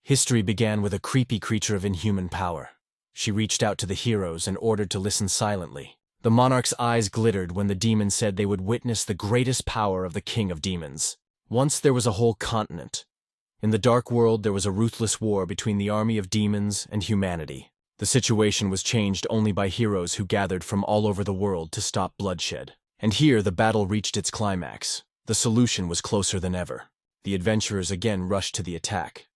History began with a creepy creature of inhuman power. She reached out to the heroes and ordered to listen silently. The monarch's eyes glittered when the demon said they would witness the greatest power of the king of demons. Once there was a whole continent. In the dark world there was a ruthless war between the army of demons and humanity. The situation was changed only by heroes who gathered from all over the world to stop bloodshed. And here the battle reached its climax. The solution was closer than ever. The adventurers again rushed to the attack.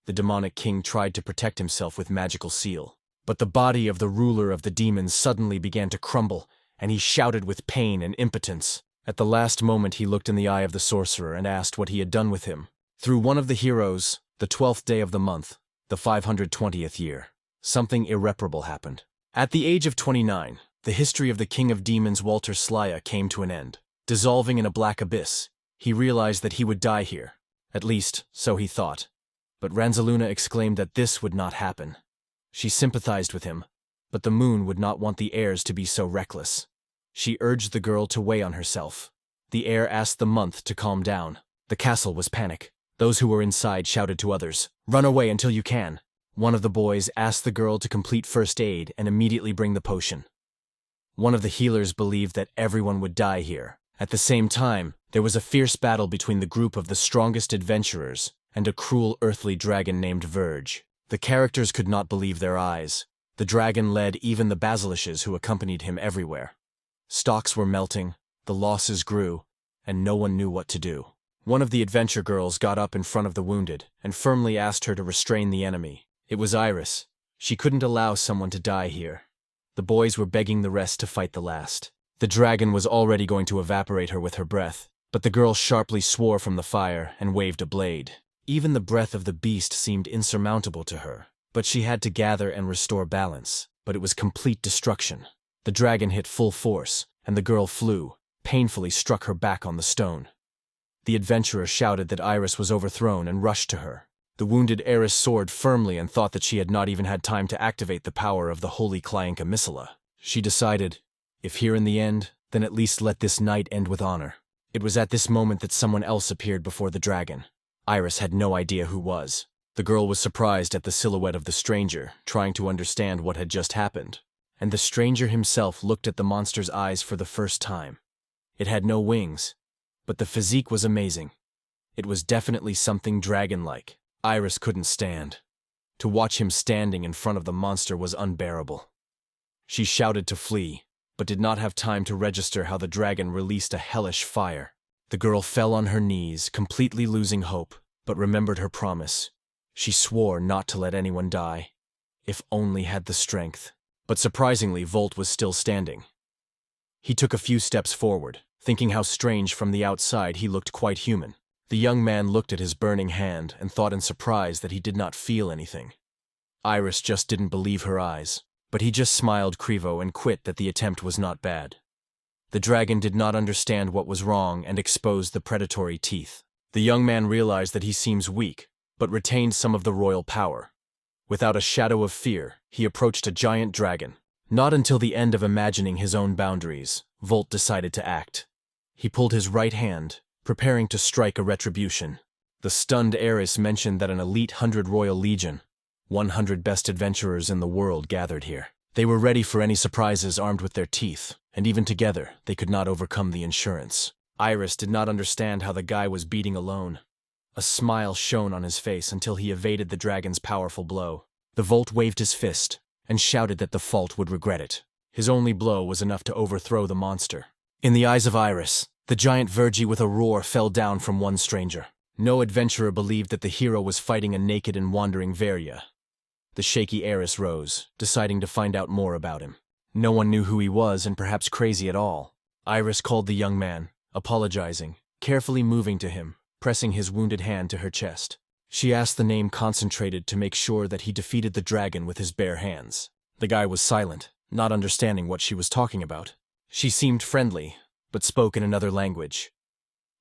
The demonic king tried to protect himself with magical seal. But the body of the ruler of the demons suddenly began to crumble, and he shouted with pain and impotence. At the last moment he looked in the eye of the sorcerer and asked what he had done with him. Through one of the heroes, the 12th day of the month, the 520th year, something irreparable happened. At the age of 29, the history of the king of demons Walter Slya came to an end. Dissolving in a black abyss, he realized that he would die here. At least, so he thought. But Ranzaluna exclaimed that this would not happen. She sympathized with him, but the moon would not want the heirs to be so reckless. She urged the girl to weigh on herself. The heir asked the month to calm down. The castle was panic. Those who were inside shouted to others, "Run away until you can." One of the boys asked the girl to complete first aid and immediately bring the potion. One of the healers believed that everyone would die here. At the same time, there was a fierce battle between the group of the strongest adventurers and a cruel earthly dragon named Verge. The characters could not believe their eyes. The dragon led even the basilishes who accompanied him everywhere. Stocks were melting, the losses grew, and no one knew what to do. One of the adventure girls got up in front of the wounded and firmly asked her to restrain the enemy. It was Aerys. She couldn't allow someone to die here. The boys were begging the rest to fight the last. The dragon was already going to evaporate her with her breath, but the girl sharply swore from the fire and waved a blade. Even the breath of the beast seemed insurmountable to her, but she had to gather and restore balance. But it was complete destruction. The dragon hit full force, and the girl flew, painfully struck her back on the stone. The adventurer shouted that Aerys was overthrown and rushed to her. The wounded Aerys soared firmly and thought that she had not even had time to activate the power of the holy Klyanka Missala. She decided, if here in the end, then at least let this night end with honor. It was at this moment that someone else appeared before the dragon. Aerys had no idea who was. The girl was surprised at the silhouette of the stranger, trying to understand what had just happened. And the stranger himself looked at the monster's eyes for the first time. It had no wings, but the physique was amazing. It was definitely something dragon-like. Aerys couldn't stand. To watch him standing in front of the monster was unbearable. She shouted to flee, but did not have time to register how the dragon released a hellish fire. The girl fell on her knees, completely losing hope, but remembered her promise. She swore not to let anyone die, if only had the strength. But surprisingly, Volt was still standing. He took a few steps forward, thinking how strange from the outside he looked quite human. The young man looked at his burning hand and thought in surprise that he did not feel anything. Aerys just didn't believe her eyes, but he just smiled Krivo and quit that the attempt was not bad. The dragon did not understand what was wrong and exposed the predatory teeth. The young man realized that he seems weak, but retained some of the royal power. Without a shadow of fear, he approached a giant dragon. Not until the end of imagining his own boundaries, Volt decided to act. He pulled his right hand, preparing to strike a retribution. The stunned Aerys mentioned that an elite 100 Royal Legion, 100 best adventurers in the world, gathered here. They were ready for any surprises armed with their teeth, and even together, they could not overcome the insurance. Aerys did not understand how the guy was beating alone. A smile shone on his face until he evaded the dragon's powerful blow. The Volt waved his fist and shouted that the fault would regret it. His only blow was enough to overthrow the monster. In the eyes of Aerys, the giant Vergy with a roar fell down from one stranger. No adventurer believed that the hero was fighting a naked and wandering Verya. The shaky Aerys rose, deciding to find out more about him. No one knew who he was and perhaps crazy at all. Aerys called the young man, apologizing, carefully moving to him, pressing his wounded hand to her chest. She asked the name Concentrated to make sure that he defeated the dragon with his bare hands. The guy was silent, not understanding what she was talking about. She seemed friendly, but spoke in another language.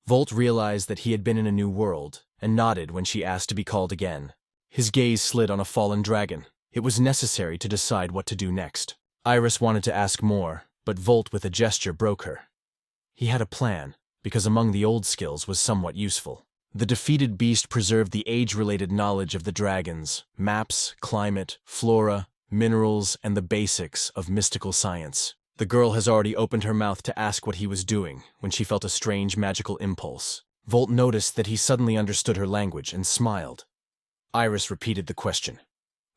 Volt realized that he had been in a new world, and nodded when she asked to be called again. His gaze slid on a fallen dragon. It was necessary to decide what to do next. Aerys wanted to ask more, but Volt with a gesture broke her. He had a plan, because among the old skills was somewhat useful. The defeated beast preserved the age-related knowledge of the dragons, maps, climate, flora, minerals, and the basics of mystical science. The girl has already opened her mouth to ask what he was doing when she felt a strange magical impulse. Volt noticed that he suddenly understood her language and smiled. Aerys repeated the question.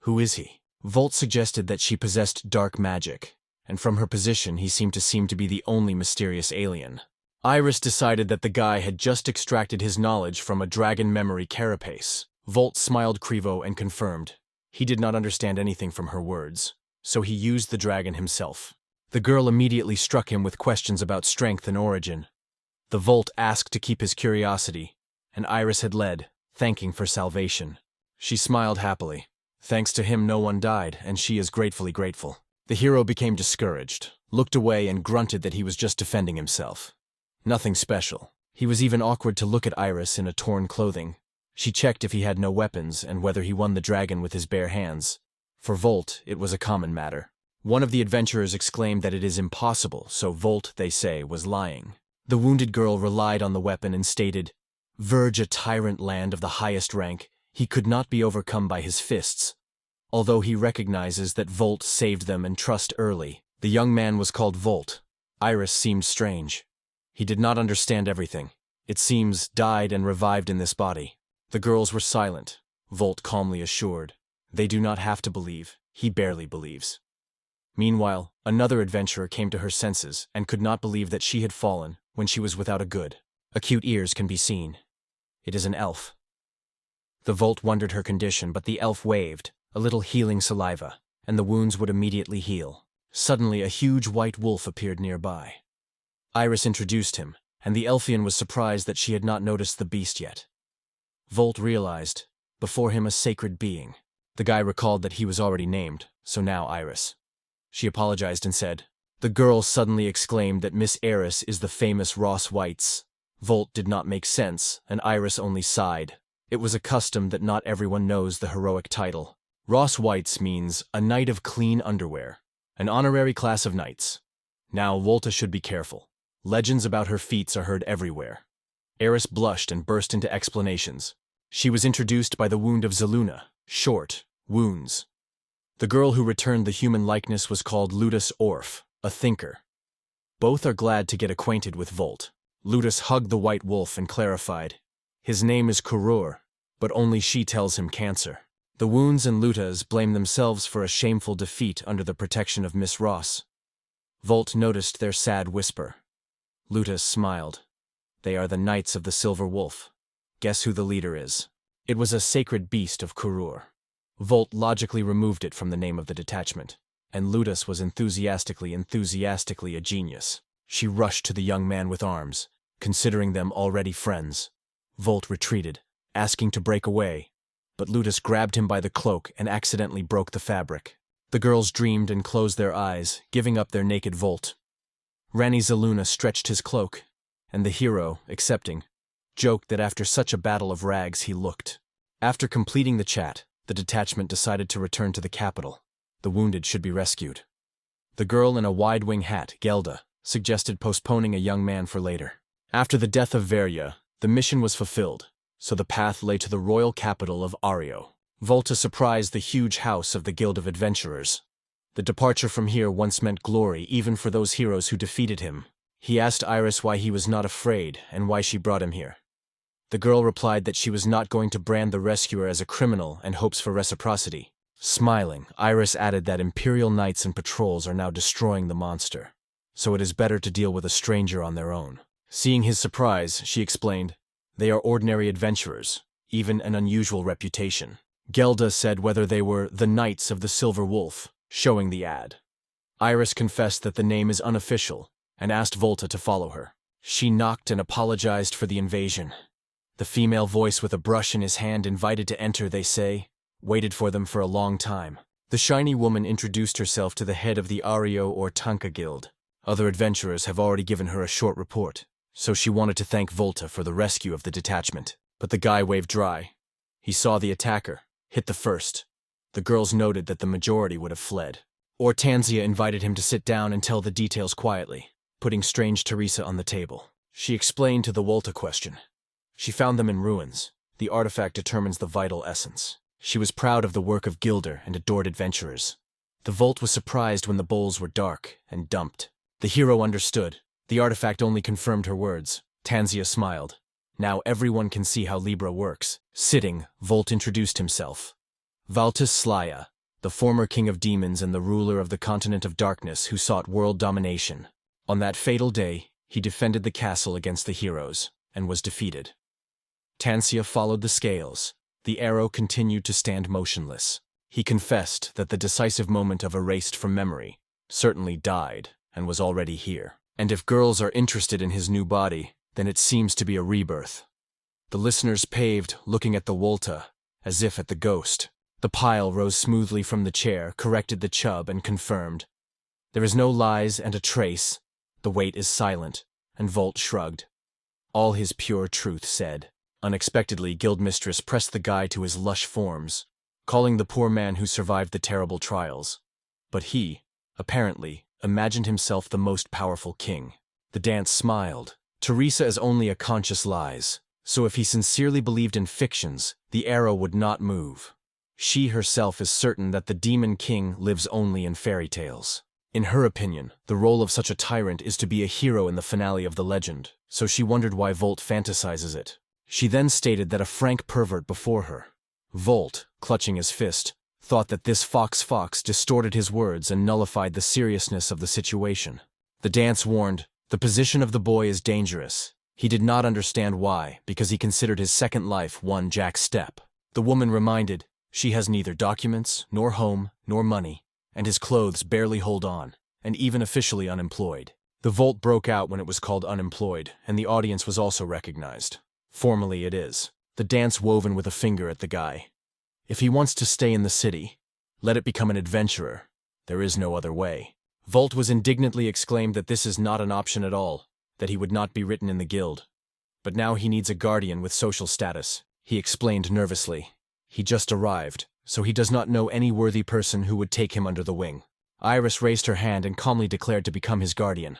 Who is he? Volt suggested that she possessed dark magic, and from her position he seemed to be the only mysterious alien. Aerys decided that the guy had just extracted his knowledge from a dragon memory carapace. Volt smiled Krivo and confirmed. He did not understand anything from her words, so he used the dragon himself. The girl immediately struck him with questions about strength and origin. The Volt asked to keep his curiosity, and Aerys had led, thanking for salvation. She smiled happily. Thanks to him no one died, and she is gratefully grateful. The hero became discouraged, looked away and grunted that he was just defending himself. Nothing special. He was even awkward to look at Aerys in a torn clothing. She checked if he had no weapons and whether he won the dragon with his bare hands. For Volt, it was a common matter. One of the adventurers exclaimed that it is impossible, so Volt, they say, was lying. The wounded girl relied on the weapon and stated, Verge a tyrant land of the highest rank, he could not be overcome by his fists. Although he recognizes that Volt saved them and trust early, the young man was called Volt. Aerys seemed strange. He did not understand everything. It seems died and revived in this body. The girls were silent. Volt calmly assured. They do not have to believe. He barely believes. Meanwhile, another adventurer came to her senses and could not believe that she had fallen when she was without a good. Acute ears can be seen. It is an elf. The Volt wondered her condition, but the elf waved, a little healing saliva, and the wounds would immediately heal. Suddenly, a huge white wolf appeared nearby. Aerys introduced him, and the Elfian was surprised that she had not noticed the beast yet. Volt realized, before him a sacred being. The guy recalled that he was already named, so now Aerys. She apologized and said, The girl suddenly exclaimed that Miss Aerys is the famous Ross Whites. Volt did not make sense, and Aerys only sighed. It was a custom that not everyone knows the heroic title. Ross Whites means a knight of clean underwear, an honorary class of knights. Now Volta should be careful. Legends about her feats are heard everywhere. Aerys blushed and burst into explanations. She was introduced by the wound of Zeluna, short, wounds. The girl who returned the human likeness was called Ludus Orf, a thinker. Both are glad to get acquainted with Volt. Ludus hugged the white wolf and clarified. His name is Kurur, but only she tells him cancer. The wounds and Lutas blame themselves for a shameful defeat under the protection of Miss Ross. Volt noticed their sad whisper. Lutas smiled. They are the Knights of the Silver Wolf. Guess who the leader is? It was a sacred beast of Kurur. Volt logically removed it from the name of the detachment, and Ludus was enthusiastically a genius. She rushed to the young man with arms, considering them already friends. Volt retreated, asking to break away, but Ludus grabbed him by the cloak and accidentally broke the fabric. The girls dreamed and closed their eyes, giving up their naked Volt. Rani Zeluna stretched his cloak, and the hero, accepting, joked that after such a battle of rags he looked. After completing the chat, the detachment decided to return to the capital. The wounded should be rescued. The girl in a wide-wing hat, Gelda, suggested postponing a young man for later. After the death of Verya, the mission was fulfilled, so the path lay to the royal capital of Ario. Volta surprised the huge house of the Guild of Adventurers. The departure from here once meant glory even for those heroes who defeated him. He asked Aerys why he was not afraid and why she brought him here. The girl replied that she was not going to brand the rescuer as a criminal and hopes for reciprocity. Smiling, Aerys added that Imperial Knights and patrols are now destroying the monster, so it is better to deal with a stranger on their own. Seeing his surprise, she explained, They are ordinary adventurers, even an unusual reputation. Gelda said whether they were the Knights of the Silver Wolf, showing the ad. Aerys confessed that the name is unofficial and asked Volta to follow her. She knocked and apologized for the invasion. The female voice with a brush in his hand invited to enter, they say, waited for them for a long time. The shiny woman introduced herself to the head of the Ario or Tanka Guild. Other adventurers have already given her a short report, so she wanted to thank Volta for the rescue of the detachment. But the guy waved dry. He saw the attacker, hit the first. The girls noted that the majority would have fled. Hortensia invited him to sit down and tell the details quietly, putting strange Teresa on the table. She explained to the Volta question. She found them in ruins. The artifact determines the vital essence. She was proud of the work of Gilder and adored adventurers. The vault was surprised when the bowls were dark and dumped. The hero understood. The artifact only confirmed her words. Tanzia smiled. Now everyone can see how Libra works. Sitting, Volt introduced himself. Valtus Slaya, the former king of demons and the ruler of the continent of darkness who sought world domination. On that fatal day, he defended the castle against the heroes, and was defeated. Tanzia followed the scales. The arrow continued to stand motionless. He confessed that the decisive moment of erased from memory certainly died and was already here. And if girls are interested in his new body, then it seems to be a rebirth. The listeners paved, looking at the Wolta, as if at the ghost. The pile rose smoothly from the chair, corrected the chub, and confirmed. There is no lies and a trace. The weight is silent, and Volt shrugged. All his pure truth said. Unexpectedly, Guildmistress pressed the guy to his lush forms, calling the poor man who survived the terrible trials. But he, apparently, imagined himself the most powerful king. The dance smiled. Teresa is only a conscious lies, so if he sincerely believed in fictions, the arrow would not move. She herself is certain that the demon king lives only in fairy tales. In her opinion, the role of such a tyrant is to be a hero in the finale of the legend, so she wondered why Volt fantasizes it. She then stated that a frank pervert before her. Volt, clutching his fist, thought that this fox distorted his words and nullified the seriousness of the situation. The dance warned, the position of the boy is dangerous. He did not understand why, because he considered his second life one Jack's step. The woman reminded, she has neither documents, nor home, nor money, and his clothes barely hold on, and even officially unemployed. The Volt broke out when it was called unemployed, and the audience was also recognized. Formally it is. The dance woven with a finger at the guy. If he wants to stay in the city, let it become an adventurer. There is no other way. Volt was indignantly exclaimed that this is not an option at all, that he would not be written in the guild. But now he needs a guardian with social status, he explained nervously. He just arrived, so he does not know any worthy person who would take him under the wing. Aerys raised her hand and calmly declared to become his guardian.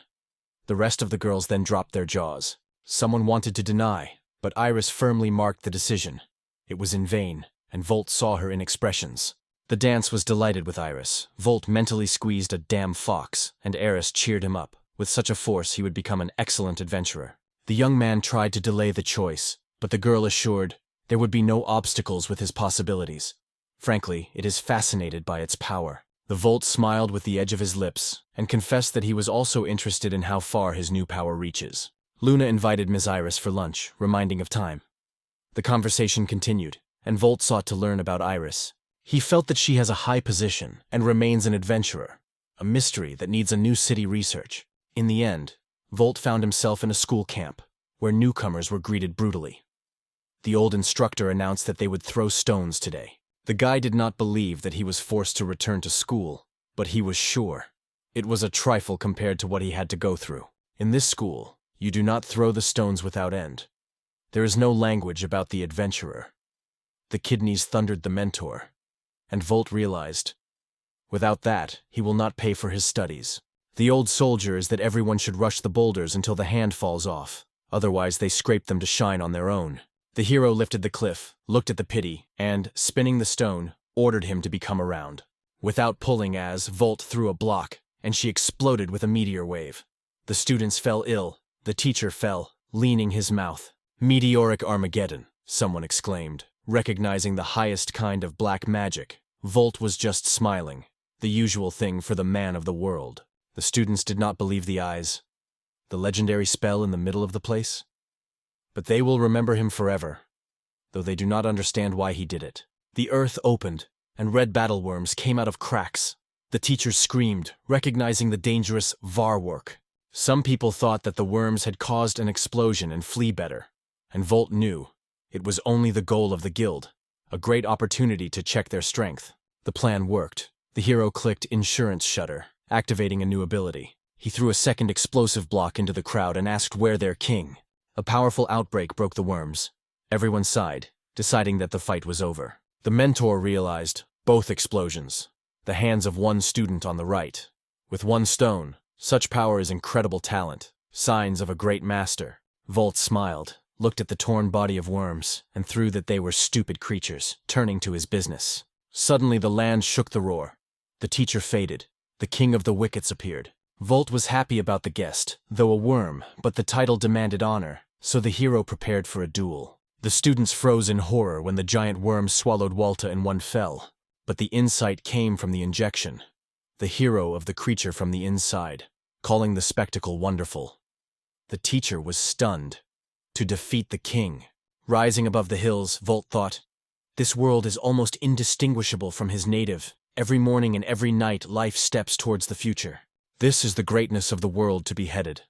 The rest of the girls then dropped their jaws. Someone wanted to deny, but Aerys firmly marked the decision. It was in vain, and Volt saw her inexpressions. The dance was delighted with Aerys. Volt mentally squeezed a damn fox, and Aerys cheered him up. With such a force he would become an excellent adventurer. The young man tried to delay the choice, but the girl assured there would be no obstacles with his possibilities. Frankly, it is fascinated by its power. The Volt smiled with the edge of his lips, and confessed that he was also interested in how far his new power reaches. Luna invited Ms. Aerys for lunch, reminding of time. The conversation continued, and Volt sought to learn about Aerys. He felt that she has a high position and remains an adventurer, a mystery that needs a new city research. In the end, Volt found himself in a school camp, where newcomers were greeted brutally. The old instructor announced that they would throw stones today. The guy did not believe that he was forced to return to school, but he was sure. It was a trifle compared to what he had to go through. In this school, you do not throw the stones without end. There is no language about the adventurer. The kidneys thundered the mentor, and Volt realized, without that, he will not pay for his studies. The old soldier is that everyone should rush the boulders until the hand falls off, otherwise they scrape them to shine on their own. The hero lifted the cliff, looked at the pity, and, spinning the stone, ordered him to become around. Without pulling as, Volt threw a block, and she exploded with a meteor wave. The students fell ill, the teacher fell, leaning his mouth. Meteoric Armageddon, someone exclaimed, recognizing the highest kind of black magic. Volt was just smiling, the usual thing for the man of the world. The students did not believe the eyes. The legendary spell in the middle of the place? But they will remember him forever, though they do not understand why he did it. The earth opened, and red battleworms came out of cracks. The teachers screamed, recognizing the dangerous var work. Some people thought that the worms had caused an explosion and flee better, and Volt knew it was only the goal of the guild, a great opportunity to check their strength. The plan worked. The hero clicked insurance shutter, activating a new ability. He threw a second explosive block into the crowd and asked where their king. A powerful outbreak broke the worms. Everyone sighed, deciding that the fight was over. The mentor realized both explosions. The hands of one student on the right. With one stone, such power is incredible talent, signs of a great master. Volt smiled, looked at the torn body of worms, and threw that they were stupid creatures, turning to his business. Suddenly the land shook the roar. The teacher faded. The king of the wickets appeared. Volt was happy about the guest, though a worm, but the title demanded honor, so the hero prepared for a duel. The students froze in horror when the giant worm swallowed Walta in one fell, but the insight came from the injection. The hero of the creature from the inside, calling the spectacle wonderful. The teacher was stunned. To defeat the king. Rising above the hills, Volt thought, this world is almost indistinguishable from his native. Every morning and every night life steps towards the future. This is the greatness of the world to be headed.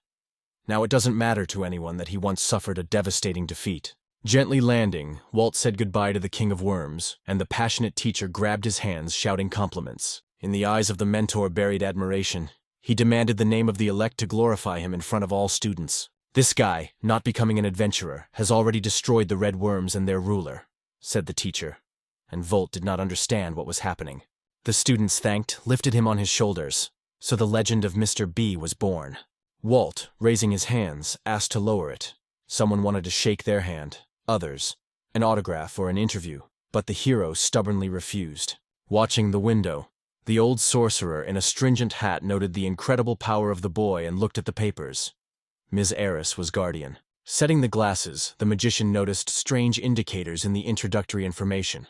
Now it doesn't matter to anyone that he once suffered a devastating defeat. Gently landing, Walt said goodbye to the king of worms, and the passionate teacher grabbed his hands, shouting compliments. In the eyes of the mentor buried admiration. He demanded the name of the elect to glorify him in front of all students. This guy, not becoming an adventurer, has already destroyed the red worms and their ruler, said the teacher, and Volt did not understand what was happening. The students thanked, lifted him on his shoulders, so the legend of Mr. B was born. Walt, raising his hands, asked to lower it. Someone wanted to shake their hand, others, an autograph or an interview, but the hero stubbornly refused. Watching the window, the old sorcerer in a stringent hat noted the incredible power of the boy and looked at the papers. Ms. Aerys was guardian. Setting the glasses, the magician noticed strange indicators in the introductory information.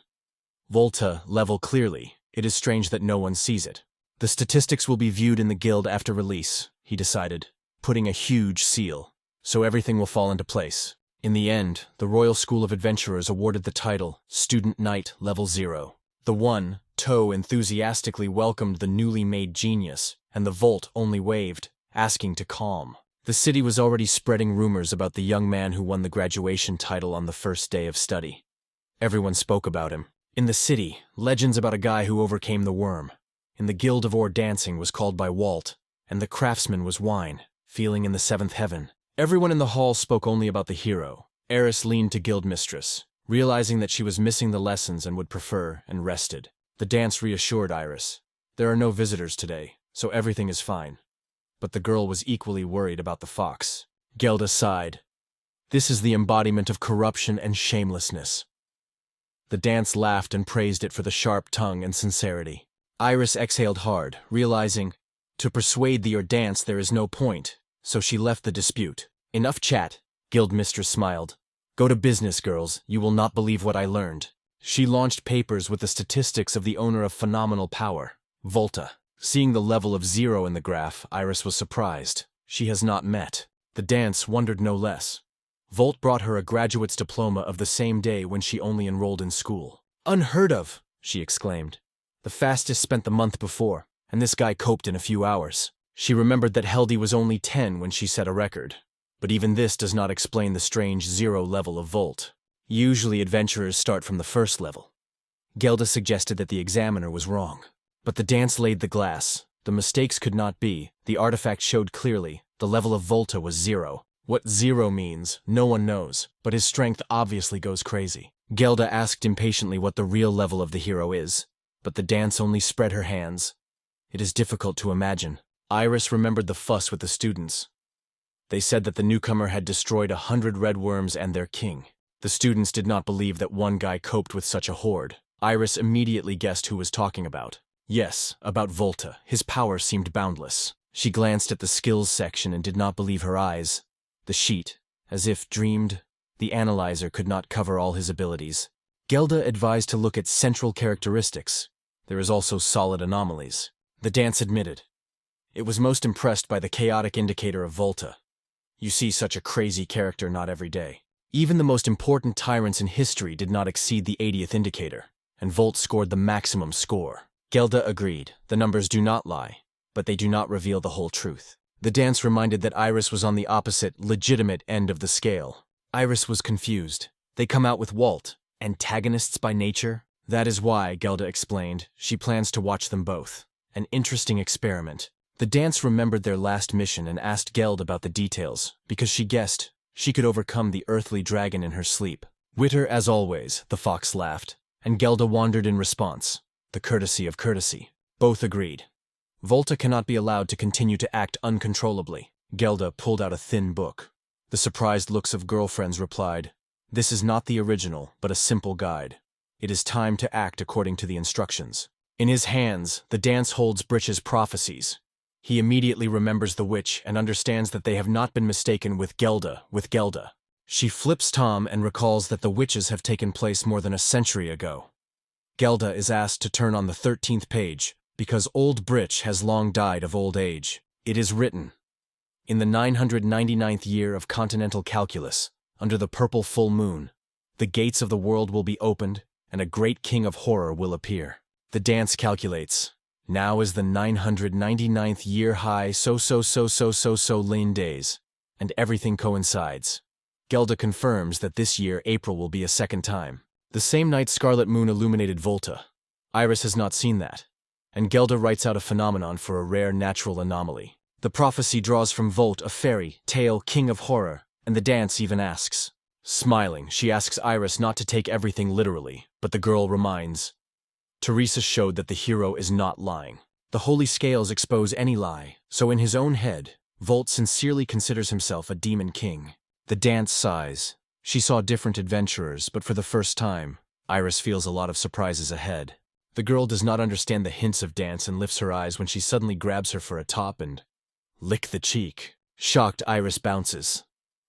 Volta, level clearly. It is strange that no one sees it. The statistics will be viewed in the guild after release, he decided, putting a huge seal, so everything will fall into place. In the end, the Royal School of Adventurers awarded the title Student Knight Level 0. The one, Toe, enthusiastically welcomed the newly made genius, and the Volt only waved, asking to calm. The city was already spreading rumors about the young man who won the graduation title on the first day of study. Everyone spoke about him. In the city, legends about a guy who overcame the worm. In the Guild of Oar dancing was called by Walt, and the craftsman was Wine, feeling in the seventh heaven. Everyone in the hall spoke only about the hero. Aerys leaned to guild mistress, realizing that she was missing the lessons and would prefer, and rested. The dance reassured Aerys. There are no visitors today, so everything is fine. But the girl was equally worried about the fox. Gelda sighed. This is the embodiment of corruption and shamelessness. The dance laughed and praised it for the sharp tongue and sincerity. Aerys exhaled hard, realizing, to persuade thee or dance there is no point, so she left the dispute. Enough chat, guild mistress smiled. Go to business, girls, you will not believe what I learned. She launched papers with the statistics of the owner of phenomenal power, Volta. Seeing the level of 0 in the graph, Aerys was surprised. She has not met. The dance wondered no less. Volt brought her a graduate's diploma of the same day when she only enrolled in school. Unheard of, she exclaimed. The fastest spent the month before, and this guy coped in a few hours. She remembered that Heldy was only 10 when she set a record. But even this does not explain the strange 0 level of Volt. Usually adventurers start from the first level. Gelda suggested that the examiner was wrong. But the dance laid the glass. The mistakes could not be. The artifact showed clearly. The level of Volta was 0. What 0 means, no one knows, but his strength obviously goes crazy. Gelda asked impatiently what the real level of the hero is, but the dance only spread her hands. It is difficult to imagine. Aerys remembered the fuss with the students. They said that the newcomer had destroyed 100 red worms and their king. The students did not believe that one guy coped with such a horde. Aerys immediately guessed who was talking about. Yes, about Volta. His power seemed boundless. She glanced at the skills section and did not believe her eyes. The sheet, as if dreamed, the analyzer could not cover all his abilities. Gelda advised to look at central characteristics. There is also solid anomalies. The dance admitted. It was most impressed by the chaotic indicator of Volta. You see such a crazy character not every day. Even the most important tyrants in history did not exceed the 80th indicator, and Volt scored the maximum score. Gelda agreed. The numbers do not lie, but they do not reveal the whole truth. The dance reminded that Aerys was on the opposite, legitimate end of the scale. Aerys was confused. They come out with Walt, antagonists by nature? That is why, Gelda explained, she plans to watch them both. An interesting experiment. The dance remembered their last mission and asked Geld about the details, because she guessed she could overcome the earthly dragon in her sleep. Witter as always, the fox laughed, and Gelda wandered in response. The courtesy of courtesy. Both agreed. Volta cannot be allowed to continue to act uncontrollably. Gelda pulled out a thin book. The surprised looks of girlfriends replied, "This is not the original, but a simple guide. It is time to act according to the instructions." In his hands, the dance holds Britch's prophecies. He immediately remembers the witch and understands that they have not been mistaken with Gelda. She flips Tom and recalls that the witches have taken place more than a century ago. Gelda is asked to turn on the 13th page, because old Britch has long died of old age. It is written, "In the 999th year of continental calculus, under the purple full moon, the gates of the world will be opened, and a great king of horror will appear." The dance calculates. Now is the 999th year high so lane days, and everything coincides. Gelda confirms that this year April will be a second time. The same night Scarlet Moon illuminated Volta. Aerys has not seen that, and Gelda writes out a phenomenon for a rare natural anomaly. The prophecy draws from Volt a fairy tale king of horror, and the dance even asks. Smiling, she asks Aerys not to take everything literally, but the girl reminds, "Teresa showed that the hero is not lying. The holy scales expose any lie, so in his own head, Volt sincerely considers himself a demon king." The dance sighs. She saw different adventurers, but for the first time, Aerys feels a lot of surprises ahead. The girl does not understand the hints of dance and lifts her eyes when she suddenly grabs her for a top and lick the cheek. Shocked, Aerys bounces.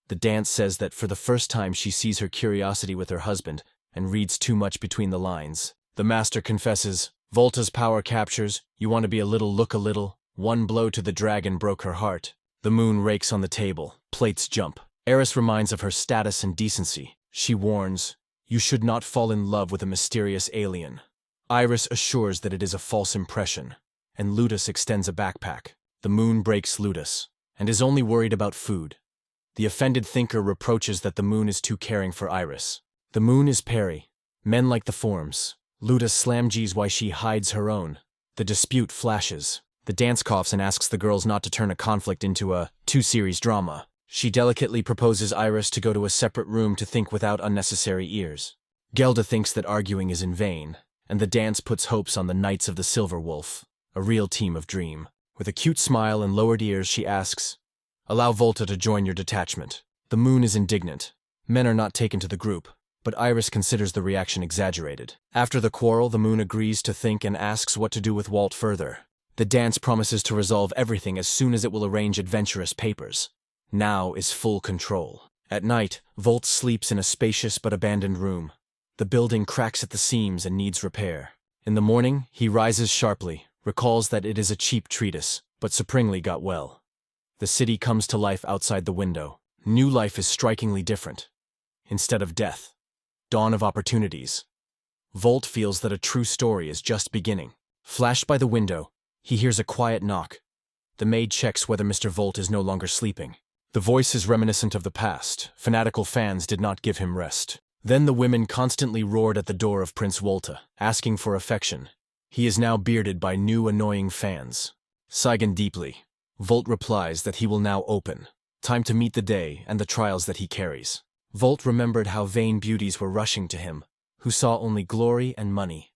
The dance says that for the first time she sees her curiosity with her husband and reads too much between the lines. The master confesses, "Volta's power captures, you want to be a little look a little, one blow to the dragon broke her heart." The moon rakes on the table, plates jump. Aerys reminds of her status and decency. She warns, "You should not fall in love with a mysterious alien." Aerys assures that it is a false impression, and Ludus extends a backpack. The moon breaks Ludus, and is only worried about food. The offended thinker reproaches that the moon is too caring for Aerys. The moon is Perry. Men like the forms. Ludus slamjees why she hides her own. The dispute flashes. The dance coughs and asks the girls not to turn a conflict into a two-series drama. She delicately proposes Aerys to go to a separate room to think without unnecessary ears. Gelda thinks that arguing is in vain, and the dance puts hopes on the Knights of the Silver Wolf, a real team of dream. With a cute smile and lowered ears, she asks, "Allow Volta to join your detachment." The moon is indignant. Men are not taken to the group, but Aerys considers the reaction exaggerated. After the quarrel, the moon agrees to think and asks what to do with Walt further. The dance promises to resolve everything as soon as it will arrange adventurous papers. Now is full control. At night, Volt sleeps in a spacious but abandoned room. The building cracks at the seams and needs repair. In the morning, he rises sharply, recalls that it is a cheap treatise, but Springly got well. The city comes to life outside the window. New life is strikingly different. Instead of death, dawn of opportunities. Volt feels that a true story is just beginning. Flashed by the window, he hears a quiet knock. The maid checks whether Mr. Volt is no longer sleeping. The voice is reminiscent of the past. Fanatical fans did not give him rest. Then the women constantly roared at the door of Prince Volta, asking for affection. He is now bearded by new annoying fans. Sighing deeply, Volt replies that he will now open. Time to meet the day and the trials that he carries. Volt remembered how vain beauties were rushing to him, who saw only glory and money.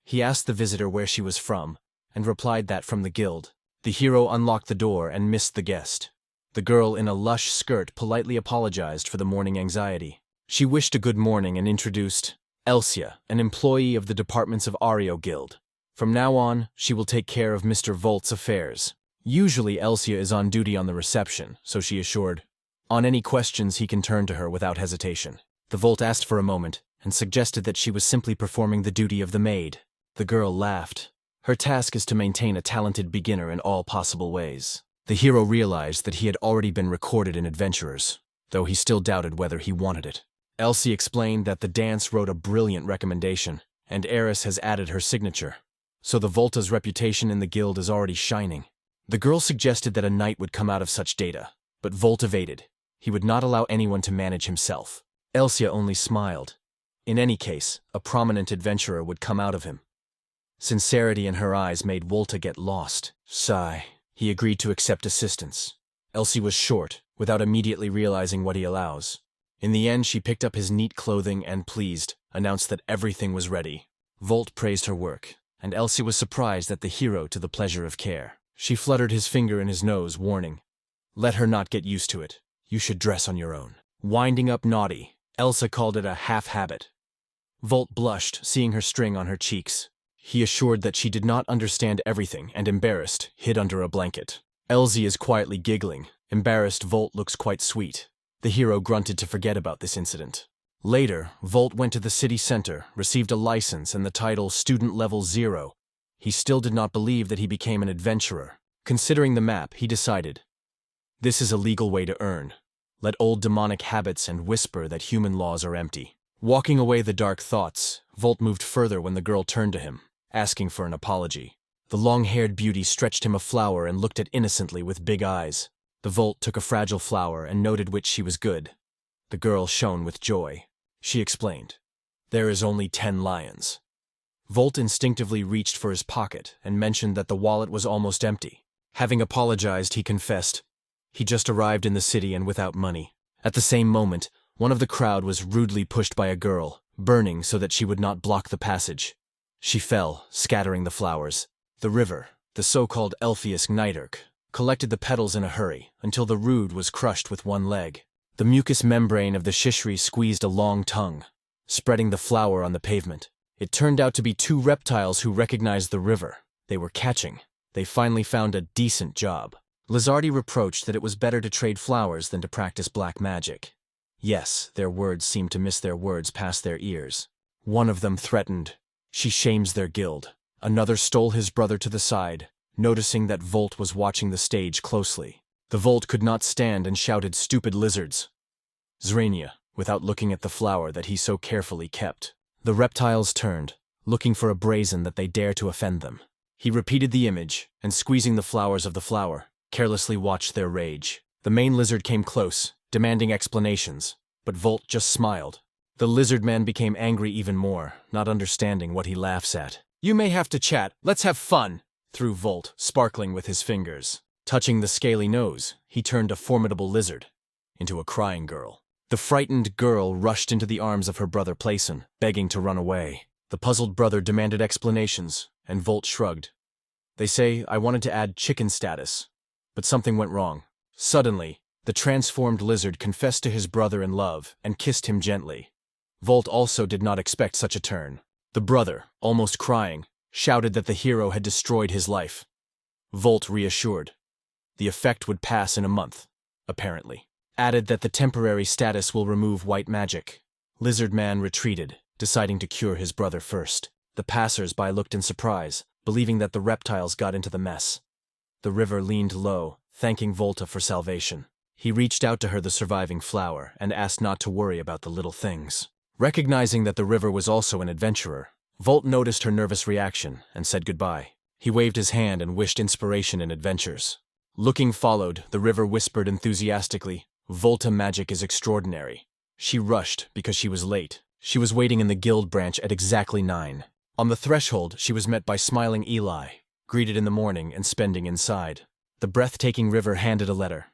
He asked the visitor where she was from, and replied that from the guild. The hero unlocked the door and missed the guest. The girl in a lush skirt politely apologized for the morning anxiety. She wished a good morning and introduced Elsia, an employee of the departments of Ario Guild. From now on, she will take care of Mr. Volt's affairs. Usually Elsia is on duty on the reception, so she assured. On any questions he can turn to her without hesitation. The Volt asked for a moment, and suggested that she was simply performing the duty of the maid. The girl laughed. Her task is to maintain a talented beginner in all possible ways. The hero realized that he had already been recorded in Adventurers, though he still doubted whether he wanted it. Elsie explained that the dance wrote a brilliant recommendation, and Aerys has added her signature, so the Volta's reputation in the guild is already shining. The girl suggested that a knight would come out of such data, but Volt evaded. He would not allow anyone to manage himself. Elsia only smiled. In any case, a prominent adventurer would come out of him. Sincerity in her eyes made Volta get lost. Sigh. He agreed to accept assistance. Elsie was short, without immediately realizing what he allows. In the end, she picked up his neat clothing and, pleased, announced that everything was ready. Volt praised her work, and Elsie was surprised at the hero to the pleasure of care. She fluttered his finger in his nose, warning, "Let her not get used to it. You should dress on your own. Winding up naughty, Elsa called it a half-habit. Volt blushed, seeing her string on her cheeks. He assured that she did not understand everything and, embarrassed, hid under a blanket. Elsie is quietly giggling. Embarrassed, Volt looks quite sweet. The hero grunted to forget about this incident. Later, Volt went to the city center, received a license and the title Student Level 0. He still did not believe that he became an adventurer. Considering the map, he decided, this is a legal way to earn. Let old demonic habits and whisper that human laws are empty. Walking away the dark thoughts, Volt moved further when the girl turned to him, asking for an apology. The long-haired beauty stretched him a flower and looked at innocently with big eyes. The Volt took a fragile flower and noted which she was good. The girl shone with joy. She explained, there is only 10 lions. Volt instinctively reached for his pocket and mentioned that the wallet was almost empty. Having apologized, he confessed, he just arrived in the city and without money. At the same moment, one of the crowd was rudely pushed by a girl, burning so that she would not block the passage. She fell, scattering the flowers. The river, the so-called Elpheus Gniterk, collected the petals in a hurry until the root was crushed with one leg. The mucous membrane of the shishri squeezed a long tongue, spreading the flower on the pavement. It turned out to be 2 reptiles who recognized the river. They were catching. They finally found a decent job. Lizardi reproached that it was better to trade flowers than to practice black magic. Yes, their words seemed to miss their words past their ears. One of them threatened, she shames their guild. Another stole his brother to the side, noticing that Volt was watching the stage closely. The Volt could not stand and shouted, stupid lizards. Zrania, without looking at the flower that he so carefully kept. The reptiles turned, looking for a brazen that they dare to offend them. He repeated the image, and squeezing the flowers of the flower, carelessly watched their rage. The main lizard came close, demanding explanations, but Volt just smiled. The lizard man became angry even more, not understanding what he laughs at. You may have to chat, let's have fun, threw Volt, sparkling with his fingers. Touching the scaly nose, he turned a formidable lizard into a crying girl. The frightened girl rushed into the arms of her brother Playson, begging to run away. The puzzled brother demanded explanations, and Volt shrugged. They say I wanted to add chicken status, but something went wrong. Suddenly, the transformed lizard confessed to his brother in love and kissed him gently. Volt also did not expect such a turn. The brother, almost crying, shouted that the hero had destroyed his life. Volt reassured. The effect would pass in a month, apparently. Added that the temporary status will remove white magic. Lizard Man retreated, deciding to cure his brother first. The passers-by looked in surprise, believing that the reptiles got into the mess. The river leaned low, thanking Volta for salvation. He reached out to her the surviving flower and asked not to worry about the little things. Recognizing that the river was also an adventurer, Volt noticed her nervous reaction and said goodbye. He waved his hand and wished inspiration in adventures. Looking followed, the river whispered enthusiastically, Volta magic is extraordinary. She rushed because she was late. She was waiting in the guild branch at exactly 9. On the threshold, she was met by smiling Eli, greeted in the morning and spending inside. The breathtaking river handed a letter.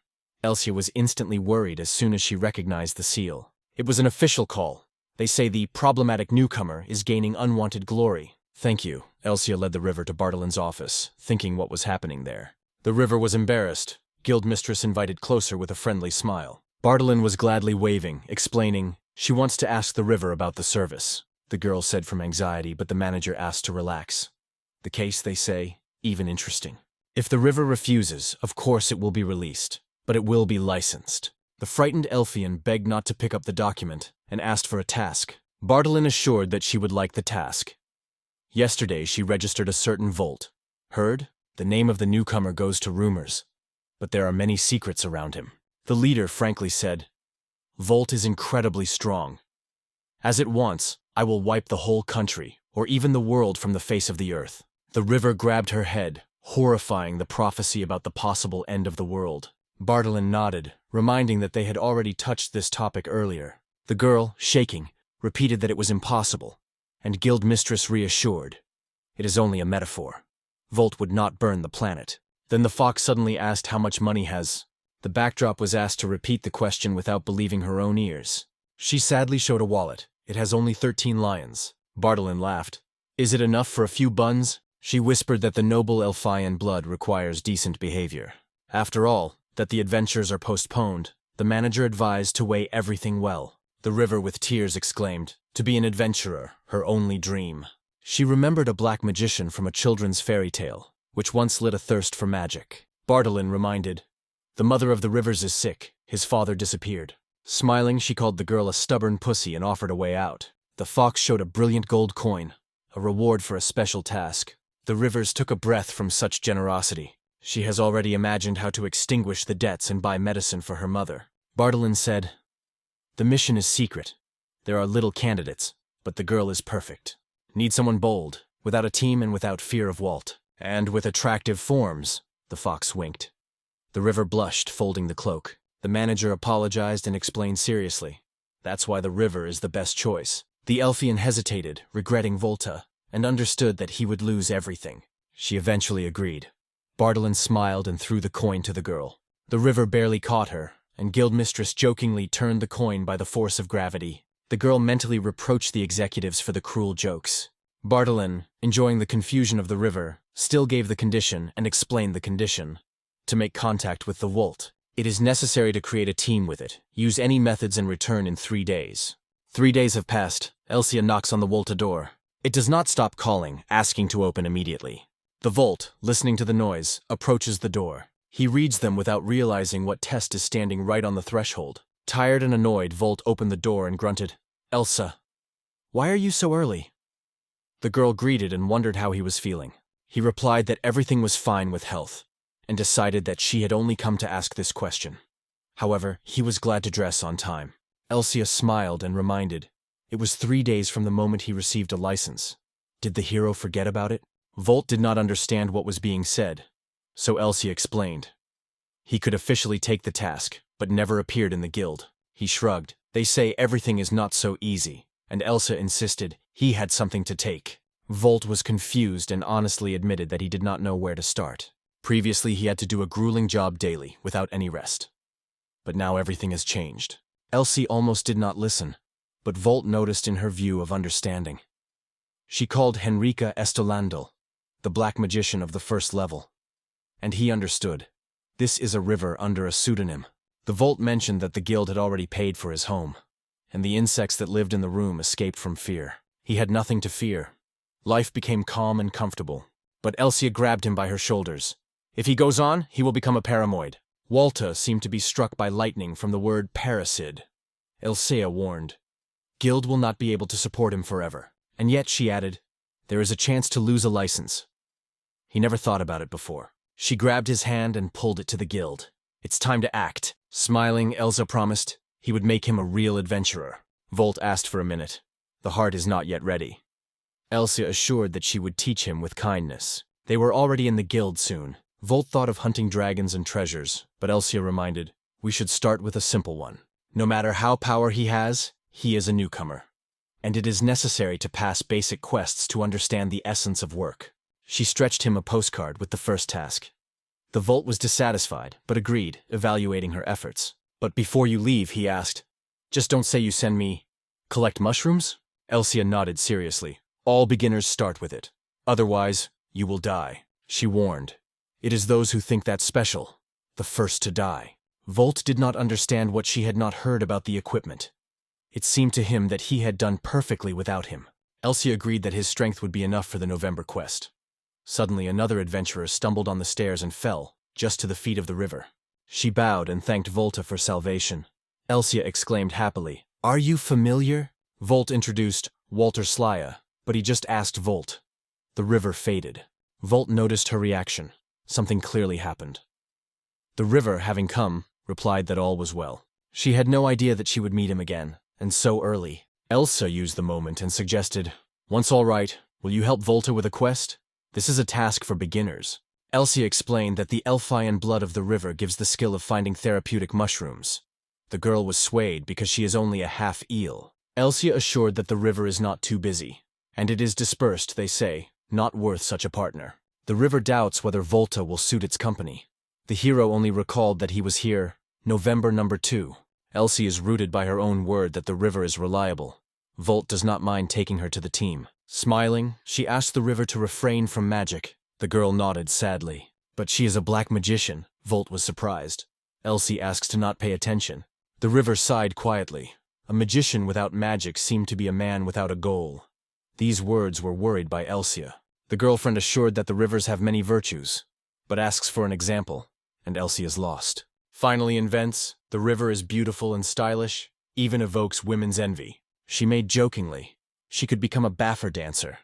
Elsia was instantly worried as soon as she recognized the seal. It was an official call. They say the problematic newcomer is gaining unwanted glory. Thank you. Elsia led the river to Bartholin's office, thinking what was happening there. The river was embarrassed. Guildmistress invited closer with a friendly smile. Bartholin was gladly waving, explaining, she wants to ask the river about the service. The girl said from anxiety, but the manager asked to relax. The case, they say, even interesting. If the river refuses, of course it will be released, but it will be licensed. The frightened Elfian begged not to pick up the document and asked for a task. Bartholin assured that she would like the task. Yesterday she registered a certain Volt. Heard? The name of the newcomer goes to rumors, but there are many secrets around him. The leader frankly said, Volt is incredibly strong. As it wants, I will wipe the whole country, or even the world from the face of the earth. The river grabbed her head, horrifying the prophecy about the possible end of the world. Bartholin nodded, reminding that they had already touched this topic earlier. The girl, shaking, repeated that it was impossible, and Guildmistress reassured. It is only a metaphor. Volt would not burn the planet. Then the fox suddenly asked how much money has. The backdrop was asked to repeat the question without believing her own ears. She sadly showed a wallet. It has only 13 lions. Bartholin laughed. Is it enough for a few buns? She whispered that the noble Elfian blood requires decent behavior. After all, that the adventures are postponed, The manager advised to weigh everything well. The river with tears exclaimed, to be an adventurer, her only dream. She remembered a black magician from a children's fairy tale, which once lit a thirst for magic. Bartolin reminded, the mother of the rivers is sick, his father disappeared. Smiling, she called the girl a stubborn pussy and offered a way out. The fox showed a brilliant gold coin, a reward for a special task. The rivers took a breath from such generosity. She has already imagined how to extinguish the debts and buy medicine for her mother. Bartolin said, the mission is secret. There are little candidates, but the girl is perfect. Need someone bold, without a team and without fear of Walt. And with attractive forms, the fox winked. The river blushed, folding the cloak. The manager apologized and explained seriously. That's why the river is the best choice. The Elfian hesitated, regretting Volta, and understood that he would lose everything. She eventually agreed. Bartolin smiled and threw the coin to the girl. The river barely caught her, and Guildmistress jokingly turned the coin by the force of gravity. The girl mentally reproached the executives for the cruel jokes. Bartolin, enjoying the confusion of the river, still gave the condition and explained the condition. To make contact with the Volt, it is necessary to create a team with it. Use any methods and return in 3 days. 3 days have passed. Elsia knocks on the Volta door. It does not stop calling, asking to open immediately. The Volt, listening to the noise, approaches the door. He reads them without realizing what test is standing right on the threshold. Tired and annoyed, Volt opened the door and grunted, Elsa, why are you so early? The girl greeted and wondered how he was feeling. He replied that everything was fine with health, and decided that she had only come to ask this question. However, he was glad to dress on time. Elsia smiled and reminded, it was 3 days from the moment he received a license. Did the hero forget about it? Volt did not understand what was being said, so Elsia explained. He could officially take the task, but never appeared in the guild. He shrugged. They say everything is not so easy, and Elsa insisted he had something to take. Volt was confused and honestly admitted that he did not know where to start. Previously, he had to do a grueling job daily, without any rest. But now everything has changed. Elsie almost did not listen, but Volt noticed in her view of understanding. She called Henrica Estolandel, the black magician of the first level. And he understood. This is a river under a pseudonym. The Volt mentioned that the guild had already paid for his home, and the insects that lived in the room escaped from fear. He had nothing to fear. Life became calm and comfortable, but Elsia grabbed him by her shoulders. If he goes on, he will become a paramoid. Walta seemed to be struck by lightning from the word paracid. Elsia warned, guild will not be able to support him forever. And yet, she added, there is a chance to lose a license. He never thought about it before. She grabbed his hand and pulled it to the guild. It's time to act. Smiling, Elsa promised he would make him a real adventurer. Volt asked for a minute. The heart is not yet ready. Elsa assured that she would teach him with kindness. They were already in the guild soon. Volt thought of hunting dragons and treasures, but Elsa reminded, we should start with a simple one. No matter how power he has, he is a newcomer. And it is necessary to pass basic quests to understand the essence of work. She stretched him a postcard with the first task. The Volt was dissatisfied, but agreed, evaluating her efforts. But before you leave, he asked, just don't say you send me collect mushrooms? Elsia nodded seriously. All beginners start with it. Otherwise, you will die. She warned. It is those who think that's special, the first to die. Volt did not understand what she had not heard about the equipment. It seemed to him that he had done perfectly without him. Elsie agreed that his strength would be enough for the November quest. Suddenly, another adventurer stumbled on the stairs and fell, just to the feet of the river. She bowed and thanked Volta for salvation. Elsia exclaimed happily, are you familiar? Volt introduced Walter Slya, but he just asked Volt. The river faded. Volt noticed her reaction. Something clearly happened. The river, having come, replied that all was well. She had no idea that she would meet him again, and so early. Elsa used the moment and suggested, once all right, will you help Volta with a quest? This is a task for beginners. Elsie explained that the Elfian blood of the river gives the skill of finding therapeutic mushrooms. The girl was swayed because she is only a half eel. Elsie assured that the river is not too busy, and it is dispersed, they say, not worth such a partner. The river doubts whether Volta will suit its company. The hero only recalled that he was here, November number 2. Elsie is rooted by her own word that the river is reliable. Volt does not mind taking her to the team. Smiling, she asked the river to refrain from magic. The girl nodded sadly. But she is a black magician. Volt was surprised. Elsie asks to not pay attention. The river sighed quietly. A magician without magic seemed to be a man without a goal. These words were worried by Elsia. The girlfriend assured that the rivers have many virtues, but asks for an example, and Elsie is lost. Finally invents, the river is beautiful and stylish, even evokes women's envy. She made jokingly, she could become a baffer dancer.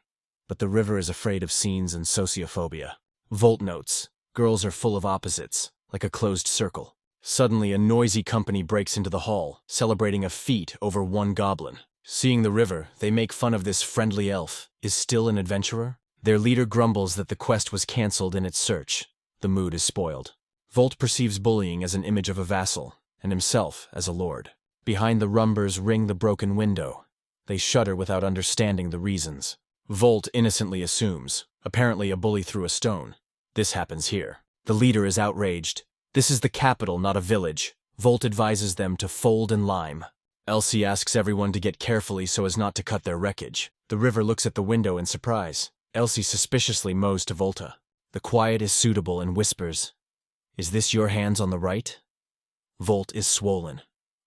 But the river is afraid of scenes and sociophobia. Volt notes, girls are full of opposites, like a closed circle. Suddenly a noisy company breaks into the hall, celebrating a feat over one goblin. Seeing the river, they make fun of this friendly elf. Is still an adventurer? Their leader grumbles that the quest was cancelled in its search. The mood is spoiled. Volt perceives bullying as an image of a vassal, and himself as a lord. Behind the rumbers ring the broken window. They shudder without understanding the reasons. Volt innocently assumes, apparently a bully threw a stone. This happens here. The leader is outraged. This is the capital, not a village. Volt advises them to fold and lime. Elsie asks everyone to get carefully so as not to cut their wreckage. The river looks at the window in surprise. Elsie suspiciously mows to Volta. The quiet is suitable and whispers, "Is this your hands on the right?" Volt is swollen.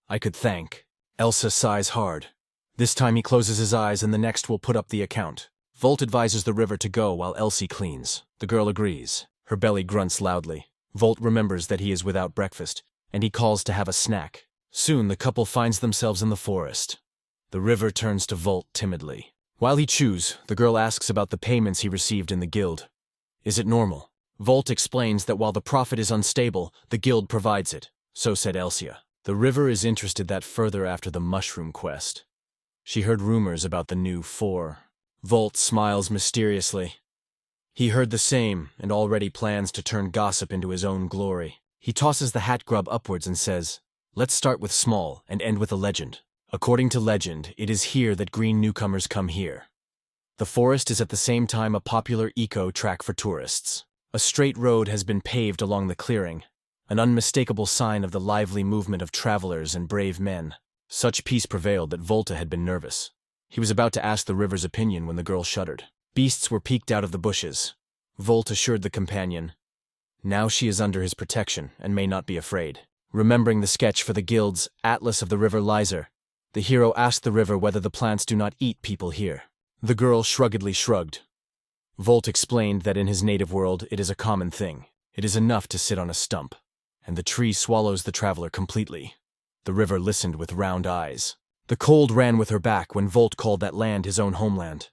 "I could thank." Elsa sighs hard. This time he closes his eyes and the next will put up the account. Volt advises the river to go while Elsie cleans. The girl agrees. Her belly grunts loudly. Volt remembers that he is without breakfast, and he calls to have a snack. Soon the couple finds themselves in the forest. The river turns to Volt timidly. While he chews, the girl asks about the payments he received in the guild. Is it normal? Volt explains that while the profit is unstable, the guild provides it. So said Elsia. The river is interested that further after the mushroom quest. She heard rumors about the new four. Volt smiles mysteriously. He heard the same and already plans to turn gossip into his own glory. He tosses the hat grub upwards and says, "Let's start with small and end with a legend. According to legend, it is here that green newcomers come here." The forest is at the same time a popular eco-track for tourists. A straight road has been paved along the clearing, an unmistakable sign of the lively movement of travelers and brave men. Such peace prevailed that Volta had been nervous. He was about to ask the river's opinion when the girl shuddered. Beasts were peeked out of the bushes. Volt assured the companion, now she is under his protection and may not be afraid. Remembering the sketch for the guild's Atlas of the River Lyser, the hero asked the river whether the plants do not eat people here. The girl shruggedly shrugged. Volt explained that in his native world it is a common thing. It is enough to sit on a stump, and the tree swallows the traveler completely. The river listened with round eyes. The cold ran with her back when Volt called that land his own homeland.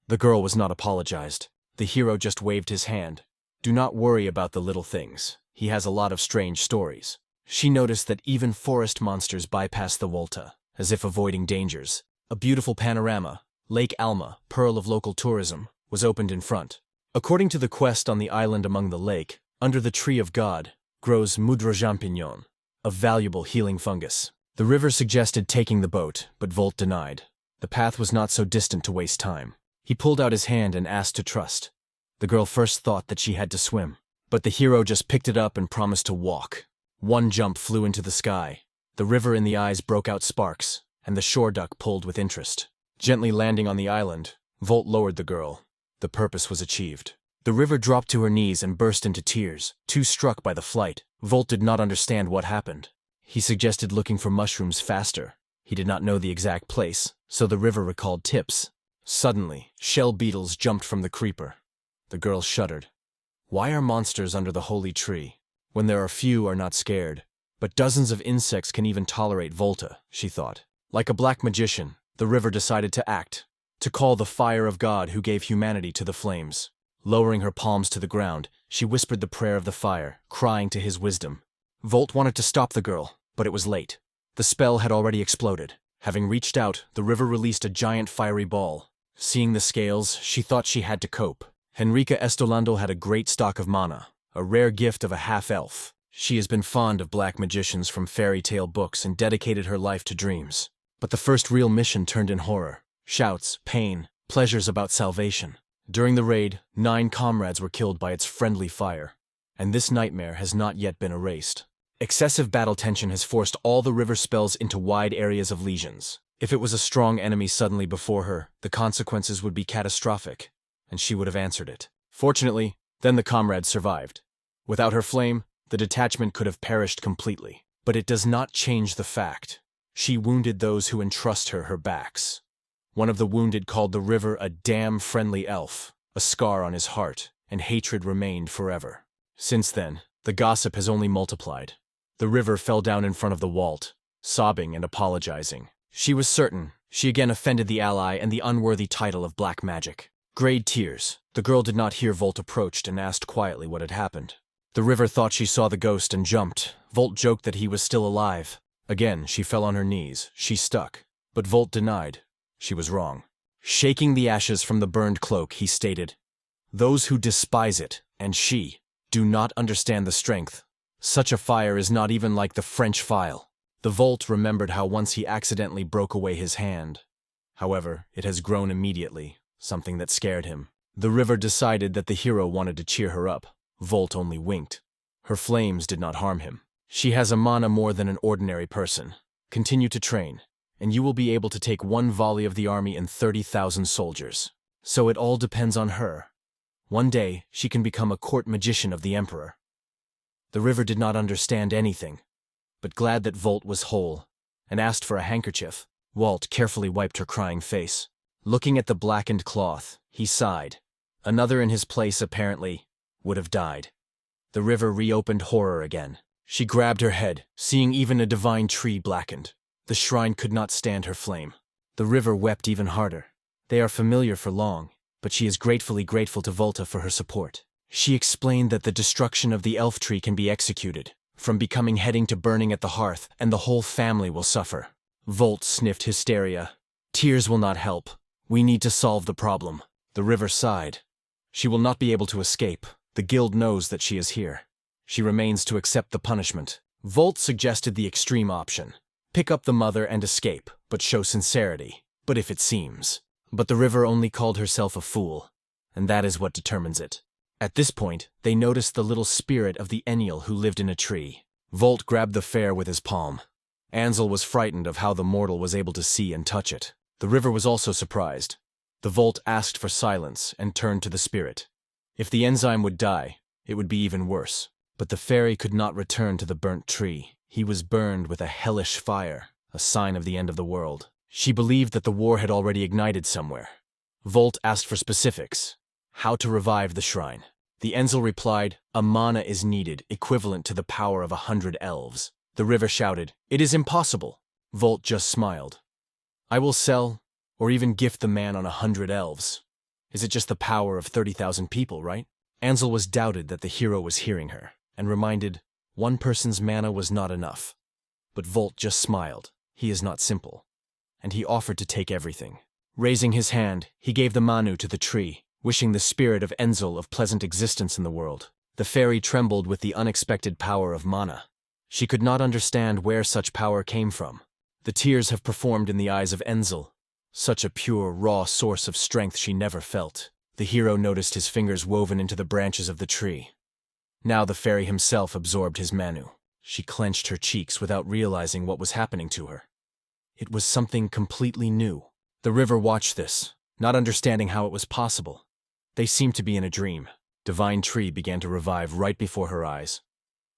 The girl was not apologized. The hero just waved his hand. Do not worry about the little things. He has a lot of strange stories. She noticed that even forest monsters bypass the Volta, as if avoiding dangers. A beautiful panorama, Lake Alma, pearl of local tourism, was opened in front. According to the quest on the island among the lake, under the tree of God, grows mudra champignon, a valuable healing fungus. The river suggested taking the boat, but Volt denied. The path was not so distant to waste time. He pulled out his hand and asked to trust. The girl first thought that she had to swim, but the hero just picked it up and promised to walk. One jump flew into the sky. The river in the eyes broke out sparks, and the shore duck pulled with interest. Gently landing on the island, Volt lowered the girl. The purpose was achieved. The river dropped to her knees and burst into tears, too struck by the flight. Volt did not understand what happened. He suggested looking for mushrooms faster. He did not know the exact place, so the river recalled tips. Suddenly, shell beetles jumped from the creeper. The girl shuddered. Why are monsters under the holy tree? When there are few are not scared. But dozens of insects can even tolerate Volta, she thought. Like a black magician, the river decided to act, to call the fire of God who gave humanity to the flames. Lowering her palms to the ground, she whispered the prayer of the fire, crying to his wisdom. Volt wanted to stop the girl, but it was late. The spell had already exploded. Having reached out, the river released a giant fiery ball. Seeing the scales, she thought she had to cope. Henrica Estolando had a great stock of mana, a rare gift of a half-elf. She has been fond of black magicians from fairy tale books and dedicated her life to dreams. But the first real mission turned in horror. Shouts, pain, pleasures about salvation. During the raid, 9 comrades were killed by its friendly fire. And this nightmare has not yet been erased. Excessive battle tension has forced all the river spells into wide areas of lesions. If it was a strong enemy suddenly before her, the consequences would be catastrophic, and she would have answered it. Fortunately, then the comrades survived. Without her flame, the detachment could have perished completely. But it does not change the fact. She wounded those who entrust her backs. One of the wounded called the river a damn friendly elf, a scar on his heart, and hatred remained forever. Since then, the gossip has only multiplied. The river fell down in front of the vault, sobbing and apologizing. She was certain she again offended the ally and the unworthy title of black magic. Grayed tears, the girl did not hear Volt approached and asked quietly what had happened. The river thought she saw the ghost and jumped. Volt joked that he was still alive. Again, she fell on her knees. She stuck. But Volt denied. She was wrong. Shaking the ashes from the burned cloak, he stated, "Those who despise it, and she, do not understand the strength. Such a fire is not even like the French file." The Volt remembered how once he accidentally broke away his hand. However, it has grown immediately, something that scared him. The river decided that the hero wanted to cheer her up. Volt only winked. Her flames did not harm him. She has a mana more than an ordinary person. Continue to train, and you will be able to take one volley of the army and 30,000 soldiers. So it all depends on her. One day, she can become a court magician of the Emperor. The river did not understand anything, but glad that Volt was whole, and asked for a handkerchief. Walt carefully wiped her crying face. Looking at the blackened cloth, he sighed. Another in his place, apparently, would have died. The river reopened horror again. She grabbed her head, seeing even a divine tree blackened. The shrine could not stand her flame. The river wept even harder. They are familiar for long, but she is gratefully grateful to Volta for her support. She explained that the destruction of the elf tree can be executed, from becoming heading to burning at the hearth, and the whole family will suffer. Volt sniffed hysteria. Tears will not help. We need to solve the problem. The river sighed. She will not be able to escape. The guild knows that she is here. She remains to accept the punishment. Volt suggested the extreme option. Pick up the mother and escape, but show sincerity. But if it seems. But the river only called herself a fool, and that is what determines it. At this point, they noticed the little spirit of the Ennial who lived in a tree. Volt grabbed the fair with his palm. Ansel was frightened of how the mortal was able to see and touch it. The river was also surprised. The Volt asked for silence and turned to the spirit. If the enzyme would die, it would be even worse. But the fairy could not return to the burnt tree. He was burned with a hellish fire, a sign of the end of the world. She believed that the war had already ignited somewhere. Volt asked for specifics. How to revive the shrine. The Enzel replied, "A mana is needed, equivalent to the power of 100 elves." The river shouted, "It is impossible." Volt just smiled. "I will sell, or even gift the man on 100 elves. Is it just the power of 30,000 people, right?" Ansel was doubted that the hero was hearing her, and reminded, one person's mana was not enough. But Volt just smiled. He is not simple. And he offered to take everything. Raising his hand, he gave the Manu to the tree, wishing the spirit of Enzel of pleasant existence in the world. The fairy trembled with the unexpected power of mana. She could not understand where such power came from. The tears have performed in the eyes of Enzel. Such a pure, raw source of strength she never felt. The hero noticed his fingers woven into the branches of the tree. Now the fairy himself absorbed his Manu. She clenched her cheeks without realizing what was happening to her. It was something completely new. The river watched this, not understanding how it was possible. They seemed to be in a dream. Divine Tree began to revive right before her eyes.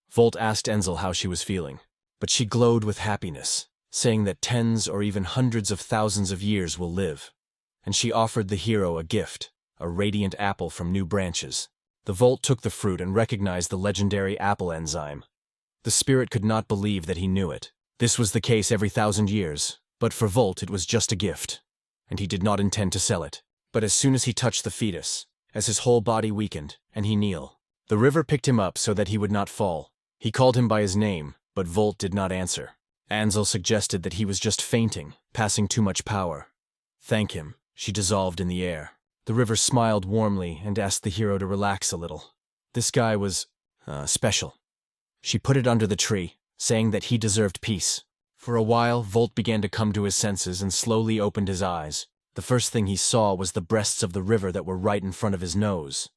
Volt asked Enzel how she was feeling, but she glowed with happiness, saying that tens or even hundreds of thousands of years will live. And she offered the hero a gift, a radiant apple from new branches. The Volt took the fruit and recognized the legendary apple enzyme. The spirit could not believe that he knew it. This was the case every 1,000 years, but for Volt it was just a gift, and he did not intend to sell it. But as soon as he touched the fetus, as his whole body weakened, and he kneeled, the river picked him up so that he would not fall. He called him by his name, but Volt did not answer. Ansel suggested that he was just fainting, passing too much power. Thank him, she dissolved in the air. The river smiled warmly and asked the hero to relax a little. This guy was, special. She put it under the tree, saying that he deserved peace. For a while, Volt began to come to his senses and slowly opened his eyes. The first thing he saw was the breasts of the river that were right in front of his nose.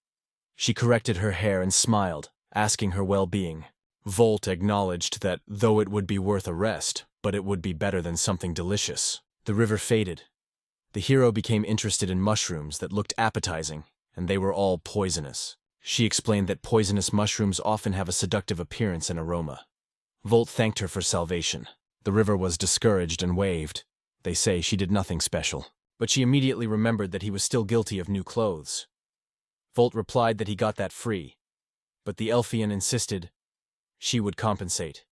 She corrected her hair and smiled, asking her well-being. Volt acknowledged that though it would be worth a rest, but it would be better than something delicious. The river faded. The hero became interested in mushrooms that looked appetizing, and they were all poisonous. She explained that poisonous mushrooms often have a seductive appearance and aroma. Volt thanked her for salvation. The river was discouraged and waved. They say she did nothing special. But she immediately remembered that he was still guilty of new clothes. Volt replied that he got that free, but the Elfian insisted she would compensate.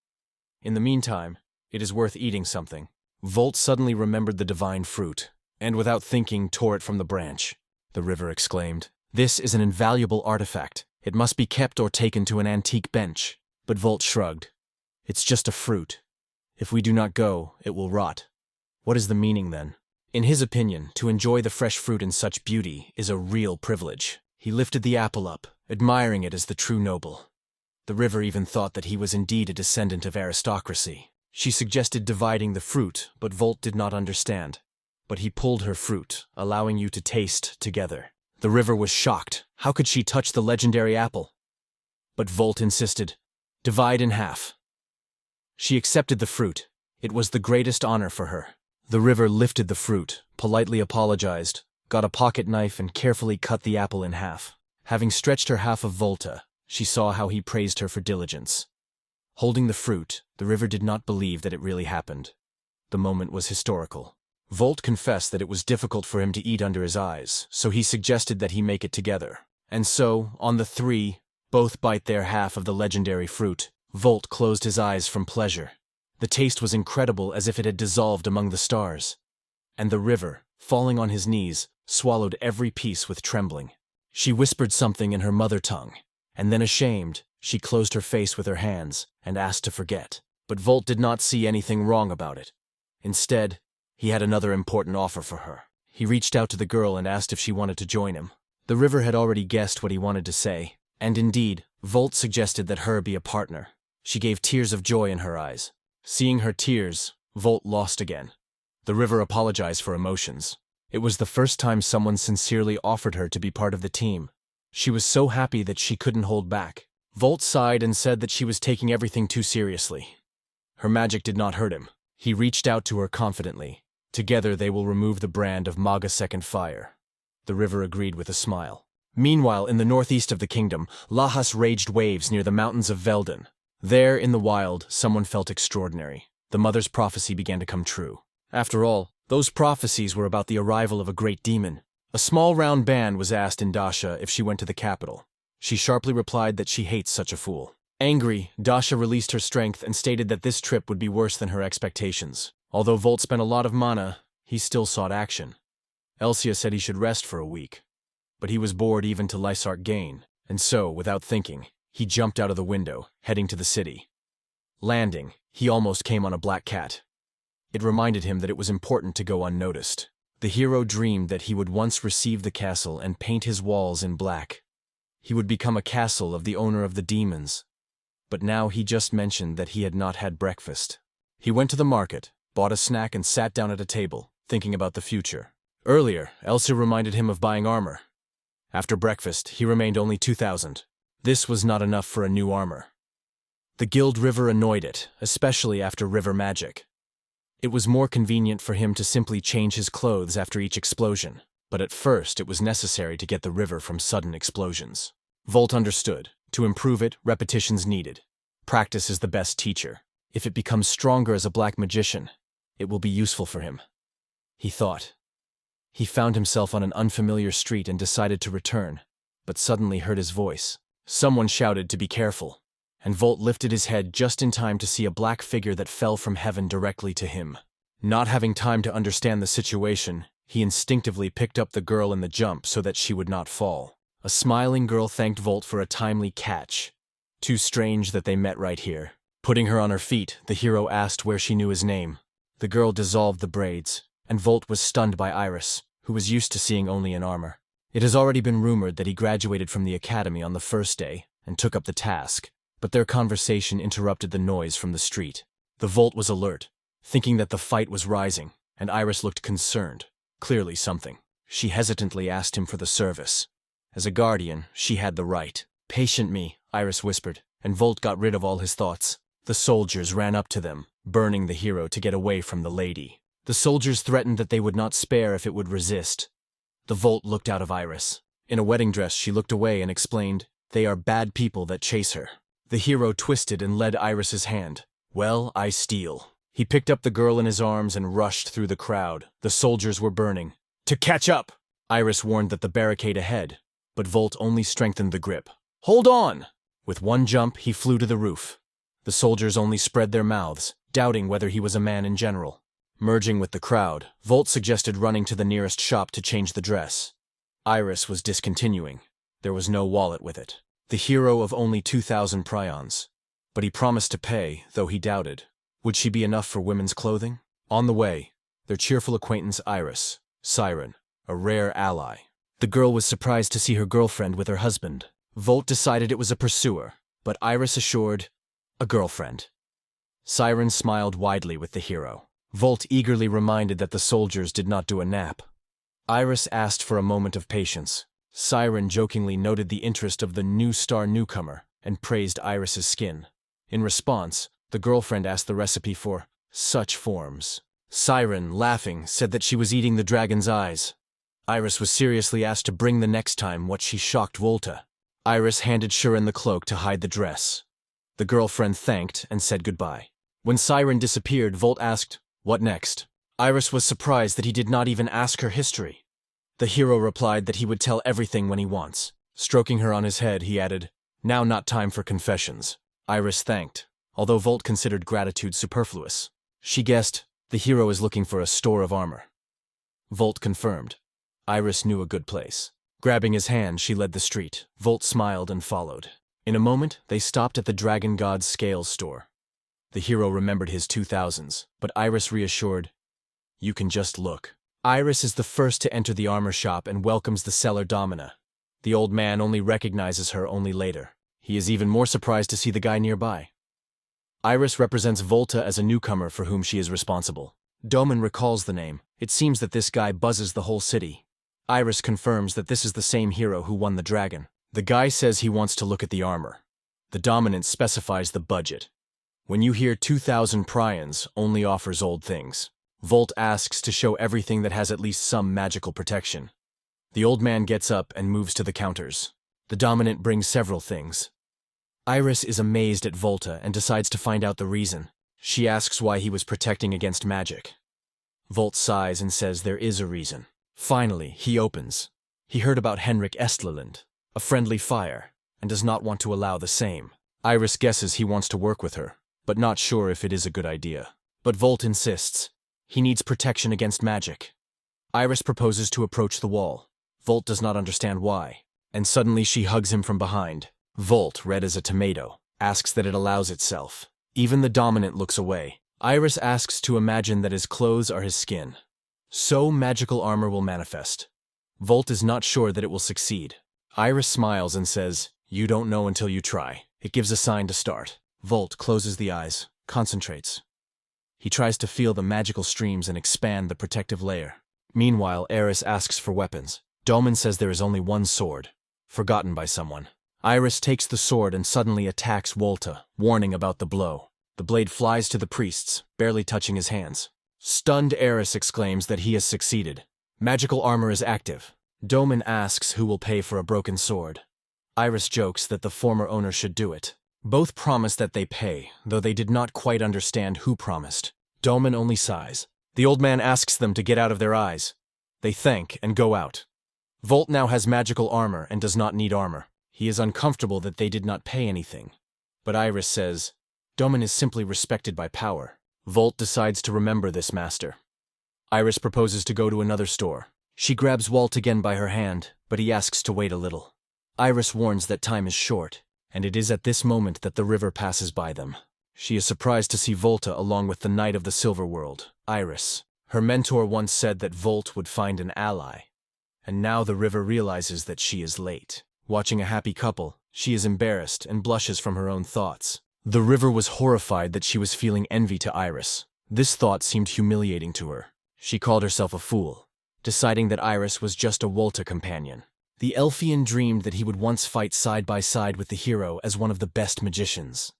In the meantime, it is worth eating something. Volt suddenly remembered the divine fruit, and without thinking tore it from the branch. The river exclaimed, "This is an invaluable artifact. It must be kept or taken to an antique bench." But Volt shrugged. "It's just a fruit. If we do not go, it will rot." What is the meaning then? In his opinion, to enjoy the fresh fruit in such beauty is a real privilege. He lifted the apple up, admiring it as the true noble. The river even thought that he was indeed a descendant of aristocracy. She suggested dividing the fruit, but Volt did not understand. But he pulled her fruit, allowing you to taste together. The river was shocked. How could she touch the legendary apple? But Volt insisted, "Divide in half." She accepted the fruit. It was the greatest honor for her. The river lifted the fruit, politely apologized, got a pocket knife and carefully cut the apple in half. Having stretched her half of Volta, she saw how he praised her for diligence. Holding the fruit, the river did not believe that it really happened. The moment was historical. Volt confessed that it was difficult for him to eat under his eyes, so he suggested that he make it together. And so, on the three, both bite their half of the legendary fruit. Volt closed his eyes from pleasure. The taste was incredible, as if it had dissolved among the stars. And the river, falling on his knees, swallowed every piece with trembling. She whispered something in her mother tongue, and then ashamed, she closed her face with her hands and asked to forget. But Volt did not see anything wrong about it. Instead, he had another important offer for her. He reached out to the girl and asked if she wanted to join him. The river had already guessed what he wanted to say, and indeed, Volt suggested that her be a partner. She gave tears of joy in her eyes. Seeing her tears, Volt lost again. The river apologized for emotions. It was the first time someone sincerely offered her to be part of the team. She was so happy that she couldn't hold back. Volt sighed and said that she was taking everything too seriously. Her magic did not hurt him. He reached out to her confidently. Together they will remove the brand of Manga Second Fire. The river agreed with a smile. Meanwhile, in the northeast of the kingdom, Lahas raged waves near the mountains of Velden. There, in the wild, someone felt extraordinary. The mother's prophecy began to come true. After all, those prophecies were about the arrival of a great demon. A small round band was asked in Dasha if she went to the capital. She sharply replied that she hates such a fool. Angry, Dasha released her strength and stated that this trip would be worse than her expectations. Although Volt spent a lot of mana, he still sought action. Elsia said he should rest for a week. But he was bored even to Lysark Gain, and so, without thinking, he jumped out of the window, heading to the city. Landing, he almost came on a black cat. It reminded him that it was important to go unnoticed. The hero dreamed that he would once receive the castle and paint his walls in black. He would become a castle of the owner of the demons. But now he just mentioned that he had not had breakfast. He went to the market, bought a snack and sat down at a table, thinking about the future. Earlier, Elsa reminded him of buying armor. After breakfast, he remained only 2,000. This was not enough for a new armor. The Guild River annoyed it, especially after river magic. It was more convenient for him to simply change his clothes after each explosion, but at first it was necessary to get the river from sudden explosions. Volt understood. To improve it, repetitions needed. Practice is the best teacher. If it becomes stronger as a black magician, it will be useful for him. He thought. He found himself on an unfamiliar street and decided to return, but suddenly heard his voice. Someone shouted to be careful, and Volt lifted his head just in time to see a black figure that fell from heaven directly to him. Not having time to understand the situation, he instinctively picked up the girl in the jump so that she would not fall. A smiling girl thanked Volt for a timely catch. Too strange that they met right here. Putting her on her feet, the hero asked where she knew his name. The girl dissolved the braids, and Volt was stunned by Aerys, who was used to seeing only in armor. It has already been rumored that he graduated from the academy on the first day and took up the task, but their conversation interrupted the noise from the street. The Volt was alert, thinking that the fight was rising, and Aerys looked concerned. Clearly something. She hesitantly asked him for the service. As a guardian, she had the right. "Patient me," Aerys whispered, and Volt got rid of all his thoughts. The soldiers ran up to them, burning the hero to get away from the lady. The soldiers threatened that they would not spare if it would resist. The Volt looked out of Aerys. In a wedding dress, she looked away and explained, "They are bad people that chase her." The hero twisted and led Aerys's hand. Well, I steal. He picked up the girl in his arms and rushed through the crowd. The soldiers were burning. To catch up! Aerys warned that the barricade ahead, but Volt only strengthened the grip. Hold on! With one jump, he flew to the roof. The soldiers only spread their mouths, doubting whether he was a man in general. Merging with the crowd, Volt suggested running to the nearest shop to change the dress. Aerys was discontinuing. There was no wallet with it. The hero of only 2,000 prions. But he promised to pay, though he doubted. Would she be enough for women's clothing? On the way, their cheerful acquaintance Aerys, Siren, a rare ally. The girl was surprised to see her girlfriend with her husband. Volt decided it was a pursuer, but Aerys assured, a girlfriend. Siren smiled widely with the hero. Volt eagerly reminded that the soldiers did not do a nap. Aerys asked for a moment of patience. Siren jokingly noted the interest of the new star newcomer and praised Aerys's skin. In response, the girlfriend asked the recipe for such forms. Siren, laughing, said that she was eating the dragon's eyes. Aerys was seriously asked to bring the next time what she shocked Volta. Aerys handed Shuren the cloak to hide the dress. The girlfriend thanked and said goodbye. When Siren disappeared, Volt asked, what next? Aerys was surprised that he did not even ask her history. The hero replied that he would tell everything when he wants. Stroking her on his head, he added, now not time for confessions. Aerys thanked, although Volt considered gratitude superfluous. She guessed, the hero is looking for a store of armor. Volt confirmed. Aerys knew a good place. Grabbing his hand, she led the street. Volt smiled and followed. In a moment, they stopped at the Dragon God's scales store. The hero remembered his 2000s, but Aerys reassured, you can just look. Aerys is the first to enter the armor shop and welcomes the seller Domina. The old man only recognizes her only later. He is even more surprised to see the guy nearby. Aerys represents Volta as a newcomer for whom she is responsible. Domin recalls the name. It seems that this guy buzzes the whole city. Aerys confirms that this is the same hero who won the dragon. The guy says he wants to look at the armor. The dominant specifies the budget. When you hear 2,000 prions, only offers old things. Volt asks to show everything that has at least some magical protection. The old man gets up and moves to the counters. The dominant brings several things. Aerys is amazed at Volta and decides to find out the reason. She asks why he was protecting against magic. Volt sighs and says there is a reason. Finally, he opens. He heard about Henrik Estleland, a friendly fire, and does not want to allow the same. Aerys guesses he wants to work with her, but not sure if it is a good idea. But Volt insists. He needs protection against magic. Aerys proposes to approach the wall. Volt does not understand why, and suddenly she hugs him from behind. Volt, red as a tomato, asks that it allows itself. Even the dominant looks away. Aerys asks to imagine that his clothes are his skin. So magical armor will manifest. Volt is not sure that it will succeed. Aerys smiles and says, you don't know until you try. It gives a sign to start. Volt closes the eyes, concentrates. He tries to feel the magical streams and expand the protective layer. Meanwhile, Aerys asks for weapons. Domin says there is only one sword, forgotten by someone. Aerys takes the sword and suddenly attacks Volta, warning about the blow. The blade flies to the priests, barely touching his hands. Stunned Aerys exclaims that he has succeeded. Magical armor is active. Domin asks who will pay for a broken sword. Aerys jokes that the former owner should do it. Both promise that they pay, though they did not quite understand who promised. Domin only sighs. The old man asks them to get out of their eyes. They thank and go out. Volt now has magical armor and does not need armor. He is uncomfortable that they did not pay anything. But Aerys says, Domin is simply respected by power. Volt decides to remember this master. Aerys proposes to go to another store. She grabs Walt again by her hand, but he asks to wait a little. Aerys warns that time is short, and it is at this moment that the river passes by them. She is surprised to see Volta along with the Knight of the Silver World, Aerys. Her mentor once said that Volt would find an ally, and now the river realizes that she is late. Watching a happy couple, she is embarrassed and blushes from her own thoughts. The river was horrified that she was feeling envy to Aerys. This thought seemed humiliating to her. She called herself a fool, deciding that Aerys was just a Volta companion. The Elfian dreamed that he would once fight side by side with the hero as one of the best magicians.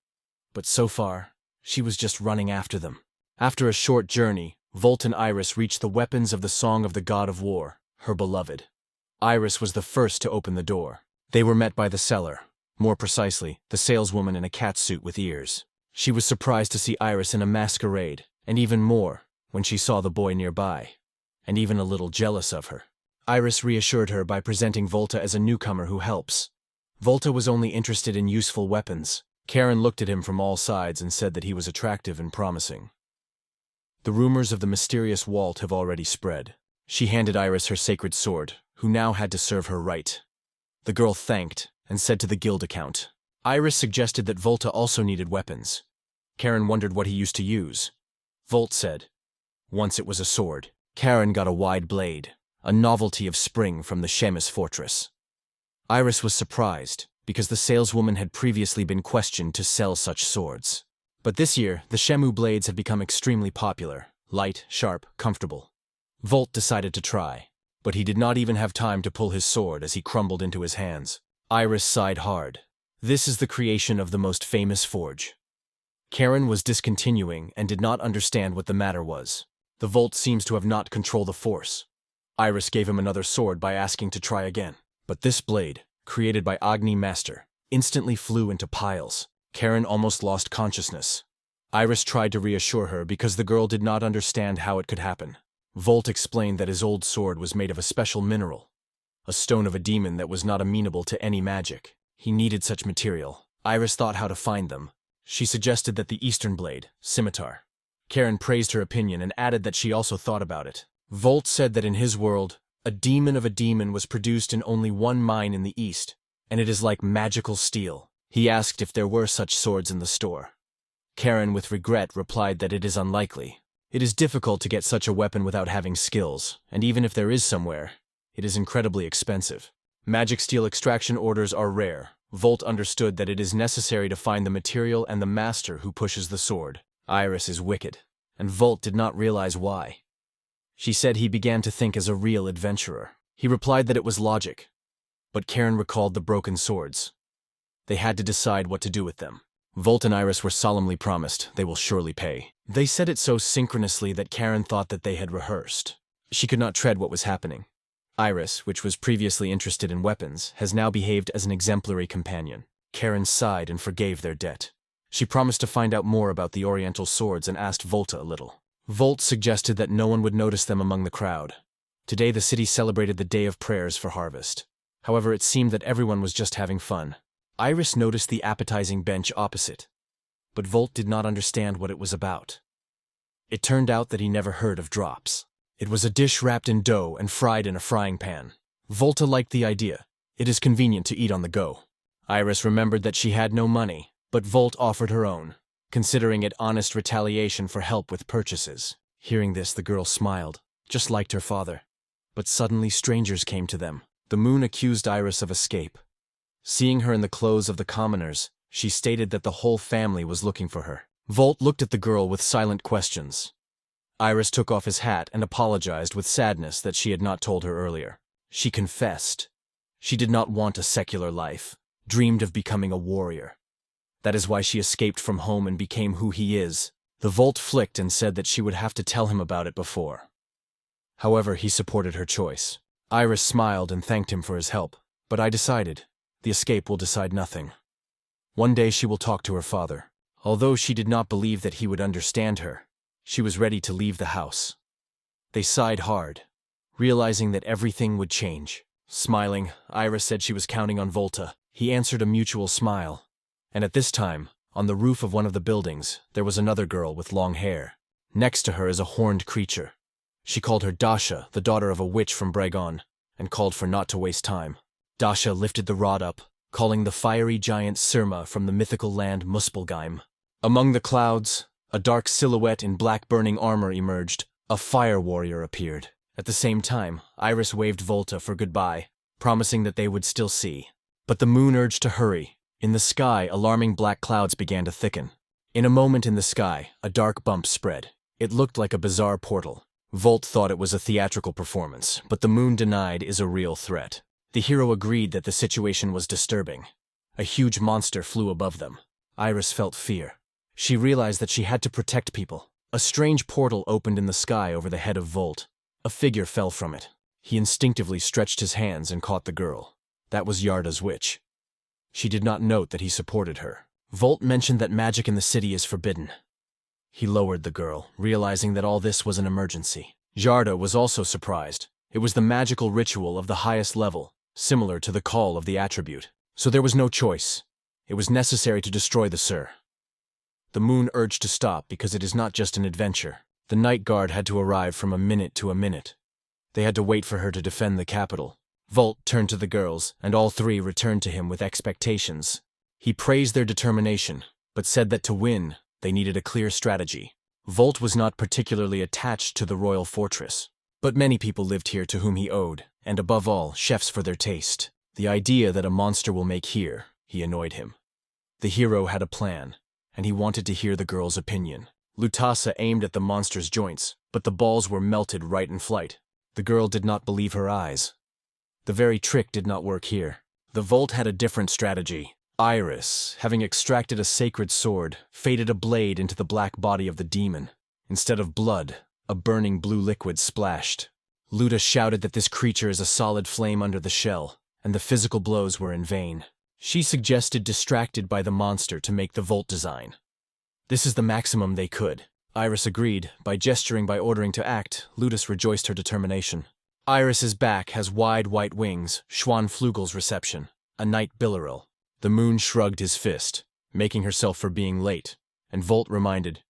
But so far, she was just running after them. After a short journey, Volt and Aerys reached the weapons of the Song of the God of War, her beloved. Aerys was the first to open the door. They were met by the seller, more precisely, the saleswoman in a cat suit with ears. She was surprised to see Aerys in a masquerade, and even more when she saw the boy nearby, and even a little jealous of her. Aerys reassured her by presenting Volta as a newcomer who helps. Volta was only interested in useful weapons. Karen looked at him from all sides and said that he was attractive and promising. The rumors of the mysterious Walt have already spread. She handed Aerys her sacred sword, who now had to serve her right. The girl thanked and said to the guild account. Aerys suggested that Volta also needed weapons. Karen wondered what he used to use. Volt said, once it was a sword. Karen got a wide blade, a novelty of spring from the Shemis fortress. Aerys was surprised, because the saleswoman had previously been questioned to sell such swords. But this year, the Shemu blades had become extremely popular, light, sharp, comfortable. Volt decided to try, but he did not even have time to pull his sword as he crumbled into his hands. Aerys sighed hard. This is the creation of the most famous forge. Karen was discontinuing and did not understand what the matter was. The Volt seems to have not controlled the force. Aerys gave him another sword by asking to try again. But this blade, created by Agni Master, instantly flew into piles. Karen almost lost consciousness. Aerys tried to reassure her because the girl did not understand how it could happen. Volt explained that his old sword was made of a special mineral, a stone of a demon that was not amenable to any magic. He needed such material. Aerys thought how to find them. She suggested that the Eastern blade, scimitar. Karen praised her opinion and added that she also thought about it. Volt said that in his world, a demon of a demon was produced in only one mine in the East, and it is like magical steel. He asked if there were such swords in the store. Karen, with regret, replied that it is unlikely. It is difficult to get such a weapon without having skills, and even if there is somewhere, it is incredibly expensive. Magic steel extraction orders are rare. Volt understood that it is necessary to find the material and the master who pushes the sword. Aerys is wicked, and Volt did not realize why. She said he began to think as a real adventurer. He replied that it was logic. But Karen recalled the broken swords. They had to decide what to do with them. Volt and Aerys were solemnly promised they will surely pay. They said it so synchronously that Karen thought that they had rehearsed. She could not tread what was happening. Aerys, which was previously interested in weapons, has now behaved as an exemplary companion. Karen sighed and forgave their debt. She promised to find out more about the Oriental swords and asked Volta a little. Volt suggested that no one would notice them among the crowd. Today the city celebrated the Day of Prayers for harvest. However, it seemed that everyone was just having fun. Aerys noticed the appetizing bench opposite, but Volt did not understand what it was about. It turned out that he never heard of drops. It was a dish wrapped in dough and fried in a frying pan. Volta liked the idea. It is convenient to eat on the go. Aerys remembered that she had no money, but Volt offered her own, considering it honest retaliation for help with purchases. Hearing this, the girl smiled, just like her father. But suddenly strangers came to them. The moon accused Aerys of escape. Seeing her in the clothes of the commoners, she stated that the whole family was looking for her. Volt looked at the girl with silent questions. Aerys took off his hat and apologized with sadness that she had not told her earlier. She confessed. She did not want a secular life, dreamed of becoming a warrior. That is why she escaped from home and became who he is. The Volt flicked and said that she would have to tell him about it before. However, he supported her choice. Aerys smiled and thanked him for his help. But I decided, the escape will decide nothing. One day she will talk to her father. Although she did not believe that he would understand her, she was ready to leave the house. They sighed hard, realizing that everything would change. Smiling, Aerys said she was counting on Volta. He answered a mutual smile. And at this time, on the roof of one of the buildings, there was another girl with long hair. Next to her is a horned creature. She called her Dasha, the daughter of a witch from Bregon, and called for not to waste time. Dasha lifted the rod up, calling the fiery giant Surma from the mythical land Muspelheim. Among the clouds, a dark silhouette in black burning armor emerged. A fire warrior appeared. At the same time, Aerys waved Volta for goodbye, promising that they would still see. But the moon urged to hurry. In the sky, alarming black clouds began to thicken. In a moment in the sky, a dark bump spread. It looked like a bizarre portal. Volt thought it was a theatrical performance, but the moon denied is a real threat. The hero agreed that the situation was disturbing. A huge monster flew above them. Aerys felt fear. She realized that she had to protect people. A strange portal opened in the sky over the head of Volt. A figure fell from it. He instinctively stretched his hands and caught the girl. That was Yarda's witch. She did not note that he supported her. Volt mentioned that magic in the city is forbidden. He lowered the girl, realizing that all this was an emergency. Jarda was also surprised. It was the magical ritual of the highest level, similar to the call of the attribute. So there was no choice. It was necessary to destroy the Sir. The moon urged to stop because it is not just an adventure. The night guard had to arrive from a minute to a minute. They had to wait for her to defend the capital. Volt turned to the girls, and all three returned to him with expectations. He praised their determination, but said that to win, they needed a clear strategy. Volt was not particularly attached to the royal fortress, but many people lived here to whom he owed, and above all, chefs for their taste. The idea that a monster will make here, he annoyed him. The hero had a plan, and he wanted to hear the girl's opinion. Lutasa aimed at the monster's joints, but the balls were melted right in flight. The girl did not believe her eyes. The very trick did not work here. The Volt had a different strategy. Aerys, having extracted a sacred sword, faded a blade into the black body of the demon. Instead of blood, a burning blue liquid splashed. Luta shouted that this creature is a solid flame under the shell, and the physical blows were in vain. She suggested distracted by the monster to make the Volt design. This is the maximum they could. Aerys agreed. By gesturing by ordering to act, Lutus rejoiced her determination. Aerys's back has wide white wings, Schwanflugel's reception, a night billeril. The moon shrugged his fist, making herself for being late, and Volt reminded,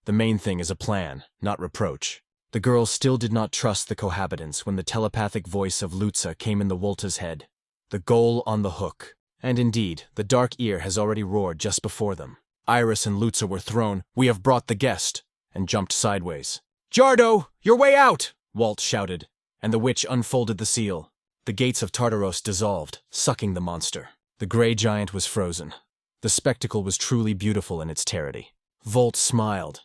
the main thing is a plan, not reproach. The girl still did not trust the cohabitants when the telepathic voice of Lutza came in the Volta's head. The goal on the hook. And indeed, the dark ear has already roared just before them. Aerys and Lutza were thrown, "We have brought the guest," and jumped sideways. "Jardo, your way out!" Walt shouted, and the witch unfolded the seal. The gates of Tartaros dissolved, sucking the monster. The gray giant was frozen. The spectacle was truly beautiful in its tearity. Volt smiled.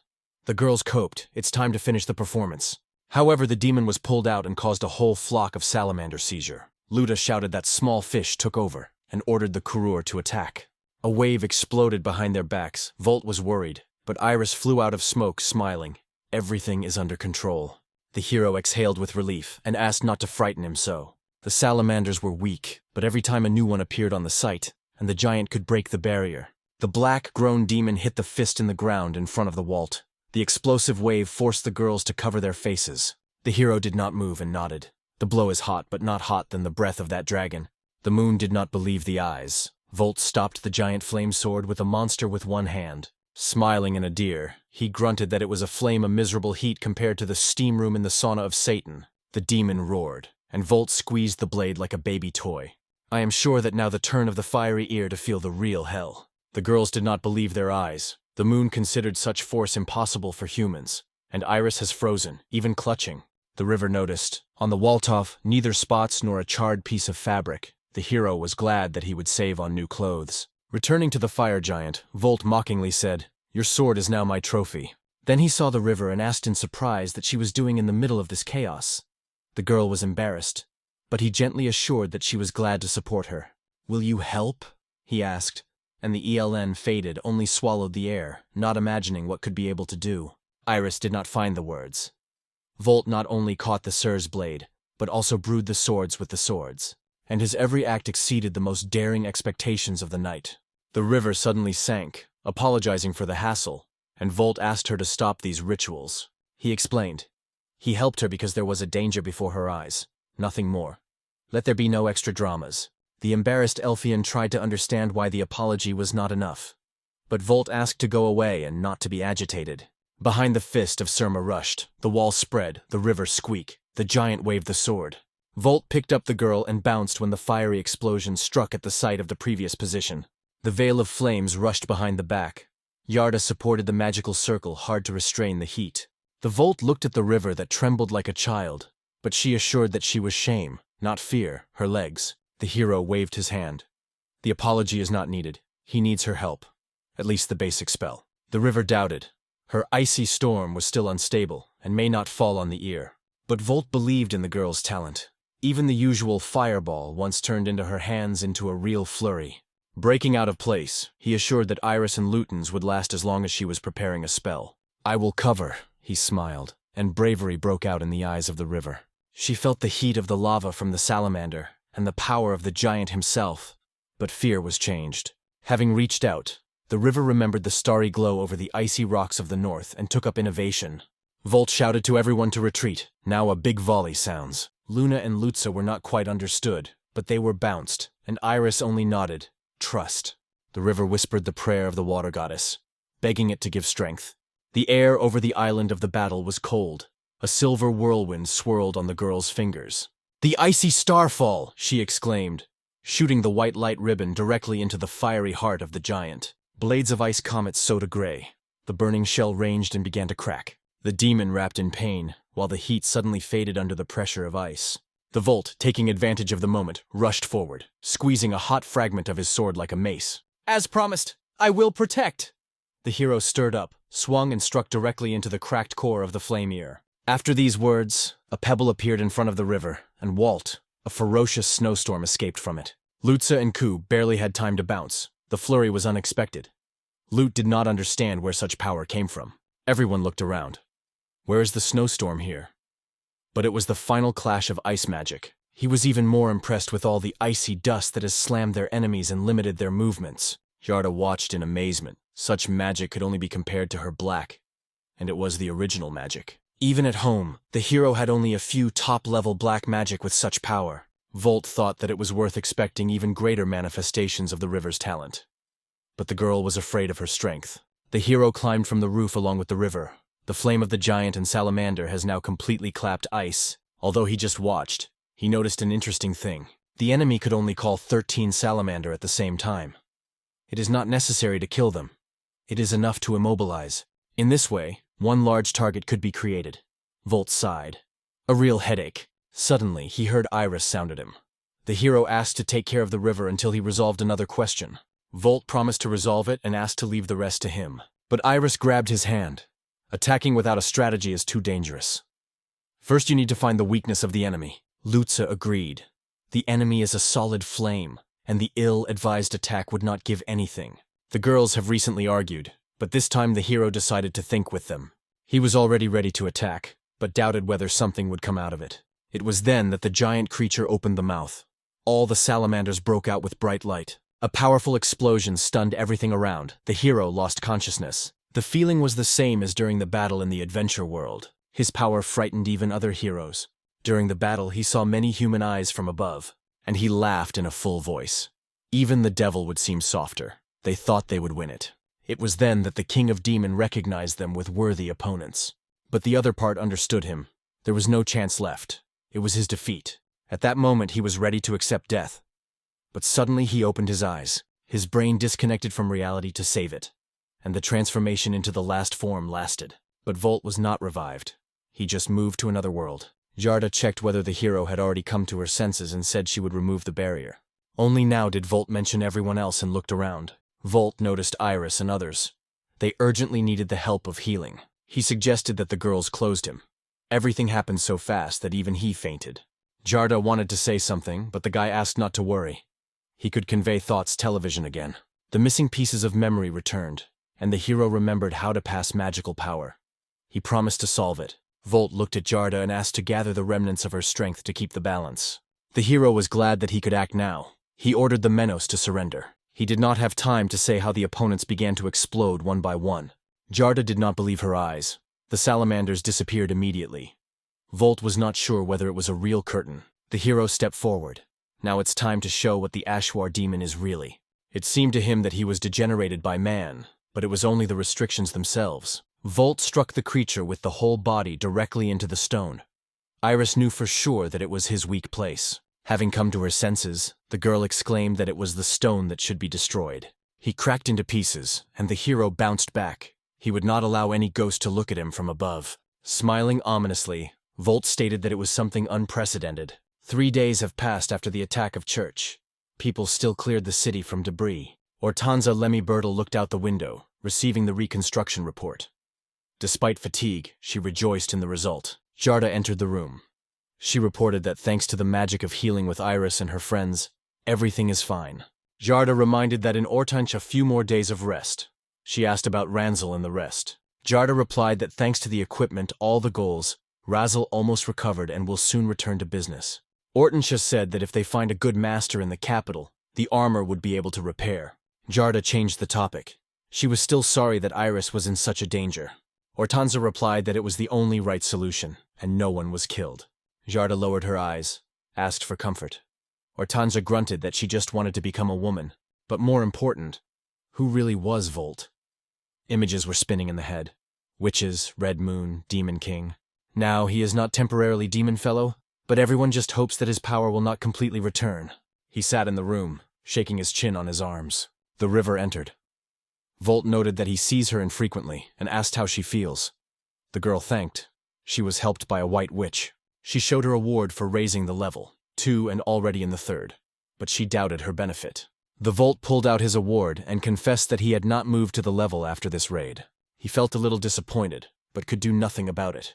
The girls coped. It's time to finish the performance. However, the demon was pulled out and caused a whole flock of salamander seizure. Luta shouted that small fish took over and ordered the Kurur to attack. A wave exploded behind their backs. Volt was worried, but Aerys flew out of smoke, smiling. Everything is under control. The hero exhaled with relief and asked not to frighten him so. The salamanders were weak, but every time a new one appeared on the site, and the giant could break the barrier. The black, grown demon hit the fist in the ground in front of the Walt. The explosive wave forced the girls to cover their faces. The hero did not move and nodded. The blow is hot, but not hot than the breath of that dragon. The moon did not believe the eyes. Volt stopped the giant flame sword with a monster with one hand. Smiling in a deer, he grunted that it was a flame of miserable heat compared to the steam room in the sauna of Satan. The demon roared, and Volt squeezed the blade like a baby toy. I am sure that now the turn of the fiery ear to feel the real hell. The girls did not believe their eyes. The moon considered such force impossible for humans, and Aerys has frozen, even clutching. The river noticed. On the Waltoff, neither spots nor a charred piece of fabric. The hero was glad that he would save on new clothes. Returning to the fire giant, Volt mockingly said, "Your sword is now my trophy." Then he saw the river and asked in surprise that she was doing in the middle of this chaos. The girl was embarrassed, but he gently assured that she was glad to support her. "Will you help?" he asked, and the ELN faded, only swallowed the air, not imagining what could be able to do. Aerys did not find the words. Volt not only caught the Sir's blade, but also brewed the swords with the swords, and his every act exceeded the most daring expectations of the night. The river suddenly sank, apologizing for the hassle, and Volt asked her to stop these rituals. He explained. He helped her because there was a danger before her eyes, nothing more. Let there be no extra dramas. The embarrassed Elfian tried to understand why the apology was not enough. But Volt asked to go away and not to be agitated. Behind the fist of Surma rushed, the wall spread, the river squeaked, the giant waved the sword. Volt picked up the girl and bounced when the fiery explosion struck at the site of the previous position. The veil of flames rushed behind the back. Yarda supported the magical circle, hard to restrain the heat. The Volt looked at the river that trembled like a child, but she assured that she was shame, not fear, her legs. The hero waved his hand. The apology is not needed. He needs her help. At least the basic spell. The river doubted. Her icy storm was still unstable and may not fall on the ear. But Volt believed in the girl's talent. Even the usual fireball once turned into her hands into a real flurry. Breaking out of place, he assured that Aerys and Lutens would last as long as she was preparing a spell. "I will cover," he smiled, and bravery broke out in the eyes of the river. She felt the heat of the lava from the salamander and the power of the giant himself, but fear was changed. Having reached out, The river remembered the starry glow over the icy rocks of the north and took up innovation. Volt shouted to everyone to retreat. Now a big volley sounds. Luna and Lutza were not quite understood, but they were bounced, and Aerys only nodded. Trust. The river whispered the prayer of the water goddess, begging it to give strength. The air over the island of the battle was cold. A silver whirlwind swirled on the girl's fingers. "The icy starfall!" she exclaimed, shooting the white light ribbon directly into the fiery heart of the giant. Blades of ice comets soda gray. The burning shell ranged and began to crack. The demon wrapped in pain, while the heat suddenly faded under the pressure of ice. The Volt, taking advantage of the moment, rushed forward, squeezing a hot fragment of his sword like a mace. "As promised, I will protect!" The hero stirred up, swung and struck directly into the cracked core of the flame ear. After these words, a pebble appeared in front of the river, and Walt, a ferocious snowstorm escaped from it. Lutza and Ku barely had time to bounce. The flurry was unexpected. Lut did not understand where such power came from. Everyone looked around. Where is the snowstorm here? But it was the final clash of ice magic. He was even more impressed with all the icy dust that has slammed their enemies and limited their movements. Yarda watched in amazement. Such magic could only be compared to her black, and it was the original magic. Even at home, the hero had only a few top-level black magic with such power. Volt thought that it was worth expecting even greater manifestations of the river's talent. But the girl was afraid of her strength. The hero climbed from the roof along with the river. The flame of the giant and salamander has now completely clapped ice. Although he just watched, he noticed an interesting thing. The enemy could only call 13 salamander at the same time. It is not necessary to kill them. It is enough to immobilize. In this way, one large target could be created. Volt sighed. A real headache. Suddenly, he heard Aerys sound at him. The hero asked to take care of the river until he resolved another question. Volt promised to resolve it and asked to leave the rest to him. But Aerys grabbed his hand. Attacking without a strategy is too dangerous. First you need to find the weakness of the enemy. Lutza agreed. The enemy is a solid flame, and the ill-advised attack would not give anything. The girls have recently argued, but this time the hero decided to think with them. He was already ready to attack, but doubted whether something would come out of it. It was then that the giant creature opened the mouth. All the salamanders broke out with bright light. A powerful explosion stunned everything around. The hero lost consciousness. The feeling was the same as during the battle in the adventure world. His power frightened even other heroes. During the battle, he saw many human eyes from above, and he laughed in a full voice. Even the devil would seem softer. They thought they would win it. It was then that the King of Demon recognized them with worthy opponents. But the other part understood him. There was no chance left. It was his defeat. At that moment, he was ready to accept death. But suddenly he opened his eyes. His brain disconnected from reality to save it. And the transformation into the last form lasted. But Volt was not revived. He just moved to another world. Yarda checked whether the hero had already come to her senses and said she would remove the barrier. Only now did Volt mention everyone else and looked around. Volt noticed Aerys and others. They urgently needed the help of healing. He suggested that the girls closed him. Everything happened so fast that even he fainted. Yarda wanted to say something, but the guy asked not to worry. He could convey thoughts television again. The missing pieces of memory returned, and the hero remembered how to pass magical power. He promised to solve it. Volt looked at Yarda and asked to gather the remnants of her strength to keep the balance. The hero was glad that he could act now. He ordered the Menos to surrender. He did not have time to say how the opponents began to explode one by one. Yarda did not believe her eyes. The salamanders disappeared immediately. Volt was not sure whether it was a real curtain. The hero stepped forward. Now it's time to show what the Ashwar demon is really. It seemed to him that he was degenerated by man, but it was only the restrictions themselves. Volt struck the creature with the whole body directly into the stone. Aerys knew for sure that it was his weak place. Having come to her senses, the girl exclaimed that it was the stone that should be destroyed. He cracked into pieces, and the hero bounced back. He would not allow any ghost to look at him from above. Smiling ominously, Volt stated that it was something unprecedented. 3 days have passed after the attack of Church. People still cleared the city from debris. Hortensia Lemmy Bertle looked out the window, receiving the reconstruction report. Despite fatigue, she rejoiced in the result. Yarda entered the room. She reported that thanks to the magic of healing with Aerys and her friends, everything is fine. Yarda reminded that in Hortensia a few more days of rest. She asked about Ranzel and the rest. Yarda replied that thanks to the equipment, all the goals, Razel almost recovered and will soon return to business. Hortensia said that if they find a good master in the capital, the armor would be able to repair. Yarda changed the topic. She was still sorry that Aerys was in such a danger. Hortensia replied that it was the only right solution, and no one was killed. Jarda lowered her eyes, asked for comfort. Hortensia grunted that she just wanted to become a woman. But more important, who really was Volt? Images were spinning in the head. Witches, Red Moon, Demon King. Now he is not temporarily Demon Fellow, but everyone just hopes that his power will not completely return. He sat in the room, shaking his chin on his arms. The river entered. Volt noted that he sees her infrequently and asked how she feels. The girl thanked. She was helped by a white witch. She showed her award for raising the level, 2 and already in the 3rd, but she doubted her benefit. The Volt pulled out his award and confessed that he had not moved to the level after this raid. He felt a little disappointed, but could do nothing about it.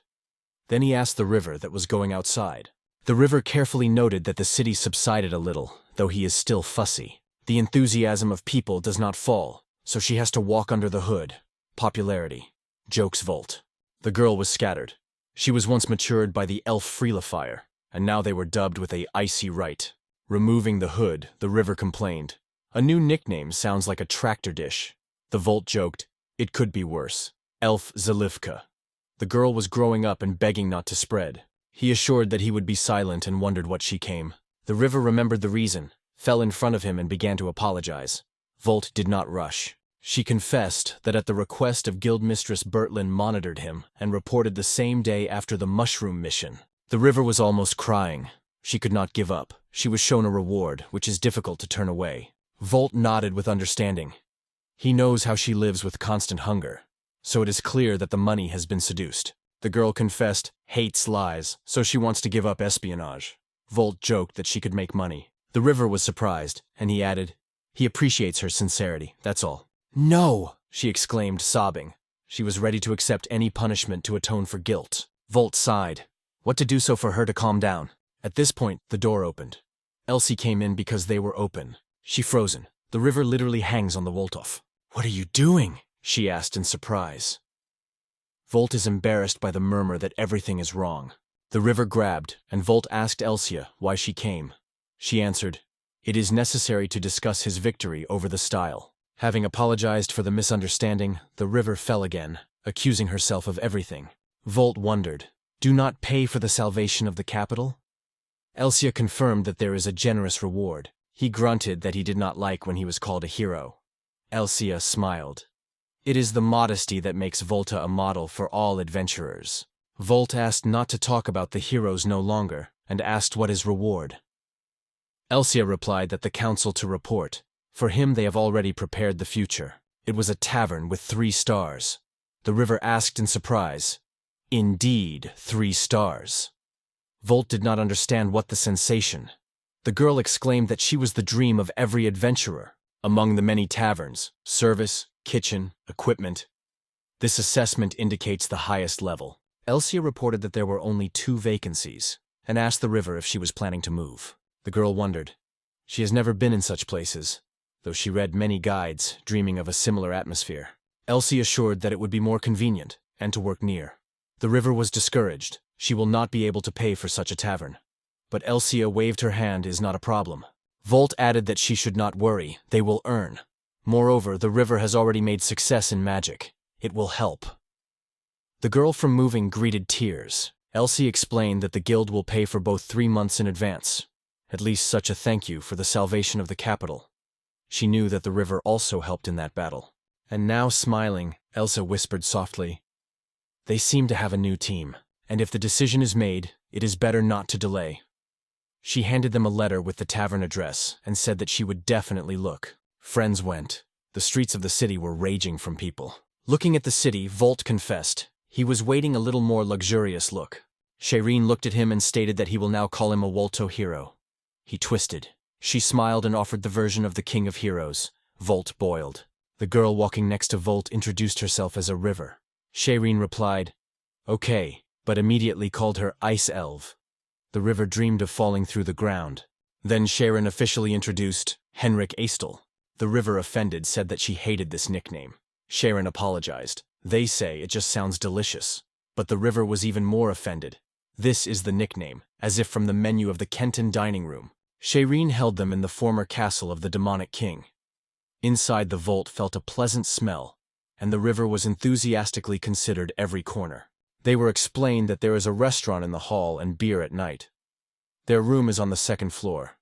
Then he asked the river that was going outside. The river carefully noted that the city subsided a little, though he is still fussy. The enthusiasm of people does not fall, so she has to walk under the hood. Popularity. Jokes Volt. The girl was scattered. She was once matured by the elf Freelifier, and now they were dubbed with a icy right. Removing the hood, the river complained. A new nickname sounds like a tractor dish. The Volt joked, it could be worse. Elf Zalivka. The girl was growing up and begging not to spread. He assured that he would be silent and wondered what she came. The river remembered the reason, fell in front of him and began to apologize. Volt did not rush. She confessed that at the request of Guildmistress Bertlin monitored him and reported the same day after the mushroom mission. The river was almost crying. She could not give up. She was shown a reward, which is difficult to turn away. Volt nodded with understanding. He knows how she lives with constant hunger, so it is clear that the money has been seduced. The girl confessed, hates lies, so she wants to give up espionage. Volt joked that she could make money. The river was surprised, and he added, he appreciates her sincerity, that's all. No, she exclaimed, sobbing. She was ready to accept any punishment to atone for guilt. Volt sighed. What to do so for her to calm down? At this point, the door opened. Elsie came in because they were open. She frozen. The river literally hangs on the Woltoff. What are you doing? She asked in surprise. Volt is embarrassed by the murmur that everything is wrong. The river grabbed, and Volt asked Elsia why she came. She answered, it is necessary to discuss his victory over the style. Having apologized for the misunderstanding, the river fell again, accusing herself of everything. Volt wondered, do not pay for the salvation of the capital? Elsia confirmed that there is a generous reward. He grunted that he did not like when he was called a hero. Elsia smiled. It is the modesty that makes Volta a model for all adventurers. Volt asked not to talk about the heroes no longer, and asked what his reward. Elsia replied that the council to report. For him they have already prepared the future. It was a tavern with 3 stars. The river asked in surprise, indeed 3 stars. Volt did not understand what the sensation. The girl exclaimed that she was the dream of every adventurer. Among the many taverns, service, kitchen, equipment. This assessment indicates the highest level. Elsia reported that there were only 2 vacancies, and asked the river if she was planning to move. The girl wondered. She has never been in such places, though she read many guides dreaming of a similar atmosphere. Elsie assured that it would be more convenient, and to work near. The river was discouraged. She will not be able to pay for such a tavern. But Elsia waved her hand is not a problem. Volt added that she should not worry, they will earn. Moreover, the river has already made success in magic. It will help. The girl from moving greeted tears. Elsie explained that the guild will pay for both 3 months in advance. At least such a thank you for the salvation of the capital. She knew that the river also helped in that battle. And now smiling, Elsa whispered softly, they seem to have a new team, and if the decision is made, it is better not to delay. She handed them a letter with the tavern address and said that she would definitely look. Friends went. The streets of the city were raging from people. Looking at the city, Volt confessed. He was waiting a little more luxurious look. Shireen looked at him and stated that he will now call him a Wolto hero. He twisted. She smiled and offered the version of the King of Heroes. Volt boiled. The girl walking next to Volt introduced herself as a river. Shireen replied, okay, but immediately called her Ice Elf. The river dreamed of falling through the ground. Then Sharon officially introduced Henrik Astel. The river, offended, said that she hated this nickname. Sharon apologized. They say it just sounds delicious. But the river was even more offended. This is the nickname, as if from the menu of the Kenton dining room. Shireen held them in the former castle of the demonic king. Inside the vault felt a pleasant smell, and the river was enthusiastically considered every corner. They were explained that there is a restaurant in the hall and beer at night. Their room is on the second floor.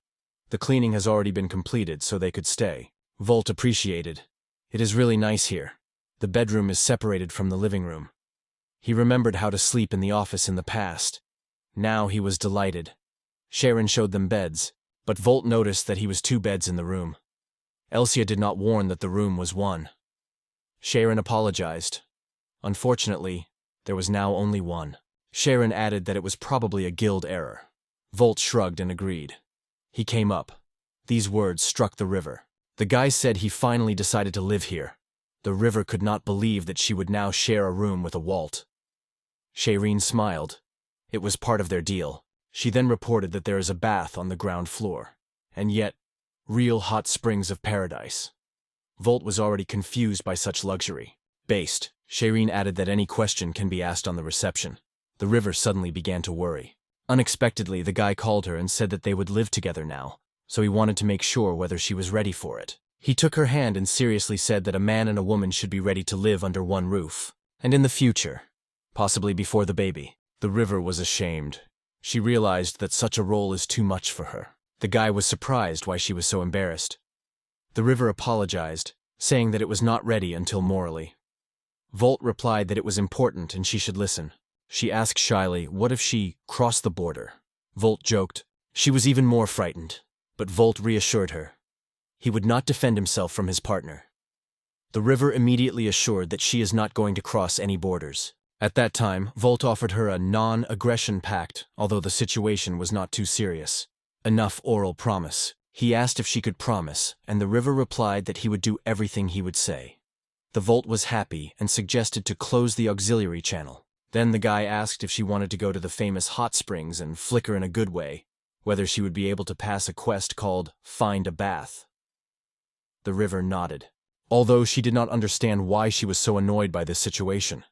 The cleaning has already been completed, so they could stay. Volt appreciated. It is really nice here. The bedroom is separated from the living room. He remembered how to sleep in the office in the past. Now he was delighted. Sharon showed them beds, but Volt noticed that he was 2 beds in the room. Elsia did not warn that the room was 1. Sharon apologized. Unfortunately, there was now only 1. Sharon added that it was probably a guild error. Volt shrugged and agreed. He came up. These words struck the river. The guy said he finally decided to live here. The river could not believe that she would now share a room with a Walt. Shaireen smiled. It was part of their deal. She then reported that there is a bath on the ground floor. And yet, real hot springs of paradise. Volt was already confused by such luxury. Based, Shaireen added that any question can be asked on the reception. The river suddenly began to worry. Unexpectedly, the guy called her and said that they would live together now, so he wanted to make sure whether she was ready for it. He took her hand and seriously said that a man and a woman should be ready to live under one roof. And in the future, possibly before the baby. The river was ashamed. She realized that such a role is too much for her. The guy was surprised why she was so embarrassed. The river apologized, saying that it was not ready until morally. Volt replied that it was important and she should listen. She asked shyly, what if she crossed the border? Volt joked. She was even more frightened, but Volt reassured her. He would not defend himself from his partner. The river immediately assured that she is not going to cross any borders. At that time, Volt offered her a non-aggression pact, although the situation was not too serious. Enough oral promise. He asked if she could promise, and the river replied that he would do everything he would say. The Volt was happy and suggested to close the auxiliary channel. Then the guy asked if she wanted to go to the famous hot springs and flicker in a good way, whether she would be able to pass a quest called Find a Bath. The river nodded, although she did not understand why she was so annoyed by this situation.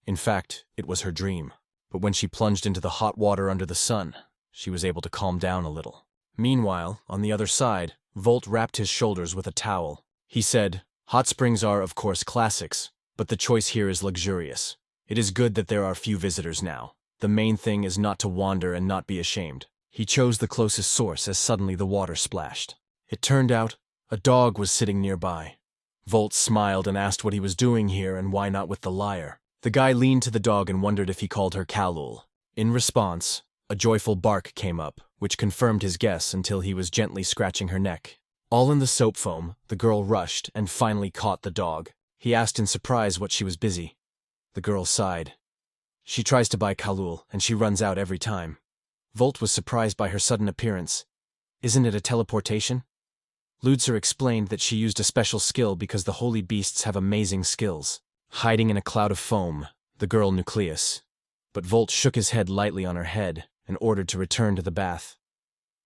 In fact, it was her dream. But when she plunged into the hot water under the sun, she was able to calm down a little. Meanwhile, on the other side, Volt wrapped his shoulders with a towel. He said, hot springs are, of course, classics, but the choice here is luxurious. It is good that there are few visitors now. The main thing is not to wander and not be ashamed. He chose the closest source as suddenly the water splashed. It turned out, a dog was sitting nearby. Volt smiled and asked what he was doing here and why not with the lyre. The guy leaned to the dog and wondered if he called her Kalul. In response, a joyful bark came up, which confirmed his guess until he was gently scratching her neck. All in the soap foam, the girl rushed and finally caught the dog. He asked in surprise what she was busy. The girl sighed. She tries to buy Kalul, and she runs out every time. Volt was surprised by her sudden appearance. Isn't it a teleportation? Lutzer explained that she used a special skill because the holy beasts have amazing skills. Hiding in a cloud of foam, the girl Nucleus. But Volt shook his head lightly on her head and ordered to return to the bath.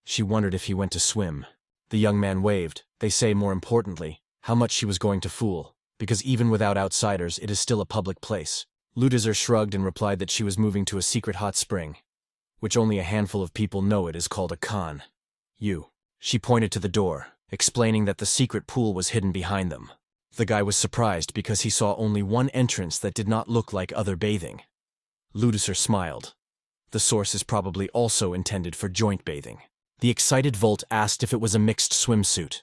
She wondered if he went to swim. The young man waved, they say more importantly, how much she was going to fool, because even without outsiders it is still a public place. Lutzer shrugged and replied that she was moving to a secret hot spring, which only a handful of people know it is called a Khan. She pointed to the door, explaining that the secret pool was hidden behind them. The guy was surprised because he saw only one entrance that did not look like other bathing. Lutzer smiled. The source is probably also intended for joint bathing. The excited Volt asked if it was a mixed swimsuit.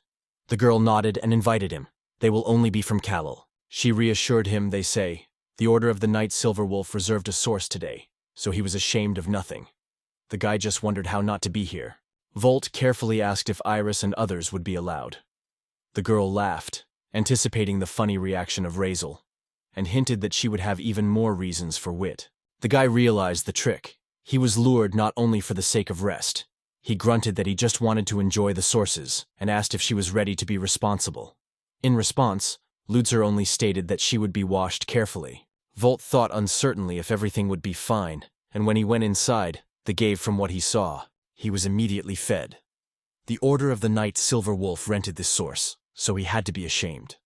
The girl nodded and invited him. They will only be from Kalul. She reassured him, they say, the Order of the Night Silver Wolf reserved a source today, so he was ashamed of nothing. The guy just wondered how not to be here. Volt carefully asked if Aerys and others would be allowed. The girl laughed, anticipating the funny reaction of Razel, and hinted that she would have even more reasons for wit. The guy realized the trick. He was lured not only for the sake of rest. He grunted that he just wanted to enjoy the sources, and asked if she was ready to be responsible. In response, Lutzer only stated that she would be washed carefully. Volt thought uncertainly if everything would be fine, and when he went inside, gave from what he saw, he was immediately fed. The Order of the Night Silver Wolf rented this source, so he had to be ashamed.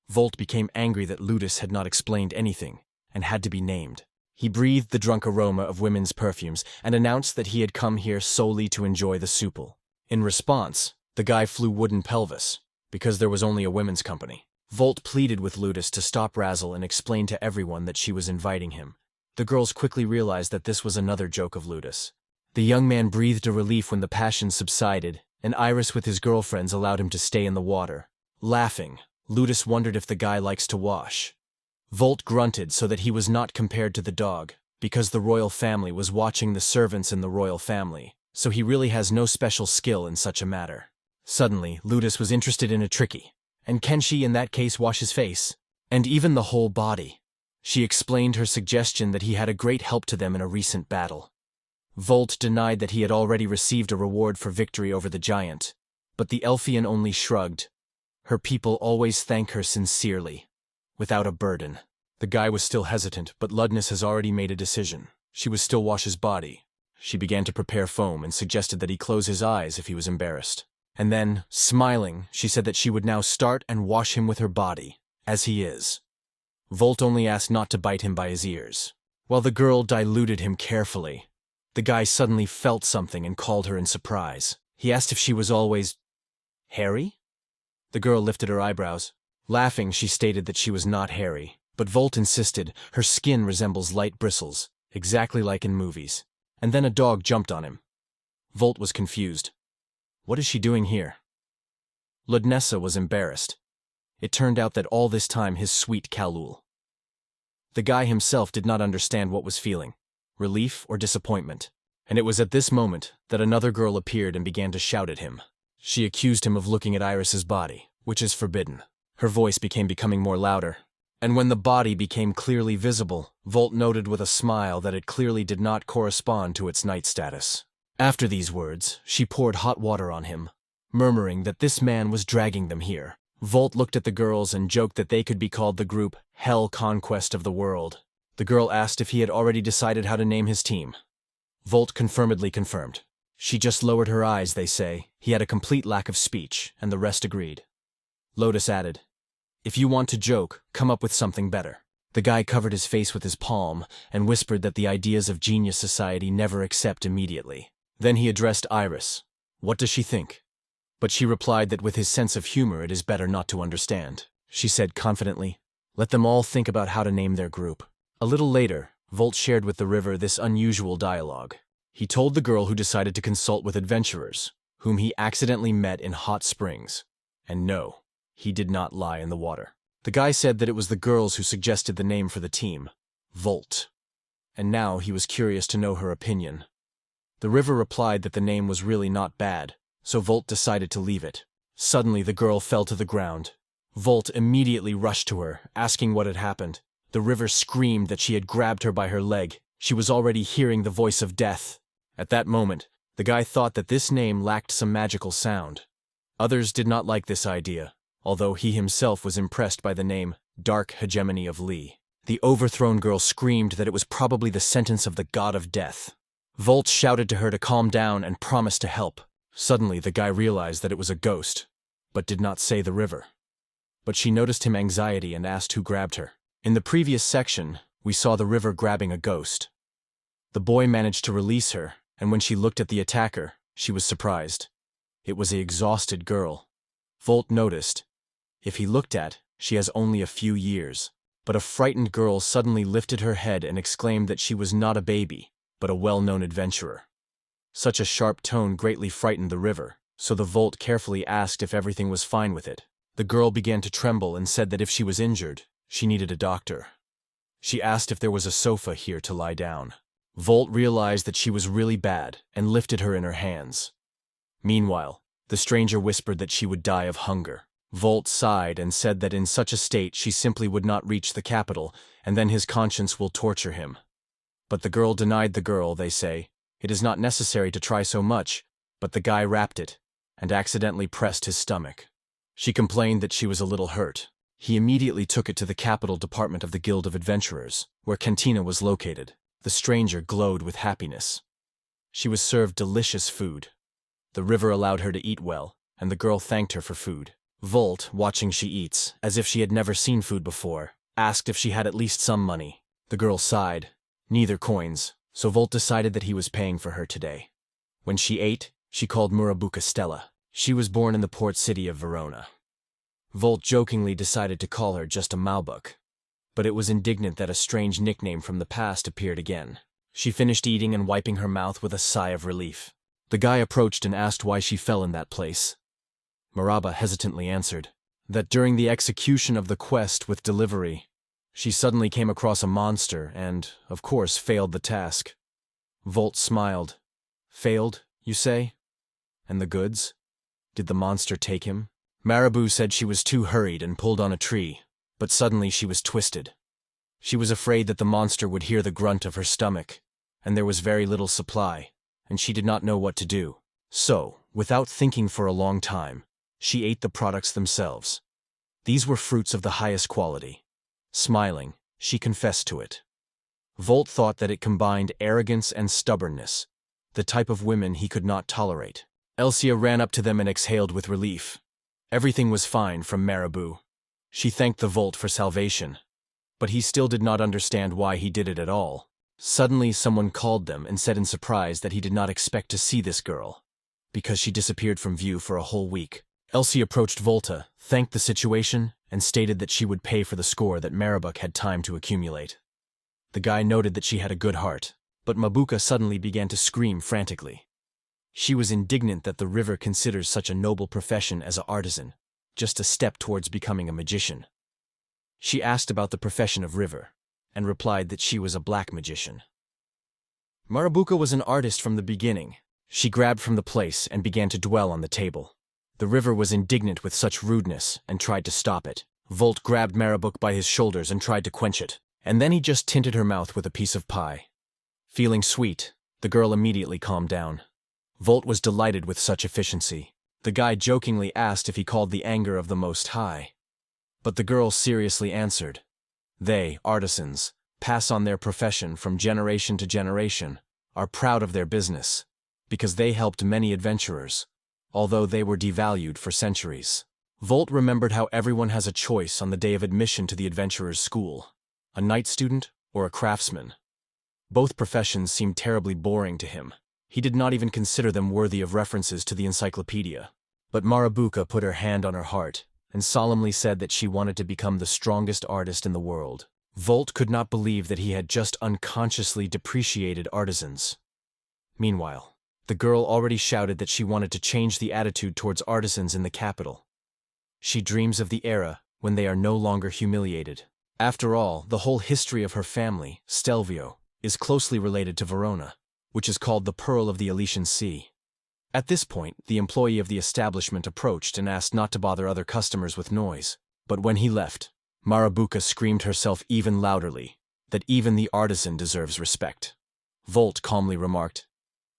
Volt became angry that Ludus had not explained anything, and had to be named. He breathed the drunk aroma of women's perfumes and announced that he had come here solely to enjoy the supple. In response, the guy flew wooden pelvis. because there was only a women's company. Volt pleaded with Ludus to stop Razzle and explain to everyone that she was inviting him. The girls quickly realized that this was another joke of Ludus. The young man breathed a relief when the passion subsided, and Aerys with his girlfriends allowed him to stay in the water. Laughing, Ludus wondered if the guy likes to wash. Volt grunted so that he was not compared to the dog, because the royal family was watching the servants in the royal family, so he really has no special skill in such a matter. Suddenly, Ludus was interested in a tricky. And can she in that case wash his face? And even the whole body? She explained her suggestion that he had a great help to them in a recent battle. Volt denied that he had already received a reward for victory over the giant, but the Elfian only shrugged. Her people always thank her sincerely, without a burden. The guy was still hesitant, but Ludness has already made a decision. She would still wash his body. She began to prepare foam and suggested that he close his eyes if he was embarrassed. And then, smiling, she said that she would now start and wash him with her body, as he is. Volt only asked not to bite him by his ears. While the girl diluted him carefully, the guy suddenly felt something and called her in surprise. He asked if she was always hairy? The girl lifted her eyebrows. Laughing, she stated that she was not hairy, but Volt insisted her skin resembles light bristles, exactly like in movies. And then a dog jumped on him. Volt was confused. What is she doing here? Ludnessa was embarrassed. It turned out that all this time his sweet Kalul. The guy himself did not understand what was feeling, relief or disappointment, and it was at this moment that another girl appeared and began to shout at him. She accused him of looking at Aerys's body, which is forbidden. Her voice becoming more louder, and when the body became clearly visible, Volt noted with a smile that it clearly did not correspond to its knight status. After these words, she poured hot water on him, murmuring that this man was dragging them here. Volt looked at the girls and joked that they could be called the group Hell Conquest of the World. The girl asked if he had already decided how to name his team. Volt confirmedly confirmed. She just lowered her eyes, they say. He had a complete lack of speech, and the rest agreed. Lotus added, "If you want to joke, come up with something better." The guy covered his face with his palm and whispered that the ideas of genius society never accept immediately. Then he addressed Aerys. What does she think? But she replied that with his sense of humor it is better not to understand. She said confidently, "Let them all think about how to name their group." A little later, Volt shared with the river this unusual dialogue. He told the girl who decided to consult with adventurers, whom he accidentally met in hot springs. And no, he did not lie in the water. The guy said that it was the girls who suggested the name for the team, Volt. And now he was curious to know her opinion. The river replied that the name was really not bad, so Volt decided to leave it. Suddenly the girl fell to the ground. Volt immediately rushed to her, asking what had happened. The river screamed that she had grabbed her by her leg. She was already hearing the voice of death. At that moment, the guy thought that this name lacked some magical sound. Others did not like this idea, although he himself was impressed by the name Dark Hegemony of Lee. The overthrown girl screamed that it was probably the sentence of the god of death. Volt shouted to her to calm down and promised to help. Suddenly, the guy realized that it was a ghost, but did not say the river. But she noticed him anxiety and asked who grabbed her. In the previous section, we saw the river grabbing a ghost. The boy managed to release her, and when she looked at the attacker, she was surprised. It was an exhausted girl. Volt noticed. If he looked at, she has only a few years. But a frightened girl suddenly lifted her head and exclaimed that she was not a baby, but a well-known adventurer. Such a sharp tone greatly frightened the river, so the Volt carefully asked if everything was fine with it. The girl began to tremble and said that if she was injured, she needed a doctor. She asked if there was a sofa here to lie down. Volt realized that she was really bad and lifted her in her hands. Meanwhile, the stranger whispered that she would die of hunger. Volt sighed and said that in such a state she simply would not reach the capital, and then his conscience will torture him. But the girl denied the girl, they say. It is not necessary to try so much, but the guy wrapped it, and accidentally pressed his stomach. She complained that she was a little hurt. He immediately took it to the capital department of the Guild of Adventurers, where Cantina was located. The stranger glowed with happiness. She was served delicious food. The river allowed her to eat well, and the girl thanked her for food. Volt, watching she eats, as if she had never seen food before, asked if she had at least some money. The girl sighed. Neither coins, so Volt decided that he was paying for her today. When she ate, she called Murabuka Stella. She was born in the port city of Verona. Volt jokingly decided to call her just a Malbuk. But it was indignant that a strange nickname from the past appeared again. She finished eating and wiping her mouth with a sigh of relief. The guy approached and asked why she fell in that place. Maraba hesitantly answered that during the execution of the quest with delivery, she suddenly came across a monster and, of course, failed the task. Volt smiled. Failed, you say? And the goods? Did the monster take him? Marabou said she was too hurried and pulled on a tree, but suddenly she was twisted. She was afraid that the monster would hear the grunt of her stomach, and there was very little supply, and she did not know what to do. So, without thinking for a long time, she ate the products themselves. These were fruits of the highest quality. Smiling, she confessed to it. Volt thought that it combined arrogance and stubbornness, the type of women he could not tolerate. Elsia ran up to them and exhaled with relief. Everything was fine from Marabou. She thanked the Volt for salvation, but he still did not understand why he did it at all. Suddenly someone called them and said in surprise that he did not expect to see this girl, because she disappeared from view for a whole week. Elsie approached Volta, thanked the situation, and stated that she would pay for the score that Marabuk had time to accumulate. The guy noted that she had a good heart, but Mabuka suddenly began to scream frantically. She was indignant that the river considers such a noble profession as an artisan, just a step towards becoming a magician. She asked about the profession of river, and replied that she was a black magician. Marabuka was an artist from the beginning. She grabbed from the place and began to dwell on the table. The river was indignant with such rudeness and tried to stop it. Volt grabbed Marabuk by his shoulders and tried to quench it, and then he just tinted her mouth with a piece of pie. Feeling sweet, the girl immediately calmed down. Volt was delighted with such efficiency. The guy jokingly asked if he called the anger of the Most High. But the girl seriously answered. They, artisans, pass on their profession from generation to generation, are proud of their business, because they helped many adventurers, although they were devalued for centuries. Volt remembered how everyone has a choice on the day of admission to the adventurer's school, a night student or a craftsman. Both professions seemed terribly boring to him. He did not even consider them worthy of references to the encyclopedia. But Marabuka put her hand on her heart and solemnly said that she wanted to become the strongest artist in the world. Volt could not believe that he had just unconsciously depreciated artisans. Meanwhile, the girl already shouted that she wanted to change the attitude towards artisans in the capital. She dreams of the era when they are no longer humiliated. After all, the whole history of her family, Stelvio, is closely related to Verona, which is called the Pearl of the Elysian Sea. At this point, the employee of the establishment approached and asked not to bother other customers with noise. But when he left, Marabuka screamed herself even louderly that even the artisan deserves respect. Volt calmly remarked,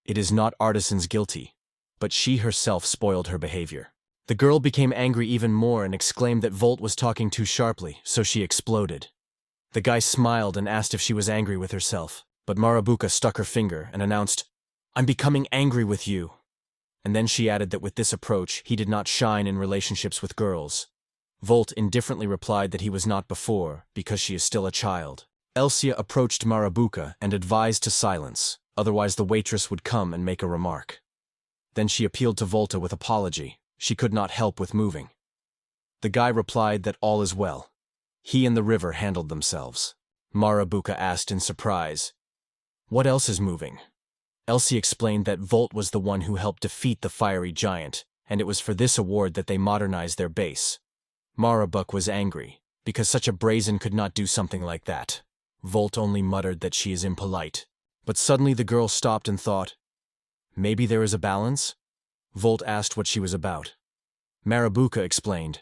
"It is not artisans guilty, but she herself spoiled her behavior." The girl became angry even more and exclaimed that Volt was talking too sharply, so she exploded. The guy smiled and asked if she was angry with herself, but Marabuka stuck her finger and announced, "I'm becoming angry with you." And then she added that with this approach, he did not shine in relationships with girls. Volt indifferently replied that he was not before, because she is still a child. Elsia approached Marabuka and advised to silence, otherwise the waitress would come and make a remark. Then she appealed to Volta with apology. She could not help with moving. The guy replied that all is well. He and the river handled themselves. Marabuka asked in surprise, "What else is moving?" Elsie explained that Volt was the one who helped defeat the fiery giant, and it was for this award that they modernized their base. Marabuk was angry, because such a brazen could not do something like that. Volt only muttered that she is impolite. But suddenly the girl stopped and thought, "Maybe there is a balance?" Volt asked what she was about. Marabuka explained,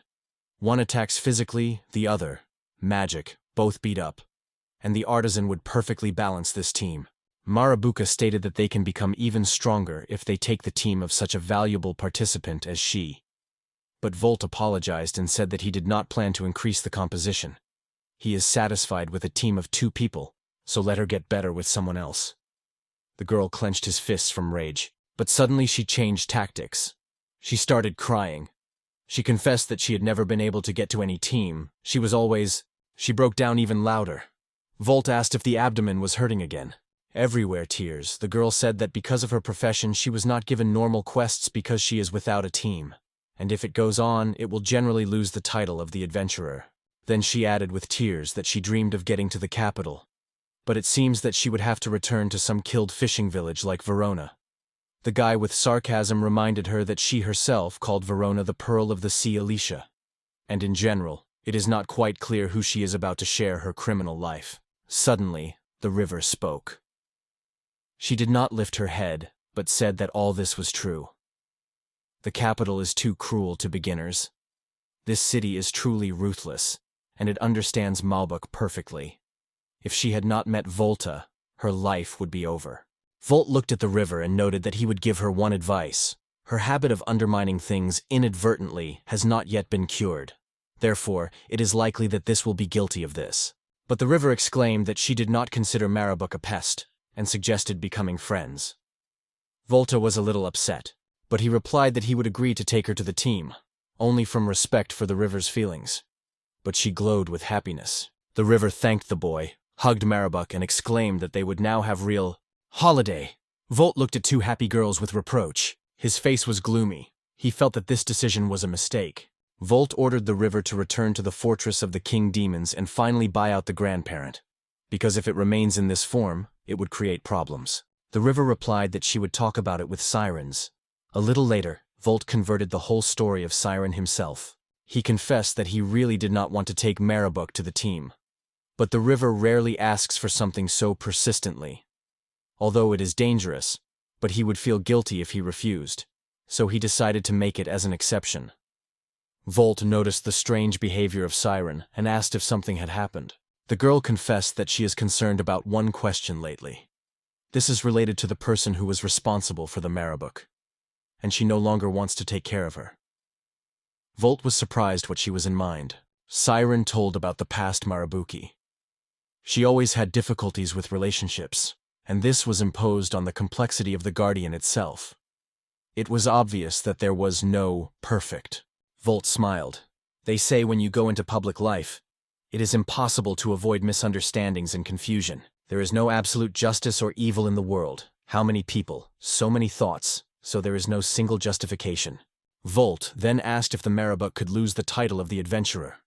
"One attacks physically, the other, magic, both beat up, and the artisan would perfectly balance this team." Marabuka stated that they can become even stronger if they take the team of such a valuable participant as she. But Volt apologized and said that he did not plan to increase the composition. He is satisfied with a team of 2 people, so let her get better with someone else. The girl clenched his fists from rage, but suddenly she changed tactics. She started crying. She confessed that she had never been able to get to any team. She broke down even louder. Volt asked if the abdomen was hurting again. Everywhere tears. The girl said that because of her profession she was not given normal quests because she is without a team. and if it goes on, it will generally lose the title of the adventurer. Then she added with tears that she dreamed of getting to the capital, but it seems that she would have to return to some killed fishing village like Verona. The guy with sarcasm reminded her that she herself called Verona the Pearl of the Sea Alicia, and in general, it is not quite clear who she is about to share her criminal life. Suddenly, the river spoke. She did not lift her head, but said that all this was true. The capital is too cruel to beginners. This city is truly ruthless, and it understands Malbuk perfectly. If she had not met Volta, her life would be over. Volt looked at the river and noted that he would give her one advice. Her habit of undermining things inadvertently has not yet been cured. Therefore, it is likely that this will be guilty of this. But the river exclaimed that she did not consider Marabuk a pest, and suggested becoming friends. Volta was a little upset, but he replied that he would agree to take her to the team, only from respect for the river's feelings. But she glowed with happiness. The river thanked the boy, hugged Marabuk, and exclaimed that they would now have real holiday. Volt looked at two happy girls with reproach. His face was gloomy. He felt that this decision was a mistake. Volt ordered the river to return to the fortress of the king demons and finally buy out the grandparent, because if it remains in this form, it would create problems. The river replied that she would talk about it with sirens. A little later, Volt converted the whole story of Siren himself. He confessed that he really did not want to take Marabuk to the team. But the river rarely asks for something so persistently. Although it is dangerous, but he would feel guilty if he refused, so he decided to make it as an exception. Volt noticed the strange behavior of Siren and asked if something had happened. The girl confessed that she is concerned about one question lately. This is related to the person who was responsible for the Marabuk, and she no longer wants to take care of her. Volt was surprised what she was in mind. Siren told about the past Marabuki. She always had difficulties with relationships, and this was imposed on the complexity of the guardian itself. It was obvious that there was no perfect. Volt smiled. They say when you go into public life, it is impossible to avoid misunderstandings and confusion. There is no absolute justice or evil in the world. How many people, so many thoughts, so there is no single justification. Volt then asked if the Marabuk could lose the title of the adventurer.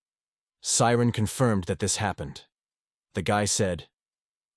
Siren confirmed that this happened. The guy said,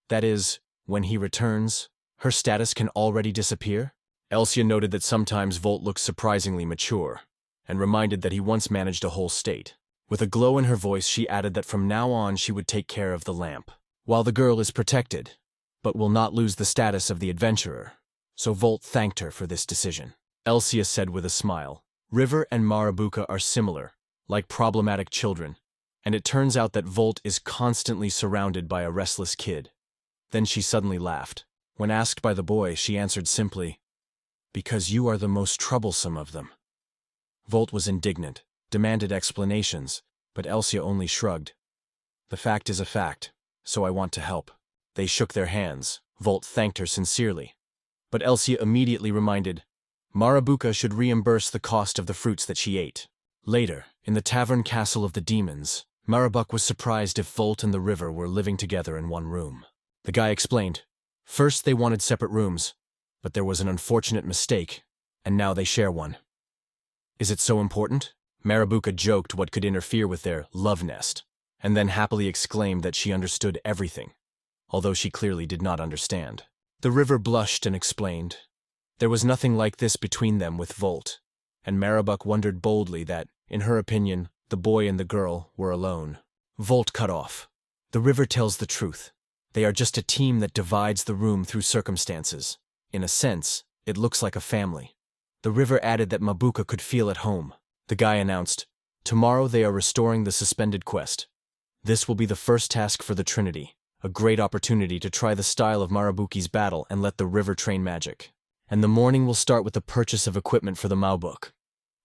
that is, when he returns, her status can already disappear? Elsia noted that sometimes Volt looks surprisingly mature, and reminded that he once managed a whole state. With a glow in her voice, she added that from now on she would take care of the lamp, while the girl is protected, but will not lose the status of the adventurer. So Volt thanked her for this decision. Elsia said with a smile, River and Marabuka are similar, like problematic children, and it turns out that Volt is constantly surrounded by a restless kid. Then she suddenly laughed. When asked by the boy, she answered simply, because you are the most troublesome of them. Volt was indignant, demanded explanations, but Elsia only shrugged. The fact is a fact, so I want to help. They shook their hands. Volt thanked her sincerely. But Elsia immediately reminded, Marabuka should reimburse the cost of the fruits that she ate. Later, in the tavern castle of the demons, Marabuk was surprised if Volt and the river were living together in one room. The guy explained, first they wanted separate rooms, but there was an unfortunate mistake, and now they share one. Is it so important? Marabuka joked what could interfere with their love nest, and then happily exclaimed that she understood everything, although she clearly did not understand. The river blushed and explained. There was nothing like this between them with Volt, and Marabuk wondered boldly that, in her opinion, the boy and the girl were alone. Volt cut off. The river tells the truth. They are just a team that divides the room through circumstances. In a sense, it looks like a family. The river added that Mabuka could feel at home. The guy announced, tomorrow they are restoring the suspended quest. This will be the first task for the Trinity, a great opportunity to try the style of Marabuki's battle and let the river train magic. And the morning will start with the purchase of equipment for the Maubuk.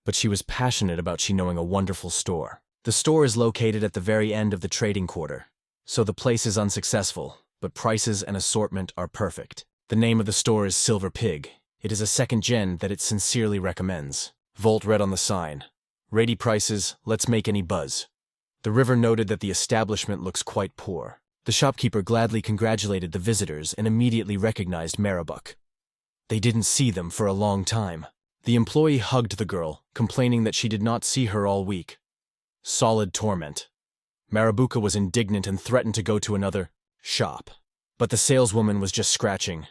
But she was passionate about she knowing a wonderful store. The store is located at the very end of the trading quarter, so the place is unsuccessful, but prices and assortment are perfect. The name of the store is Silver Pig. It is a second gen that it sincerely recommends. Volt read on the sign, ready prices, let's make any buzz. The river noted that the establishment looks quite poor. The shopkeeper gladly congratulated the visitors and immediately recognized Marabuk. They didn't see them for a long time. The employee hugged the girl, complaining that she did not see her all week. Solid torment. Marabuka was indignant and threatened to go to another shop. But the saleswoman was just scratching.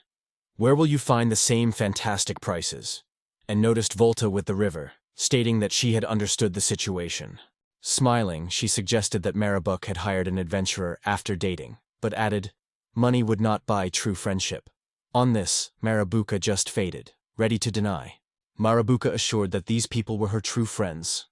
Where will you find the same fantastic prices? And noticed Volta with the river, stating that she had understood the situation. Smiling, she suggested that Marabuk had hired an adventurer after dating, but added, money would not buy true friendship. On this, Marabuka just faded, ready to deny. Marabuka assured that these people were her true friends.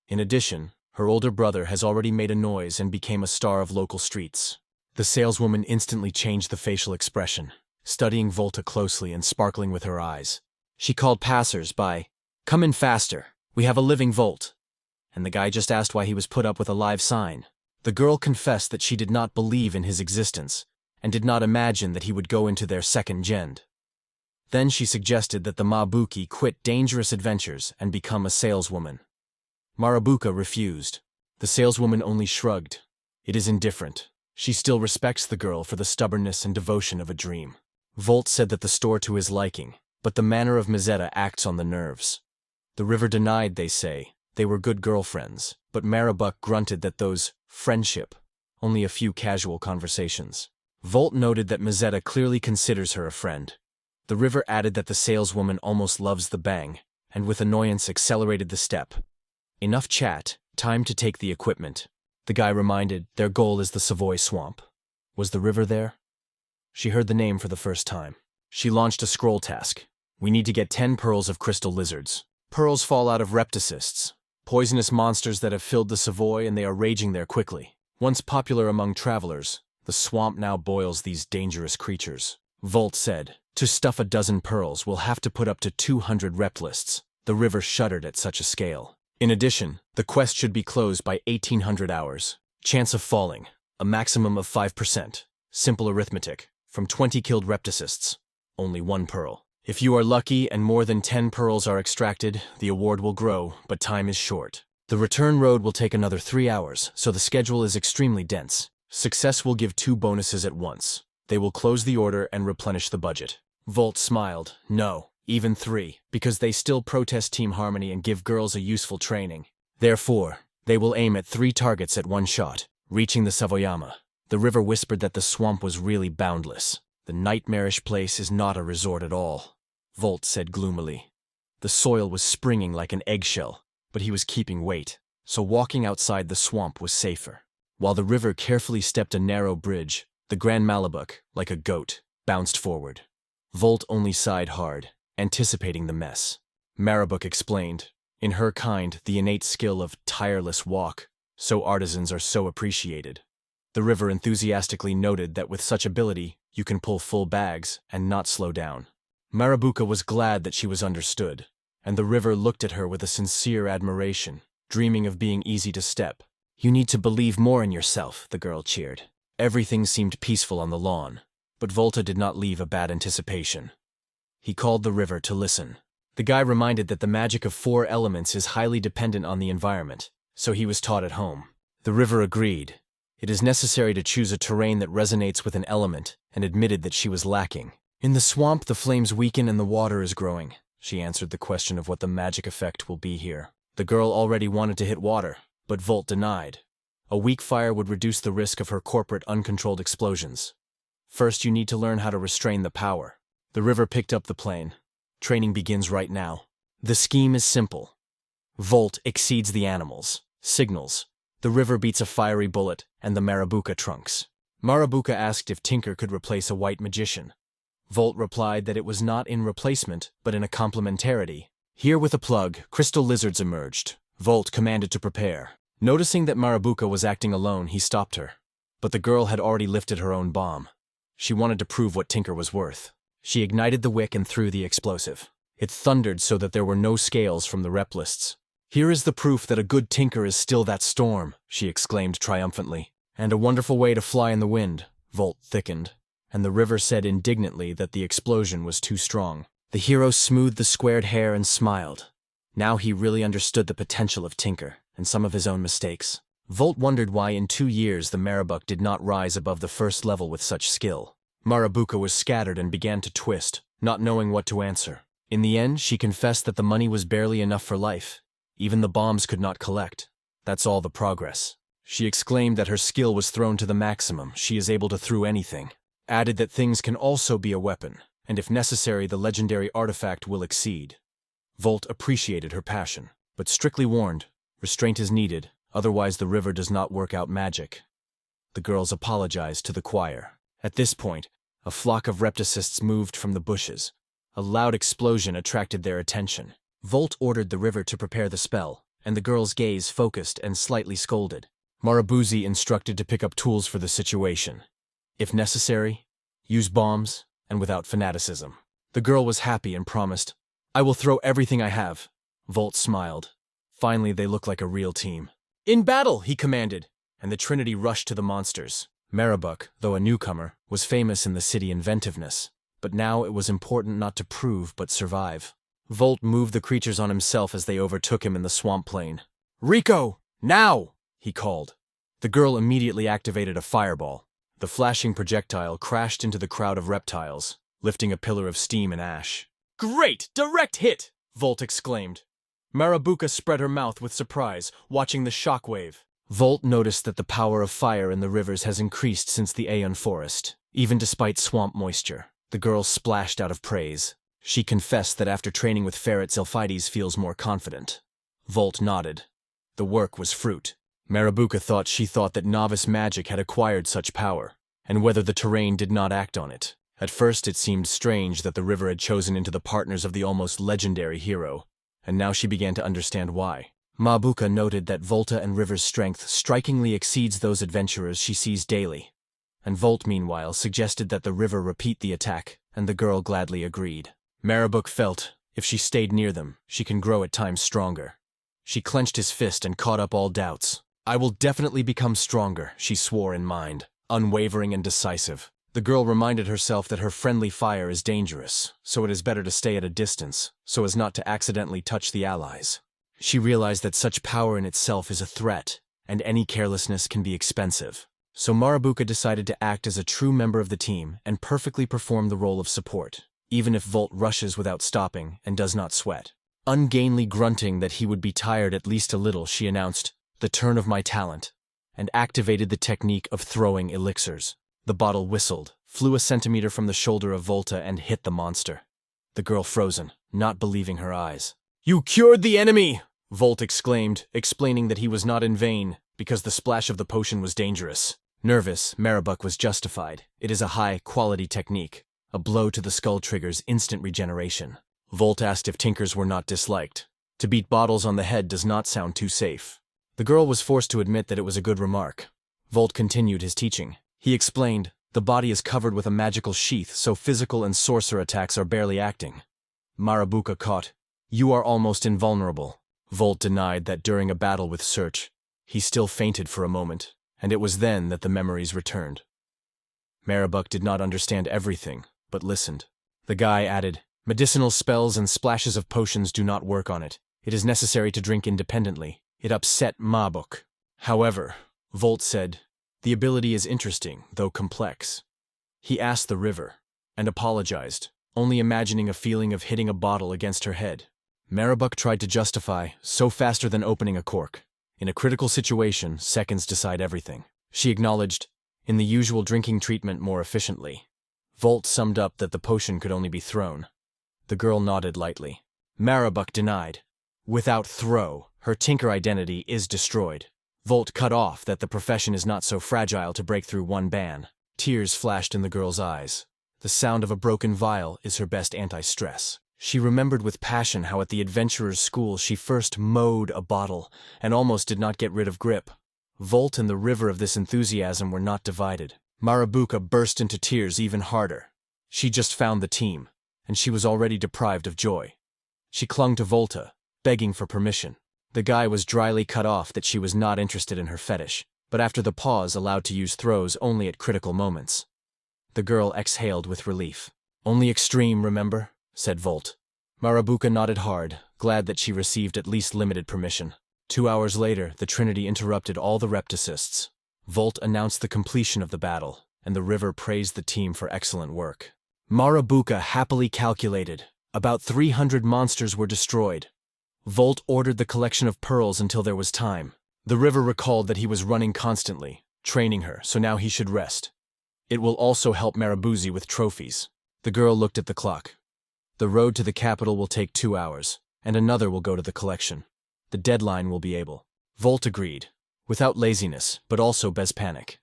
In addition, her older brother has already made a noise and became a star of local streets. The saleswoman instantly changed the facial expression, studying Volta closely and sparkling with her eyes. She called passers-by, come in faster, we have a living Volt. And the guy just asked why he was put up with a live sign. The girl confessed that she did not believe in his existence, and did not imagine that he would go into their second gen. Then she suggested that the Mabuki quit dangerous adventures and become a saleswoman. Marabuka refused. The saleswoman only shrugged. It is indifferent. She still respects the girl for the stubbornness and devotion of a dream. Volt said that the store to his liking, but the manner of Mizetta acts on the nerves. The river denied, they say. They were good girlfriends, but Marabuk grunted that those friendship, only a few casual conversations. Volt noted that Mizetta clearly considers her a friend. The river added that the saleswoman almost loves the bang, and with annoyance accelerated the step. Enough chat, time to take the equipment. The guy reminded, their goal is the Savoy Swamp. Was the river there? She heard the name for the first time. She launched a scroll task. We need to get 10 pearls of crystal lizards. Pearls fall out of repticists, poisonous monsters that have filled the Savoy, and they are raging there quickly. Once popular among travelers, the swamp now boils these dangerous creatures. Volt said, to stuff a dozen pearls, we'll have to put up to 200 rep lists. The river shuddered at such a scale. In addition, the quest should be closed by 1800 hours. Chance of falling, a maximum of 5%. Simple arithmetic. From 20 killed repticists, only 1 pearl. If you are lucky and more than 10 pearls are extracted, the award will grow, but time is short. The return road will take another 3 hours, so the schedule is extremely dense. Success will give 2 bonuses at once. They will close the order and replenish the budget. Volt smiled. No, even 3, because they still protest team harmony and give girls a useful training. Therefore, they will aim at 3 targets at one shot, reaching the Savoyama. The river whispered that the swamp was really boundless. The nightmarish place is not a resort at all, Volt said gloomily. The soil was springing like an eggshell, but he was keeping weight, so walking outside the swamp was safer. While the river carefully stepped a narrow bridge, the Grand Malabuk, like a goat, bounced forward. Volt only sighed hard, anticipating the mess. Marabuk explained, in her kind, the innate skill of tireless walk, so artisans are so appreciated. The river enthusiastically noted that with such ability, you can pull full bags and not slow down. Marabuka was glad that she was understood, and the river looked at her with a sincere admiration, dreaming of being easy to step. You need to believe more in yourself, the girl cheered. Everything seemed peaceful on the lawn, but Volta did not leave a bad anticipation. He called the river to listen. The guy reminded that the magic of 4 elements is highly dependent on the environment, so he was taught at home. The river agreed. It is necessary to choose a terrain that resonates with an element, and admitted that she was lacking. In the swamp, the flames weaken and the water is growing. She answered the question of what the magic effect will be here. The girl already wanted to hit water, but Volt denied. A weak fire would reduce the risk of her corporate uncontrolled explosions. First, you need to learn how to restrain the power. The river picked up the plane. Training begins right now. The scheme is simple. Volt exceeds the animals. Signals. The river beats a fiery bullet, and the Marabuka trunks. Marabuka asked if Tinker could replace a white magician. Volt replied that it was not in replacement, but in a complementarity. Here with a plug, crystal lizards emerged. Volt commanded to prepare. Noticing that Marabuka was acting alone, he stopped her. But the girl had already lifted her own bomb. She wanted to prove what Tinker was worth. She ignited the wick and threw the explosive. It thundered so that there were no scales from the rep lists. Here is the proof that a good tinker is still that storm, she exclaimed triumphantly. And a wonderful way to fly in the wind, Volt thickened. And the river said indignantly that the explosion was too strong. The hero smoothed the squared hair and smiled. Now he really understood the potential of Tinker, and some of his own mistakes. Volt wondered why in 2 years the Marabuk did not rise above the first level with such skill. Marabuka was scattered and began to twist, not knowing what to answer. In the end, she confessed that the money was barely enough for life. Even the bombs could not collect. That's all the progress. She exclaimed that her skill was thrown to the maximum. She is able to throw anything. Added that things can also be a weapon, and if necessary, the legendary artifact will exceed. Volt appreciated her passion, but strictly warned, restraint is needed, otherwise the river does not work out magic. The girls apologized to the choir. At this point, a flock of repticists moved from the bushes. A loud explosion attracted their attention. Volt ordered the river to prepare the spell, and the girls' gaze focused and slightly scolded. Marabuzi instructed to pick up tools for the situation. If necessary, use bombs, and without fanaticism. The girl was happy and promised, "I will throw everything I have." Volt smiled. Finally, they looked like a real team. "In battle," he commanded, and the Trinity rushed to the monsters. Marabuk, though a newcomer, was famous in the city inventiveness, but now it was important not to prove but survive. Volt moved the creatures on himself as they overtook him in the swamp plain. "Rico, now!" he called. The girl immediately activated a fireball. The flashing projectile crashed into the crowd of reptiles, lifting a pillar of steam and ash. "Great! Direct hit!" Volt exclaimed. Marabuka spread her mouth with surprise, watching the shockwave. Volt noticed that the power of fire in the rivers has increased since the Aeon forest. Even despite swamp moisture, the girl splashed out of praise. She confessed that after training with Ferret, Zelphides feels more confident. Volt nodded. The work was fruit. Marabuka thought that novice magic had acquired such power, and whether the terrain did not act on it. At first it seemed strange that the river had chosen into the partners of the almost legendary hero, and now she began to understand why. Marabuka noted that Volta and River's strength strikingly exceeds those adventurers she sees daily, and Volt, meanwhile, suggested that the river repeat the attack, and the girl gladly agreed. Marabuk felt, if she stayed near them, she can grow at times stronger. She clenched his fist and caught up all doubts. "I will definitely become stronger," she swore in mind, unwavering and decisive. The girl reminded herself that her friendly fire is dangerous, so it is better to stay at a distance, so as not to accidentally touch the allies. She realized that such power in itself is a threat, and any carelessness can be expensive. So Marabuka decided to act as a true member of the team and perfectly perform the role of support, even if Volt rushes without stopping and does not sweat. Ungainly grunting that he would be tired at least a little, she announced, "The turn of my talent," and activated the technique of throwing elixirs. The bottle whistled, flew a centimeter from the shoulder of Volta and hit the monster. The girl frozen, not believing her eyes. "You cured the enemy!" Volt exclaimed, explaining that he was not in vain, because the splash of the potion was dangerous. Nervous, Marabuk was justified. It is a high-quality technique. A blow to the skull triggers instant regeneration. Volt asked if tinkers were not disliked. To beat bottles on the head does not sound too safe. The girl was forced to admit that it was a good remark. Volt continued his teaching. He explained, the body is covered with a magical sheath, so physical and sorcerer attacks are barely acting. Marabuka caught, "You are almost invulnerable." Volt denied that during a battle with Search, he still fainted for a moment, and it was then that the memories returned. Marabuk did not understand everything, but listened. The guy added, "Medicinal spells and splashes of potions do not work on it. It is necessary to drink independently." It upset Mabuk. However, Volt said, "The ability is interesting, though complex." He asked the river, and apologized, only imagining a feeling of hitting a bottle against her head. Marabuk tried to justify, so faster than opening a cork. In a critical situation, seconds decide everything. She acknowledged, in the usual drinking treatment more efficiently. Volt summed up that the potion could only be thrown. The girl nodded lightly. Marabuk denied. Without throw, her tinker identity is destroyed. Volt cut off that the profession is not so fragile to break through one ban. Tears flashed in the girl's eyes. The sound of a broken vial is her best anti-stress. She remembered with passion how at the adventurer's school she first mowed a bottle and almost did not get rid of grip. Volt and the river of this enthusiasm were not divided. Marabuka burst into tears even harder. She just found the team, and she was already deprived of joy. She clung to Volta, begging for permission. The guy was dryly cut off that she was not interested in her fetish, but after the pause allowed to use throws only at critical moments. The girl exhaled with relief. "Only extreme, remember?" said Volt. Marabuka nodded hard, glad that she received at least limited permission. 2 hours later, the Trinity interrupted all the repticists. Volt announced the completion of the battle, and the river praised the team for excellent work. Marabuka happily calculated, About 300 monsters were destroyed. Volt ordered the collection of pearls until there was time. The river recalled that he was running constantly, training her, so now he should rest. It will also help Marabuzi with trophies. The girl looked at the clock. The road to the capital will take 2 hours, and another will go to the collection. The deadline will be able. Volt agreed, without laziness, but also bez panic.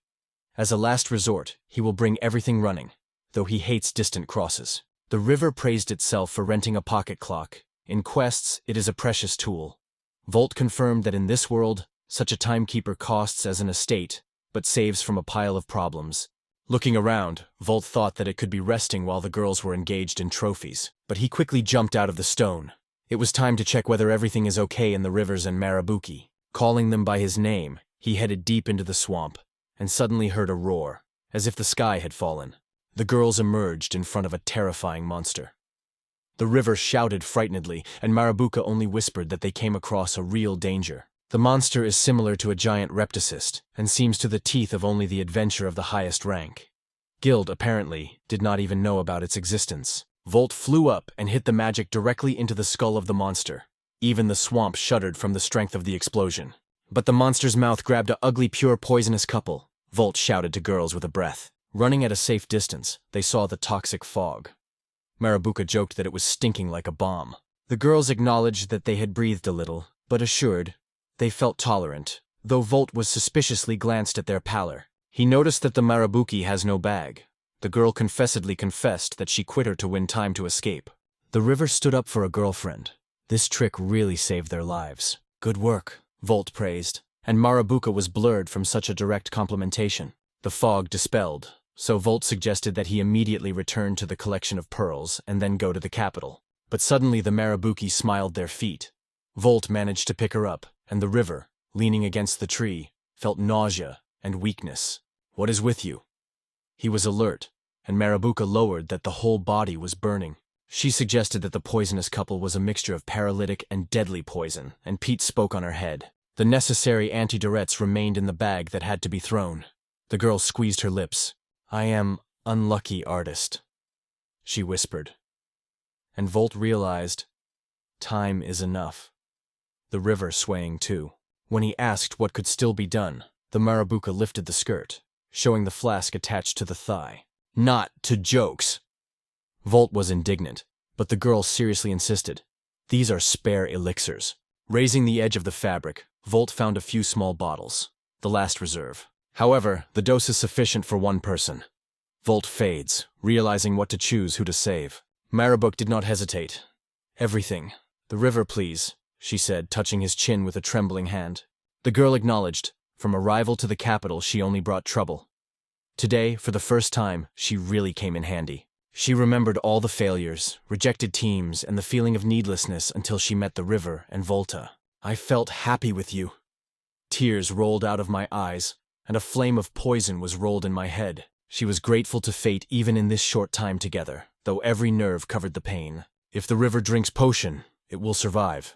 As a last resort, he will bring everything running, though he hates distant crosses. The river praised itself for renting a pocket clock. In quests, it is a precious tool. Volt confirmed that in this world, such a timekeeper costs as an estate, but saves from a pile of problems. Looking around, Volt thought that it could be resting while the girls were engaged in trophies, but he quickly jumped out of the stone. It was time to check whether everything is okay in the rivers and Marabuki. Calling them by his name, he headed deep into the swamp, and suddenly heard a roar, as if the sky had fallen. The girls emerged in front of a terrifying monster. The river shouted frightenedly, and Marabuka only whispered that they came across a real danger. The monster is similar to a giant repticist, and seems to the teeth of only the adventurer of the highest rank. Guild, apparently, did not even know about its existence. Volt flew up and hit the magic directly into the skull of the monster. Even the swamp shuddered from the strength of the explosion. But the monster's mouth grabbed a ugly, pure, poisonous couple. Volt shouted to girls with a breath. Running at a safe distance, they saw the toxic fog. Marabuka joked that it was stinking like a bomb. The girls acknowledged that they had breathed a little, but assured they felt tolerant, though Volt was suspiciously glanced at their pallor. He noticed that the Marabuki has no bag. The girl confessedly confessed that she quit her to win time to escape. The river stood up for a girlfriend. This trick really saved their lives. Good work, Volt praised, and Marabuka was blurred from such a direct complimentation. The fog dispelled, so Volt suggested that he immediately return to the collection of pearls and then go to the capital. But suddenly the Marabuki smiled their feet. Volt managed to pick her up, and the river, leaning against the tree, felt nausea and weakness. What is with you? He was alert, and Marabuka lowered that the whole body was burning. She suggested that the poisonous couple was a mixture of paralytic and deadly poison, and Pete spoke on her head. The necessary antidiuretics remained in the bag that had to be thrown. The girl squeezed her lips. I am unlucky artist, she whispered. And Volt realized, time is enough. The river swaying too. When he asked what could still be done, the Marabuka lifted the skirt, showing the flask attached to the thigh. Not to jokes. Volt was indignant, but the girl seriously insisted. These are spare elixirs. Raising the edge of the fabric, Volt found a few small bottles, the last reserve. However, the dose is sufficient for one person. Volt fades, realizing what to choose, who to save. Marabuk did not hesitate. Everything. The river, please, she said, touching his chin with a trembling hand. The girl acknowledged. From arrival to the capital, she only brought trouble. Today, for the first time, she really came in handy. She remembered all the failures, rejected teams, and the feeling of needlessness until she met the river and Volta. I felt happy with you. Tears rolled out of my eyes, and a flame of poison was rolled in my head. She was grateful to fate even in this short time together, though every nerve covered the pain. If the river drinks potion, it will survive.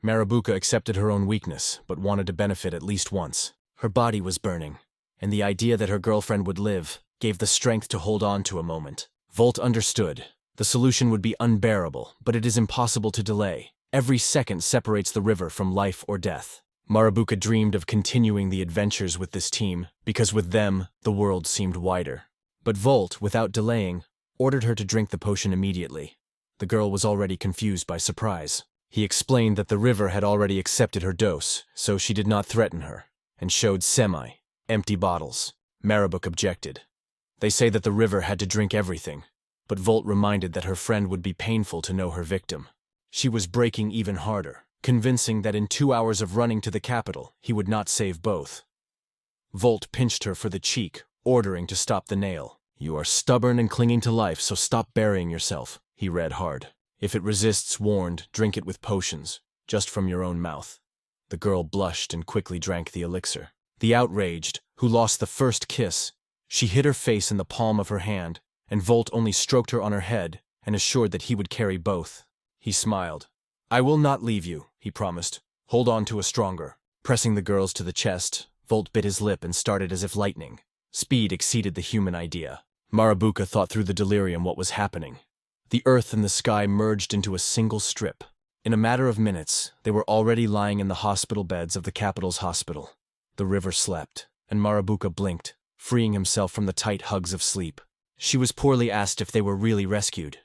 Marabuka accepted her own weakness, but wanted to benefit at least once. Her body was burning, and the idea that her girlfriend would live gave the strength to hold on to a moment. Volt understood. The solution would be unbearable, but it is impossible to delay. Every second separates the river from life or death. Marabuka dreamed of continuing the adventures with this team, because with them, the world seemed wider. But Volt, without delaying, ordered her to drink the potion immediately. The girl was already confused by surprise. He explained that the river had already accepted her dose, so she did not threaten her, and showed empty bottles. Marabuk objected. They say that the river had to drink everything, but Volt reminded that her friend would be painful to know her victim. She was breaking even harder, convincing that in 2 hours of running to the capital, he would not save both. Volt pinched her for the cheek, ordering to stop the nail. You are stubborn and clinging to life, so stop burying yourself, he read hard. If it resists, warned, drink it with potions, just from your own mouth. The girl blushed and quickly drank the elixir. The outraged, who lost the first kiss, she hid her face in the palm of her hand, and Volt only stroked her on her head and assured that he would carry both. He smiled. I will not leave you, he promised. Hold on to a stronger. Pressing the girls to the chest, Volt bit his lip and started as if lightning. Speed exceeded the human idea. Marabuka thought through the delirium what was happening. The earth and the sky merged into a single strip. In a matter of minutes, they were already lying in the hospital beds of the capital's hospital. The river slept, and Marabuka blinked, freeing himself from the tight hugs of sleep. She was poorly asked if they were really rescued.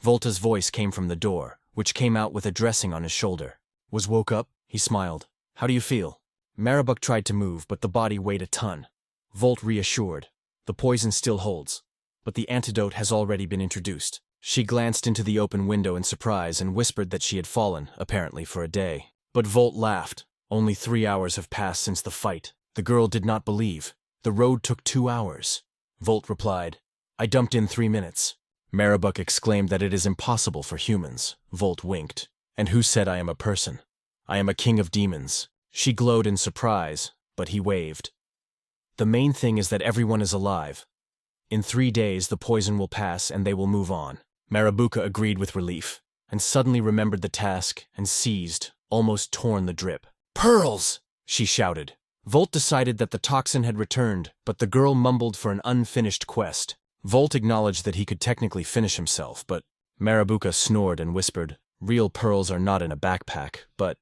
Volta's voice came from the door, which came out with a dressing on his shoulder. Was woke up? He smiled. How do you feel? Marabuk tried to move, but the body weighed a ton. Volt reassured. The poison still holds, but the antidote has already been introduced. She glanced into the open window in surprise and whispered that she had fallen, apparently for a day. But Volt laughed. Only 3 hours have passed since the fight. The girl did not believe. The road took 2 hours. Volt replied, I dumped in 3 minutes. Marabuk exclaimed that it is impossible for humans. Volt winked. And who said I am a person? I am a king of demons. She glowed in surprise, but he waved. The main thing is that everyone is alive. In 3 days the poison will pass and they will move on. Marabuka agreed with relief, and suddenly remembered the task and seized, almost torn the drip. Pearls! She shouted. Volt decided that the toxin had returned, but the girl mumbled for an unfinished quest. Volt acknowledged that he could technically finish himself, but Marabuka snored and whispered, real pearls are not in a backpack, but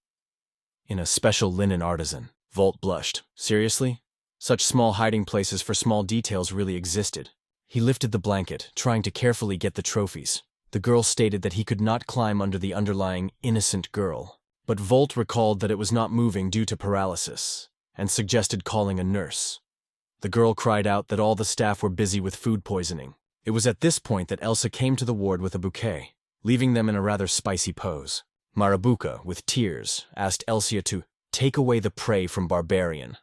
in a special linen artisan. Volt blushed. Seriously? Such small hiding places for small details really existed. He lifted the blanket, trying to carefully get the trophies. The girl stated that he could not climb under the underlying innocent girl. But Volt recalled that it was not moving due to paralysis, and suggested calling a nurse. The girl cried out that all the staff were busy with food poisoning. It was at this point that Elsa came to the ward with a bouquet, leaving them in a rather spicy pose. Marabuka, with tears, asked Elsia to take away the prey from Barbarian.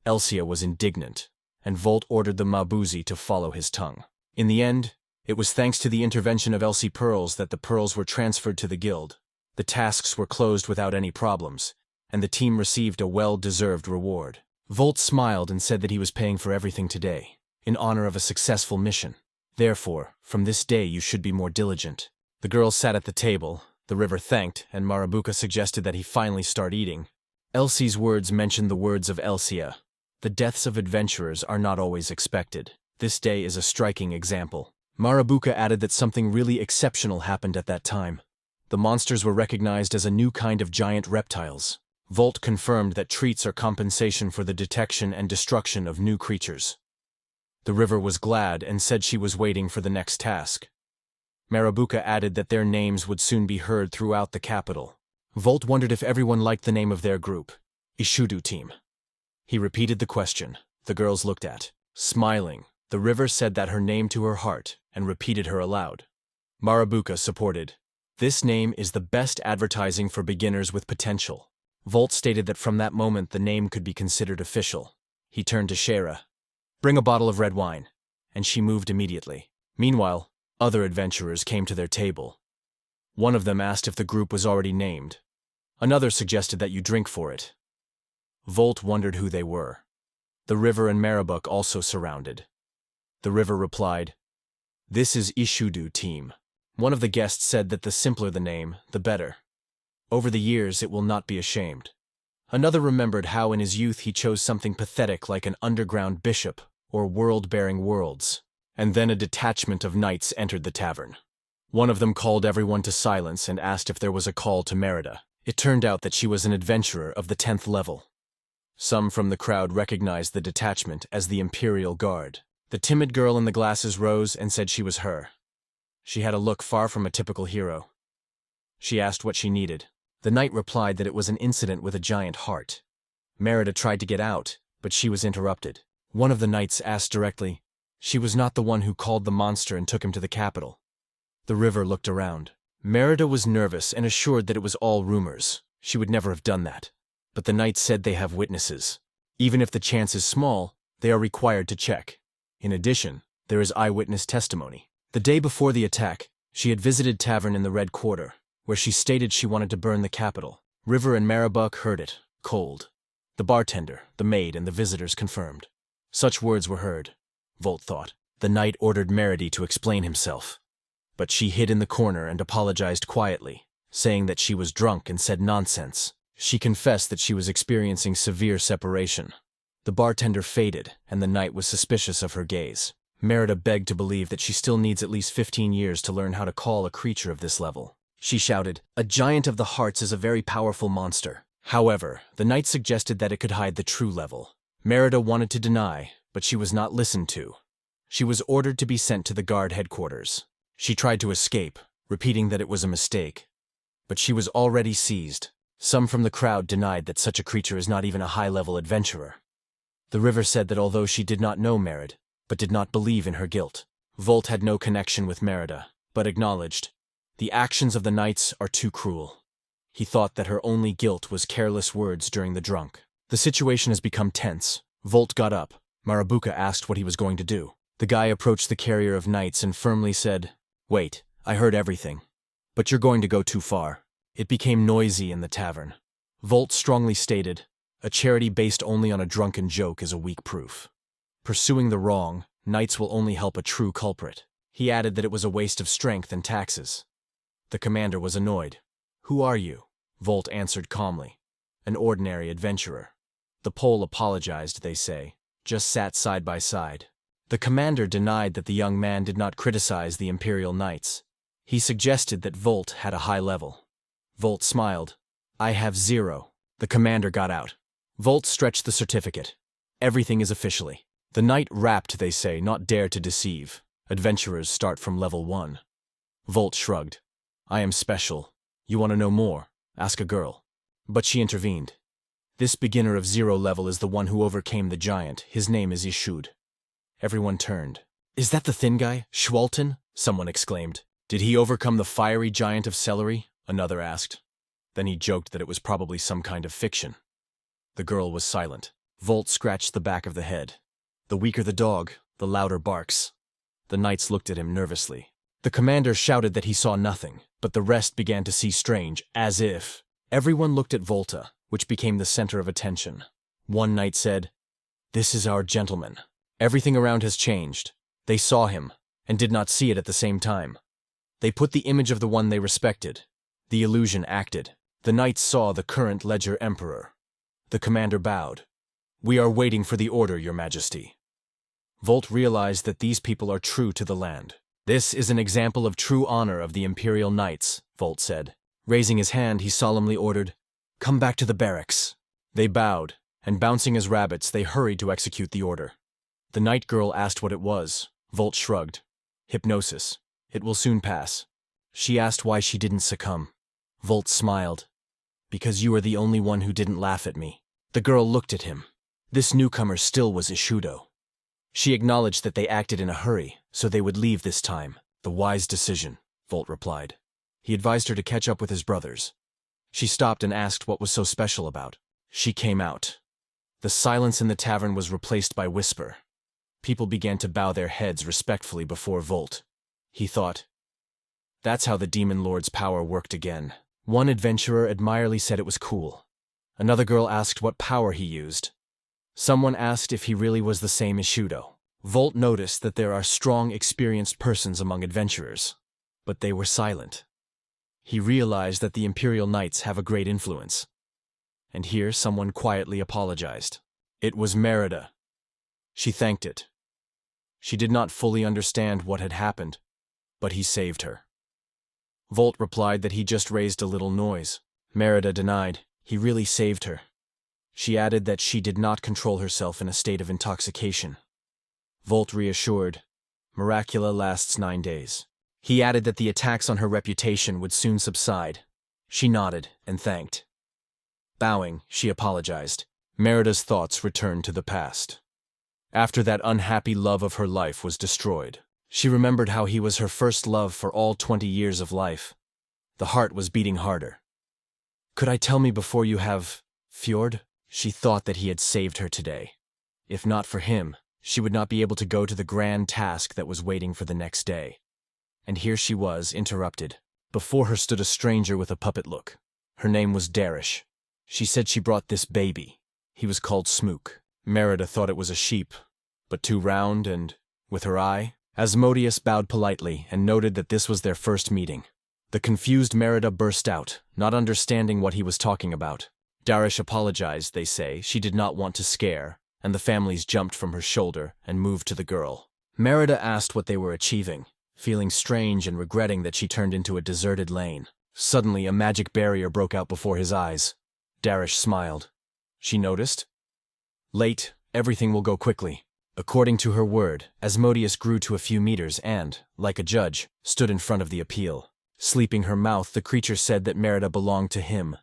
Elsia was indignant, and Volt ordered the Mabuzi to follow his tongue. In the end, it was thanks to the intervention of Elsie Pearls that the pearls were transferred to the guild. The tasks were closed without any problems, and the team received a well-deserved reward. Volt smiled and said that he was paying for everything today, in honor of a successful mission. Therefore, from this day you should be more diligent. The girls sat at the table, the river thanked, and Marabuka suggested that he finally start eating. Elsie's words mentioned the words of Elsia. The deaths of adventurers are not always expected. This day is a striking example. Marabuka added that something really exceptional happened at that time. The monsters were recognized as a new kind of giant reptiles. Volt confirmed that treats are compensation for the detection and destruction of new creatures. The river was glad and said she was waiting for the next task. Marabuka added that their names would soon be heard throughout the capital. Volt wondered if everyone liked the name of their group, Ishudu Team. He repeated the question. The girls looked at, smiling. The river said that her name to her heart and repeated her aloud. Marabuka supported. This name is the best advertising for beginners with potential. Volt stated that from that moment the name could be considered official. He turned to Shera. Bring a bottle of red wine. And she moved immediately. Meanwhile, other adventurers came to their table. One of them asked if the group was already named. Another suggested that you drink for it. Volt wondered who they were. The river and Marabuk also surrounded. The river replied, This is Ishudu Team. One of the guests said that the simpler the name, the better. Over the years it will not be ashamed. Another remembered how in his youth he chose something pathetic like an underground bishop or world-bearing worlds, and then a detachment of knights entered the tavern. One of them called everyone to silence and asked if there was a call to Merida. It turned out that she was an adventurer of the 10th level. Some from the crowd recognized the detachment as the Imperial Guard. The timid girl in the glasses rose and said she was her. She had a look far from a typical hero. She asked what she needed. The knight replied that it was an incident with a giant heart. Merida tried to get out, but she was interrupted. One of the knights asked directly, she was not the one who called the monster and took him to the capital. The river looked around. Merida was nervous and assured that it was all rumors. She would never have done that. But the knights said they have witnesses. Even if the chance is small, they are required to check. In addition, there is eyewitness testimony. The day before the attack, she had visited tavern in the Red Quarter, where she stated she wanted to burn the capital. River and Marabuk heard it, cold. The bartender, the maid, and the visitors confirmed. Such words were heard, Volt thought. The knight ordered Merida to explain himself. But she hid in the corner and apologized quietly, saying that she was drunk and said nonsense. She confessed that she was experiencing severe separation. The bartender faded, and the knight was suspicious of her gaze. Merida begged to believe that she still needs at least 15 years to learn how to call a creature of this level. She shouted, "A giant of the hearts is a very powerful monster." However, the knight suggested that it could hide the true level. Merida wanted to deny, but she was not listened to. She was ordered to be sent to the guard headquarters. She tried to escape, repeating that it was a mistake. But she was already seized. Some from the crowd denied that such a creature is not even a high-level adventurer. The river said that although she did not know Merida, but did not believe in her guilt. Volt had no connection with Merida, but acknowledged, "The actions of the knights are too cruel." He thought that her only guilt was careless words during the drunk. The situation has become tense. Volt got up. Marabuka asked what he was going to do. The guy approached the carrier of knights and firmly said, "Wait, I heard everything. But you're going to go too far." It became noisy in the tavern. Volt strongly stated, "A charity based only on a drunken joke is a weak proof. Pursuing the wrong, knights will only help a true culprit." He added that it was a waste of strength and taxes. The commander was annoyed. "Who are you?" Volt answered calmly, "An ordinary adventurer." The Pole apologized, they say, just sat side by side. The commander denied that the young man did not criticize the Imperial Knights. He suggested that Volt had a high level. Volt smiled. "I have 0. The commander got out. Volt stretched the certificate. "Everything is officially." The knight rapped, they say, not dare to deceive. Adventurers start from level 1. Volt shrugged. "I am special. You want to know more? Ask a girl." But she intervened. "This beginner of 0 level is the one who overcame the giant. His name is Ishud." Everyone turned. "Is that the thin guy, Schwalten?" someone exclaimed. "Did he overcome the fiery giant of celery?" another asked. Then he joked that it was probably some kind of fiction. The girl was silent. Volt scratched the back of the head. "The weaker the dog, the louder barks." The knights looked at him nervously. The commander shouted that he saw nothing, but the rest began to see strange, as if. Everyone looked at Volta, which became the center of attention. One knight said, "This is our gentleman." Everything around has changed. They saw him, and did not see it at the same time. They put the image of the one they respected. The illusion acted. The knights saw the current Ledger Emperor. The commander bowed. "We are waiting for the order, Your Majesty." Volt realized that these people are true to the land. "This is an example of true honor of the Imperial Knights," Volt said. Raising his hand, he solemnly ordered, "Come back to the barracks." They bowed, and bouncing as rabbits, they hurried to execute the order. The night girl asked what it was. Volt shrugged. "Hypnosis. It will soon pass." She asked why she didn't succumb. Volt smiled. "Because you are the only one who didn't laugh at me." The girl looked at him. This newcomer still was Ishudo. She acknowledged that they acted in a hurry, so they would leave this time. "The wise decision," Volt replied. He advised her to catch up with his brothers. She stopped and asked what was so special about. She came out. The silence in the tavern was replaced by whisper. People began to bow their heads respectfully before Volt. He thought, "That's how the Demon Lord's power worked again." One adventurer admiringly said it was cool. Another girl asked what power he used. Someone asked if he really was the same as Shudo. Volt noticed that there are strong, experienced persons among adventurers, but they were silent. He realized that the Imperial Knights have a great influence. And here someone quietly apologized. It was Merida. She thanked it. She did not fully understand what had happened, but he saved her. Volt replied that he just raised a little noise. Merida denied. He really saved her. She added that she did not control herself in a state of intoxication. Volt reassured, "Miracula lasts 9 days." He added that the attacks on her reputation would soon subside. She nodded and thanked. Bowing, she apologized. Merida's thoughts returned to the past. After that unhappy love of her life was destroyed, she remembered how he was her first love for all 20 years of life. The heart was beating harder. "Could I tell me before you have, Fjord?" She thought that he had saved her today. If not for him, she would not be able to go to the grand task that was waiting for the next day. And here she was, interrupted. Before her stood a stranger with a puppet look. Her name was Darish. She said she brought this baby. He was called Smook. Merida thought it was a sheep, but too round and, with her eye. Asmodeus bowed politely and noted that this was their first meeting. The confused Merida burst out, not understanding what he was talking about. Darish apologized, they say. She did not want to scare, and the families jumped from her shoulder and moved to the girl. Merida asked what they were achieving, feeling strange and regretting that she turned into a deserted lane. Suddenly, a magic barrier broke out before his eyes. Darish smiled. She noticed. Late, everything will go quickly. According to her word, Asmodeus grew to a few meters and, like a judge, stood in front of the appeal. Sleeping her mouth, the creature said that Merida belonged to him.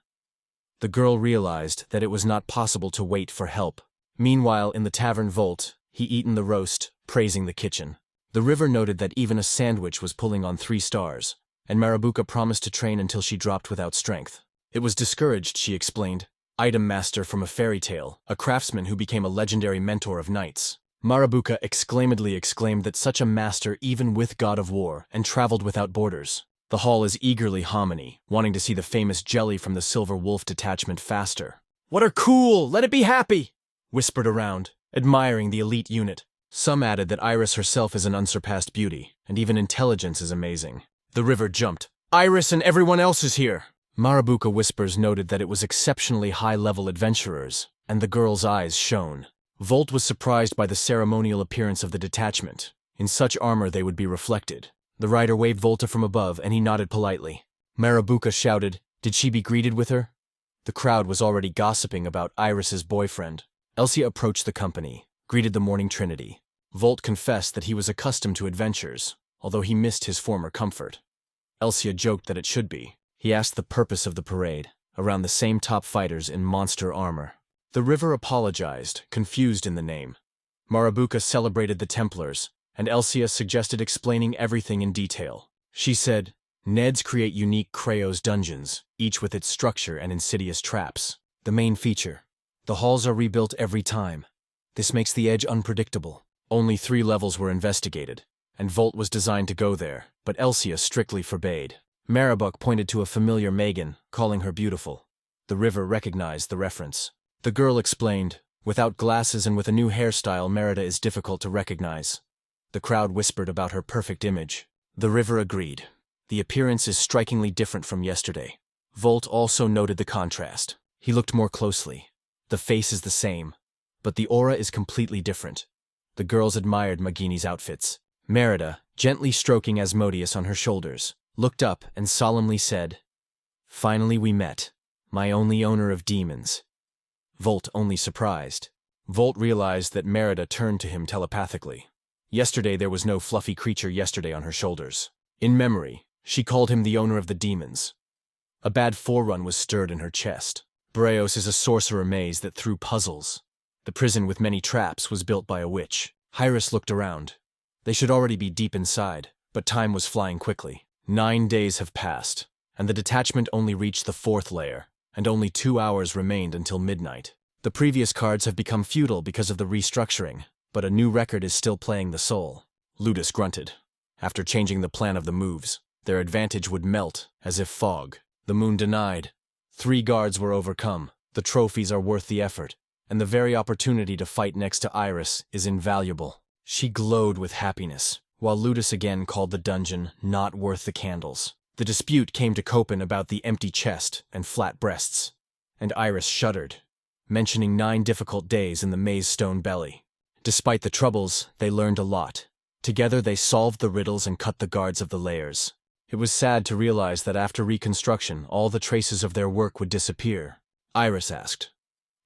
The girl realized that it was not possible to wait for help. Meanwhile, in the tavern vault, he eaten the roast, praising the kitchen. The river noted that even a sandwich was pulling on 3 stars, and Marabuka promised to train until she dropped without strength. It was discouraged, she explained. Item master from a fairy tale, a craftsman who became a legendary mentor of knights. Marabuka exclaimed that such a master even with God of War and traveled without borders. The hall is eagerly hominy, wanting to see the famous jelly from the Silver Wolf detachment faster. "What are cool? Let it be happy!" whispered around, admiring the elite unit. Some added that Aerys herself is an unsurpassed beauty, and even intelligence is amazing. The river jumped. "Aerys and everyone else is here!" Marabuka whispers noted that it was exceptionally high-level adventurers, and the girl's eyes shone. Volt was surprised by the ceremonial appearance of the detachment. In such armor they would be reflected. The rider waved Volta from above, and he nodded politely. Marabuka shouted, "Did she be greeted with her?" The crowd was already gossiping about Aerys's boyfriend. Elsia approached the company, greeted the Morning Trinity. Volt confessed that he was accustomed to adventures, although he missed his former comfort. Elsia joked that it should be. He asked the purpose of the parade, around the same top fighters in monster armor. The river apologized, confused in the name. Marabuka celebrated the Templars, and Elsia suggested explaining everything in detail. She said, "Neds create unique Kraos dungeons, each with its structure and insidious traps. The main feature. The halls are rebuilt every time. This makes the edge unpredictable. Only 3 levels were investigated, and Volt was designed to go there, but Elsia strictly forbade." Marabuk pointed to a familiar Megan, calling her beautiful. The river recognized the reference. The girl explained, "Without glasses and with a new hairstyle, Merida is difficult to recognize." The crowd whispered about her perfect image. The river agreed. "The appearance is strikingly different from yesterday." Volt also noted the contrast. He looked more closely. The face is the same, but the aura is completely different. The girls admired Magini's outfits. Merida, gently stroking Asmodeus on her shoulders, looked up and solemnly said, "Finally we met, my only owner of demons." Volt only surprised. Volt realized that Merida turned to him telepathically. Yesterday there was no fluffy creature yesterday on her shoulders. In memory, she called him the owner of the demons. A bad forerun was stirred in her chest. Breos is a sorcerer maze that threw puzzles. The prison with many traps was built by a witch. Aerys looked around. They should already be deep inside, but time was flying quickly. 9 days have passed, and the detachment only reached the 4th layer, and only 2 hours remained until midnight. The previous cards have become futile because of the restructuring, but a new record is still playing the soul. Ludus grunted. After changing the plan of the moves, their advantage would melt, as if fog. The moon denied. 3 guards were overcome. The trophies are worth the effort, and the very opportunity to fight next to Aerys is invaluable. She glowed with happiness, while Ludus again called the dungeon not worth the candles. The dispute came to Copen about the empty chest and flat breasts, and Aerys shuddered, mentioning 9 difficult days in the maze stone belly. Despite the troubles, they learned a lot. Together they solved the riddles and cut the guards of the layers. It was sad to realize that after reconstruction, all the traces of their work would disappear. Aerys asked,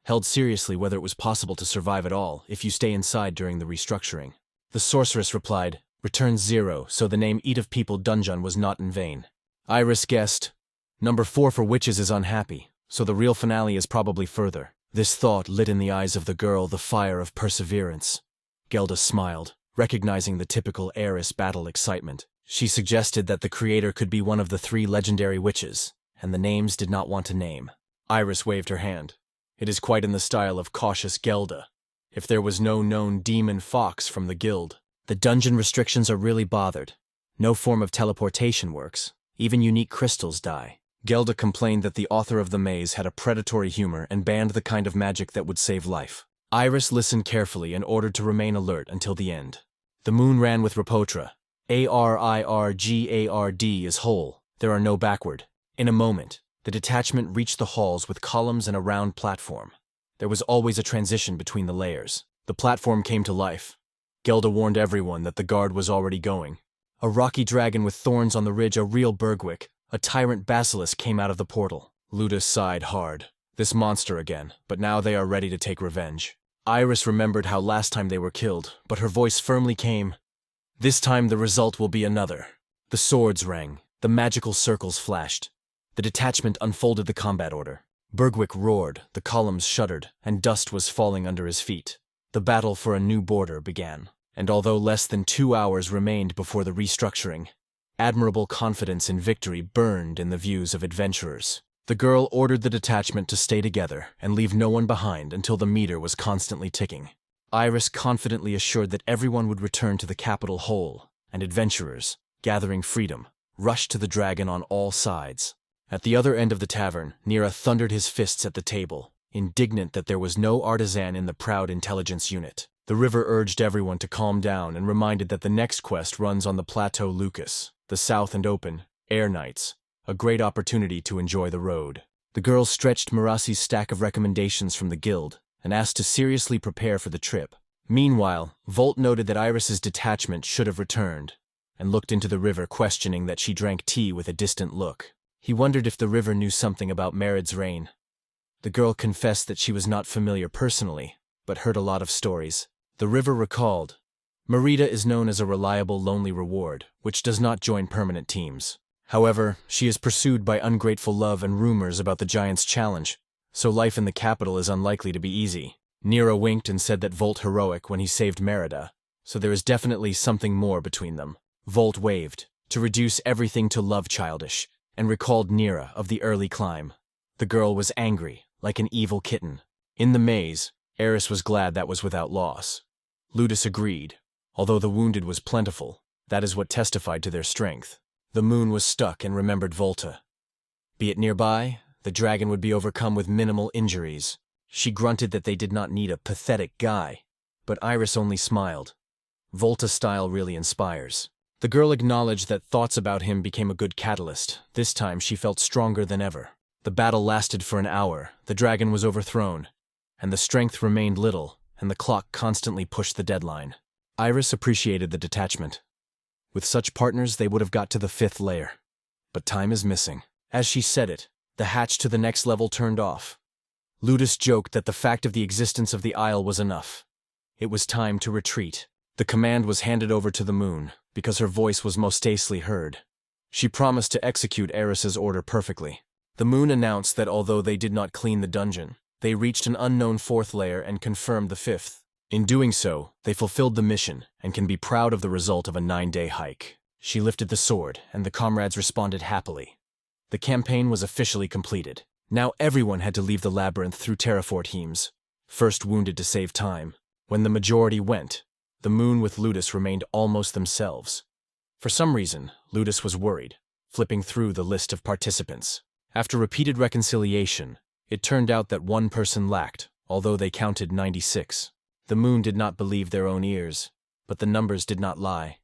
held seriously whether it was possible to survive at all if you stay inside during the restructuring. The sorceress replied, "Return 0, so the name Eat of People Dungeon was not in vain." Aerys guessed, "Number 4 for witches is unhappy, so the real finale is probably further." This thought lit in the eyes of the girl the fire of perseverance. Gelda smiled, recognizing the typical Aerys battle excitement. She suggested that the creator could be one of the 3 legendary witches, and the names did not want to name. Aerys waved her hand. It is quite in the style of cautious Gelda. If there was no known demon fox from the guild. The dungeon restrictions are really bothered. No form of teleportation works. Even unique crystals die. Gelda complained that the author of the maze had a predatory humor and banned the kind of magic that would save life. Aerys listened carefully and ordered to remain alert until the end. The moon ran with Rapotra. ARIRGARD is whole. There are no backward. In a moment, the detachment reached the halls with columns and a round platform. There was always a transition between the layers. The platform came to life. Gelda warned everyone that the guard was already going. A rocky dragon with thorns on the ridge, a real Bergwick, a tyrant basilisk came out of the portal. Ludus sighed hard. This monster again, but now they are ready to take revenge. Aerys remembered how last time they were killed, but her voice firmly came. This time the result will be another. The swords rang, the magical circles flashed. The detachment unfolded the combat order. Bergwick roared, the columns shuddered, and dust was falling under his feet. The battle for a new border began, and although less than 2 hours remained before the restructuring, admirable confidence in victory burned in the views of adventurers. The girl ordered the detachment to stay together and leave no one behind until the meter was constantly ticking. Aerys confidently assured that everyone would return to the capital whole, and adventurers, gathering freedom, rushed to the dragon on all sides. At the other end of the tavern, Nira thundered his fists at the table, indignant that there was no artisan in the proud intelligence unit. The river urged everyone to calm down and reminded that the next quest runs on the Plateau Lucas, the south and open, air nights, a great opportunity to enjoy the road. The girls stretched Marasi's stack of recommendations from the guild and asked to seriously prepare for the trip. Meanwhile, Volt noted that Iris's detachment should have returned, and looked into the river questioning that she drank tea with a distant look. He wondered if the river knew something about Merid's reign. The girl confessed that she was not familiar personally, but heard a lot of stories. The river recalled, Merida is known as a reliable lonely reward, which does not join permanent teams. However, she is pursued by ungrateful love and rumors about the Giant's challenge, so life in the capital is unlikely to be easy. Nira winked and said that Volt heroic when he saved Merida, so there is definitely something more between them. Volt waved, to reduce everything to love childish, and recalled Nira of the early climb. The girl was angry, like an evil kitten. In the maze, Aerys was glad that was without loss. Ludus agreed. Although the wounded was plentiful, that is what testified to their strength. The moon was stuck and remembered Volta. Be it nearby, the dragon would be overcome with minimal injuries. She grunted that they did not need a pathetic guy, but Aerys only smiled. Volta's style really inspires. The girl acknowledged that thoughts about him became a good catalyst. This time she felt stronger than ever. The battle lasted for an hour, the dragon was overthrown, and the strength remained little, and the clock constantly pushed the deadline. Aerys appreciated the detachment. With such partners, they would have got to the 5th layer. But time is missing. As she said it, the hatch to the next level turned off. Ludus joked that the fact of the existence of the isle was enough. It was time to retreat. The command was handed over to the moon, because her voice was most mostly heard. She promised to execute Aerys's order perfectly. The moon announced that although they did not clean the dungeon, they reached an unknown 4th layer and confirmed the 5th. In doing so, they fulfilled the mission and can be proud of the result of a 9-day hike. She lifted the sword, and the comrades responded happily. The campaign was officially completed. Now everyone had to leave the labyrinth through Terrafort Hemes, first wounded to save time. When the majority went, the moon with Ludus remained almost themselves. For some reason, Ludus was worried, flipping through the list of participants. After repeated reconciliation, it turned out that one person lacked, although they counted 96. The moon did not believe their own ears, but the numbers did not lie.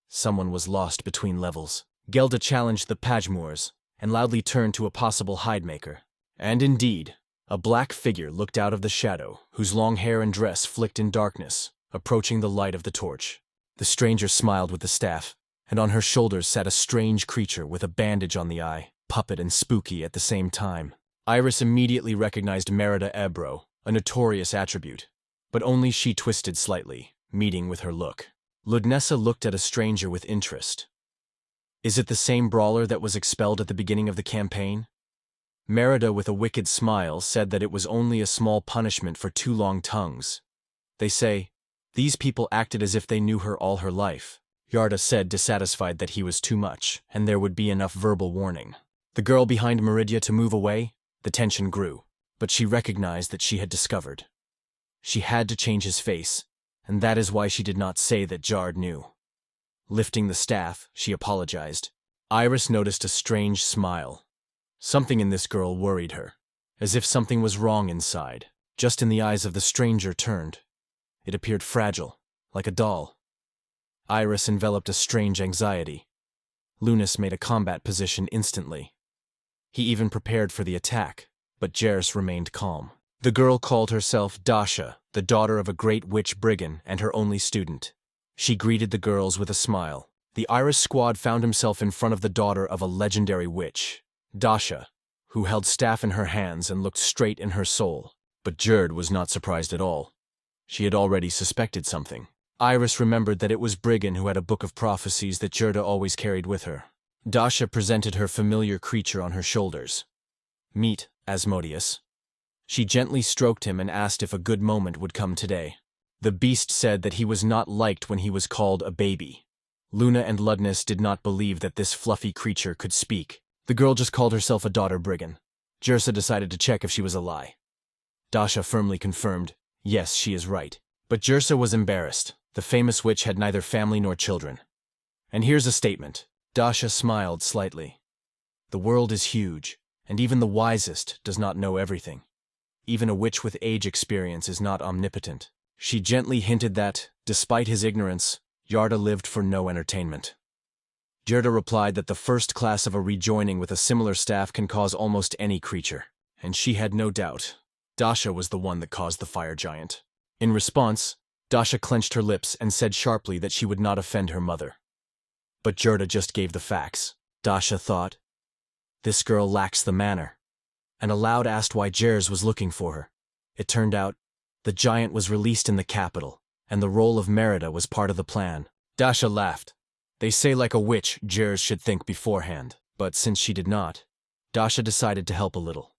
Someone was lost between levels. Gelda challenged the Pajmurs, and loudly turned to a possible hidemaker. And indeed, a black figure looked out of the shadow, whose long hair and dress flicked in darkness, approaching the light of the torch. The stranger smiled with the staff, and on her shoulders sat a strange creature with a bandage on the eye, puppet and spooky at the same time. Aerys immediately recognized Merida Ebro, a notorious attribute, but only she twisted slightly, meeting with her look. Ludnessa looked at a stranger with interest. Is it the same brawler that was expelled at the beginning of the campaign? Merida, with a wicked smile, said that it was only a small punishment for too long tongues. They say, these people acted as if they knew her all her life. Yarda said, dissatisfied that he was too much, and there would be enough verbal warning. The girl behind Meridia to move away, the tension grew, but she recognized that she had discovered. She had to change his face, and that is why she did not say that Jard knew. Lifting the staff, she apologized. Aerys noticed a strange smile. Something in this girl worried her, as if something was wrong inside. Just in the eyes of the stranger turned. It appeared fragile, like a doll. Aerys enveloped a strange anxiety. Lunas made a combat position instantly. He even prepared for the attack, but Jairus remained calm. The girl called herself Dasha, the daughter of a great witch brigand and her only student. She greeted the girls with a smile. The Aerys squad found himself in front of the daughter of a legendary witch, Dasha, who held staff in her hands and looked straight in her soul. But Gerd was not surprised at all. She had already suspected something. Aerys remembered that it was Brigand who had a book of prophecies that Gerda always carried with her. Dasha presented her familiar creature on her shoulders. "Meet Asmodeus." She gently stroked him and asked if a good moment would come today. The beast said that he was not liked when he was called a baby. Luna and Ludness did not believe that this fluffy creature could speak. The girl just called herself a daughter Brigand. Jersa decided to check if she was a lie. Dasha firmly confirmed, yes, she is right. But Jersa was embarrassed. The famous witch had neither family nor children. And here's a statement. Dasha smiled slightly. The world is huge, and even the wisest does not know everything. Even a witch with age experience is not omnipotent. She gently hinted that, despite his ignorance, Yarda lived for no entertainment. Gerda replied that the first class of a rejoining with a similar staff can cause almost any creature, and she had no doubt. Dasha was the one that caused the fire giant. In response, Dasha clenched her lips and said sharply that she would not offend her mother. But Gerda just gave the facts. Dasha thought, this girl lacks the manner, and aloud asked why Jers was looking for her. It turned out, the giant was released in the capital, and the role of Merida was part of the plan. Dasha laughed. They say like a witch, Jers should think beforehand, but since she did not, Dasha decided to help a little.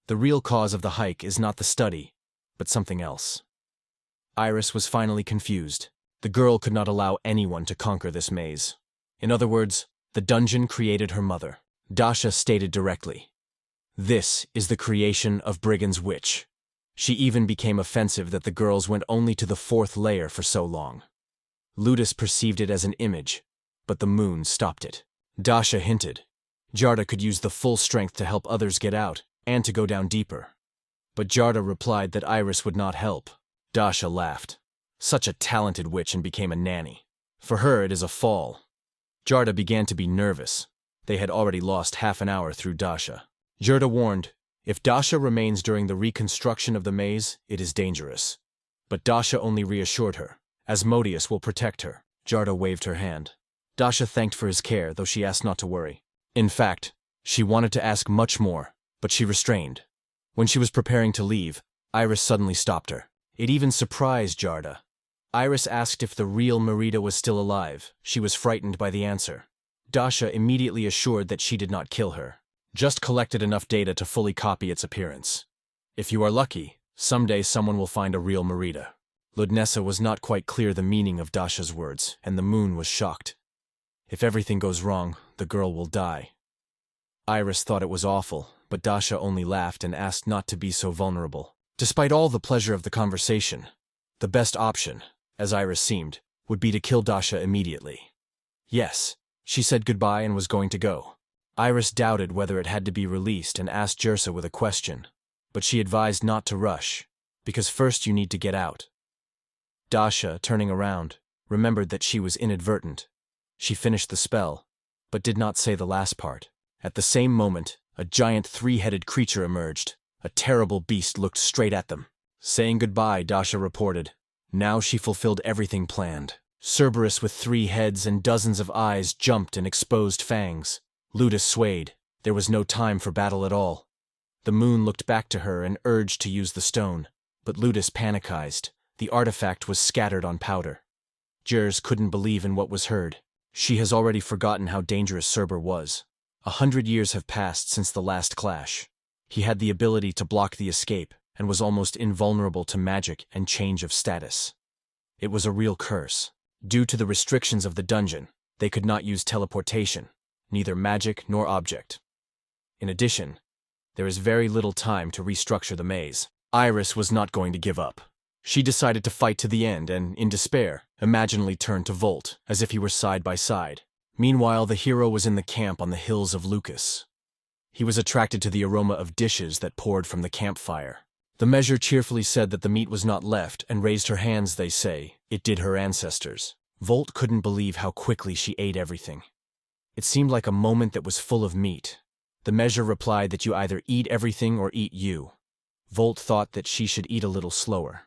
The real cause of the hike is not the study, but something else. Aerys was finally confused. The girl could not allow anyone to conquer this maze. In other words, the dungeon created her mother. Dasha stated directly, "This is the creation of Brigand's witch." She even became offensive that the girls went only to the 4th layer for so long. Ludus perceived it as an image, but the moon stopped it. Dasha hinted. Jarda could use the full strength to help others get out, and to go down deeper. But Jarda replied that Aerys would not help. Dasha laughed. Such a talented witch and became a nanny. For her it is a fall. Jarda began to be nervous. They had already lost half an hour through Dasha. Jarda warned, if Dasha remains during the reconstruction of the maze, it is dangerous. But Dasha only reassured her. Asmodeus will protect her. Jarda waved her hand. Dasha thanked for his care, though she asked not to worry. In fact, she wanted to ask much more, but she restrained. When she was preparing to leave, Aerys suddenly stopped her. It even surprised Jarda. Aerys asked if the real Merida was still alive. She was frightened by the answer. Dasha immediately assured that she did not kill her, just collected enough data to fully copy its appearance. If you are lucky, someday someone will find a real Merida. Ludnessa was not quite clear the meaning of Dasha's words, and the moon was shocked. If everything goes wrong, the girl will die. Aerys thought it was awful, but Dasha only laughed and asked not to be so vulnerable. Despite all the pleasure of the conversation, the best option, as Aerys seemed, would be to kill Dasha immediately. Yes, she said goodbye and was going to go. Aerys doubted whether it had to be released and asked Jersa with a question, but she advised not to rush, because first you need to get out. Dasha, turning around, remembered that she was inadvertent. She finished the spell, but did not say the last part. At the same moment, a giant 3-headed creature emerged. A terrible beast looked straight at them. Saying goodbye, Dasha reported. Now she fulfilled everything planned. Cerberus with 3 heads and dozens of eyes jumped and exposed fangs. Ludus swayed. There was no time for battle at all. The moon looked back to her and urged to use the stone, but Ludus panicized. The artifact was scattered on powder. Jers couldn't believe in what was heard. She has already forgotten how dangerous Cerber was. 100 years have passed since the last clash. He had the ability to block the escape and was almost invulnerable to magic and change of status. It was a real curse. Due to the restrictions of the dungeon, they could not use teleportation, neither magic nor object. In addition, there is very little time to restructure the maze. Aerys was not going to give up. She decided to fight to the end and, in despair, imaginally turned to Volt, as if he were side by side. Meanwhile, the hero was in the camp on the hills of Lucas. He was attracted to the aroma of dishes that poured from the campfire. The measure cheerfully said that the meat was not left and raised her hands, they say. It did her ancestors. Volt couldn't believe how quickly she ate everything. It seemed like a moment that was full of meat. The measure replied that you either eat everything or eat you. Volt thought that she should eat a little slower.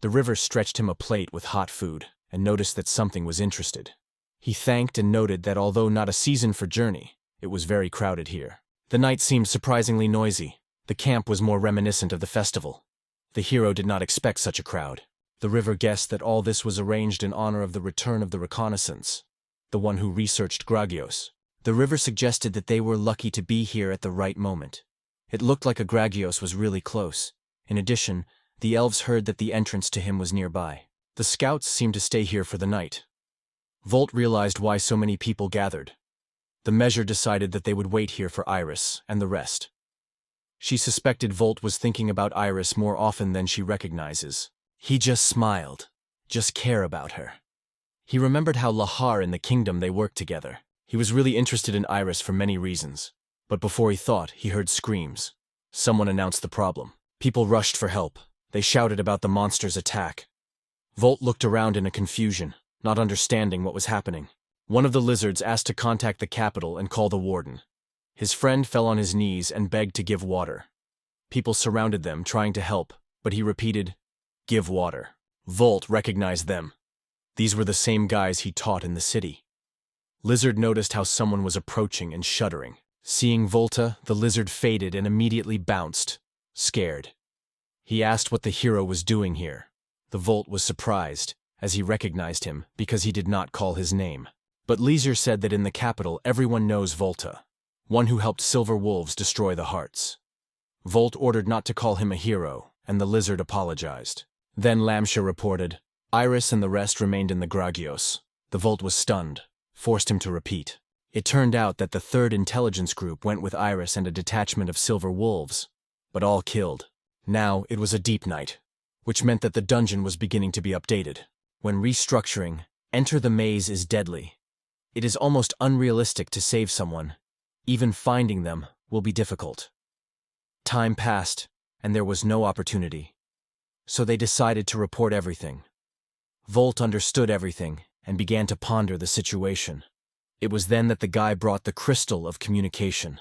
The river stretched him a plate with hot food and noticed that something was interested. He thanked and noted that although not a season for journey, it was very crowded here. The night seemed surprisingly noisy. The camp was more reminiscent of the festival. The hero did not expect such a crowd. The river guessed that all this was arranged in honor of the return of the reconnaissance, the one who researched Gragios. The river suggested that they were lucky to be here at the right moment. It looked like a Gragios was really close. In addition, the elves heard that the entrance to him was nearby. The scouts seemed to stay here for the night. Volt realized why so many people gathered. The measure decided that they would wait here for Aerys and the rest. She suspected Volt was thinking about Aerys more often than she recognizes. He just smiled. Just care about her. He remembered how Lahar in the kingdom they worked together. He was really interested in Aerys for many reasons. But before he thought, he heard screams. Someone announced the problem. People rushed for help. They shouted about the monster's attack. Volt looked around in a confusion, not understanding what was happening. One of the lizards asked to contact the capital and call the warden. His friend fell on his knees and begged to give water. People surrounded them, trying to help, but he repeated, "Give water." Volt recognized them. These were the same guys he taught in the city. Lizard noticed how someone was approaching and shuddering. Seeing Volta, the lizard faded and immediately bounced, scared. He asked what the hero was doing here. The Volt was surprised, as he recognized him, because he did not call his name. But Lizard said that in the capital everyone knows Volta, one who helped silver wolves destroy the hearts. Volt ordered not to call him a hero, and the lizard apologized. Then Lamsha reported, Aerys and the rest remained in the Gragios. The Volt was stunned, forced him to repeat. It turned out that the third intelligence group went with Aerys and a detachment of silver wolves, but all killed. Now it was a deep night, which meant that the dungeon was beginning to be updated. When restructuring, enter the maze is deadly. It is almost unrealistic to save someone. Even finding them will be difficult. Time passed, and there was no opportunity. So they decided to report everything. Volt understood everything and began to ponder the situation. It was then that the guy brought the crystal of communication,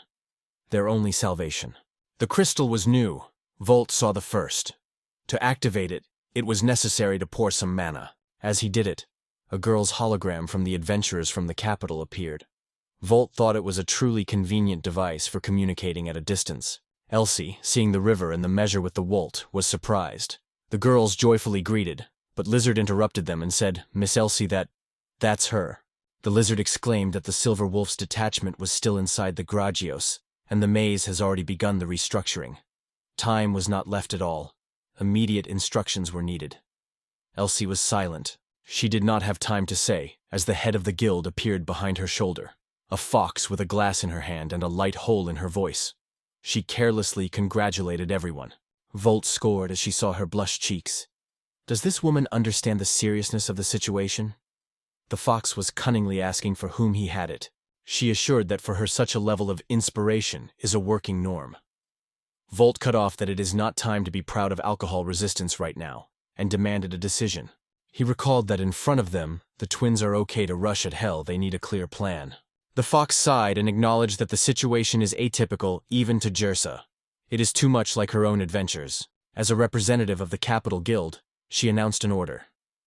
their only salvation. The crystal was new. Volt saw the first. To activate it, it was necessary to pour some mana. As he did it, a girl's hologram from the adventurers from the capital appeared. Volt thought it was a truly convenient device for communicating at a distance. Elsie, seeing the river and the measure with the Wolt, was surprised. The girls joyfully greeted, but Lizard interrupted them and said, Miss Elsie, that's her. The lizard exclaimed that the silver wolf's detachment was still inside the Gragios, and the maze has already begun the restructuring. Time was not left at all. Immediate instructions were needed. Elsie was silent. She did not have time to say, as the head of the guild appeared behind her shoulder, a fox with a glass in her hand and a light hole in her voice. She carelessly congratulated everyone. Volt scored as she saw her blushed cheeks. Does this woman understand the seriousness of the situation? The fox was cunningly asking for whom he had it. She assured that for her such a level of inspiration is a working norm. Volt cut off that it is not time to be proud of alcohol resistance right now, and demanded a decision. He recalled that in front of them, the twins are okay to rush at hell, they need a clear plan. The fox sighed and acknowledged that the situation is atypical even to Jersa. It is too much like her own adventures. As a representative of the Capital Guild, she announced an order.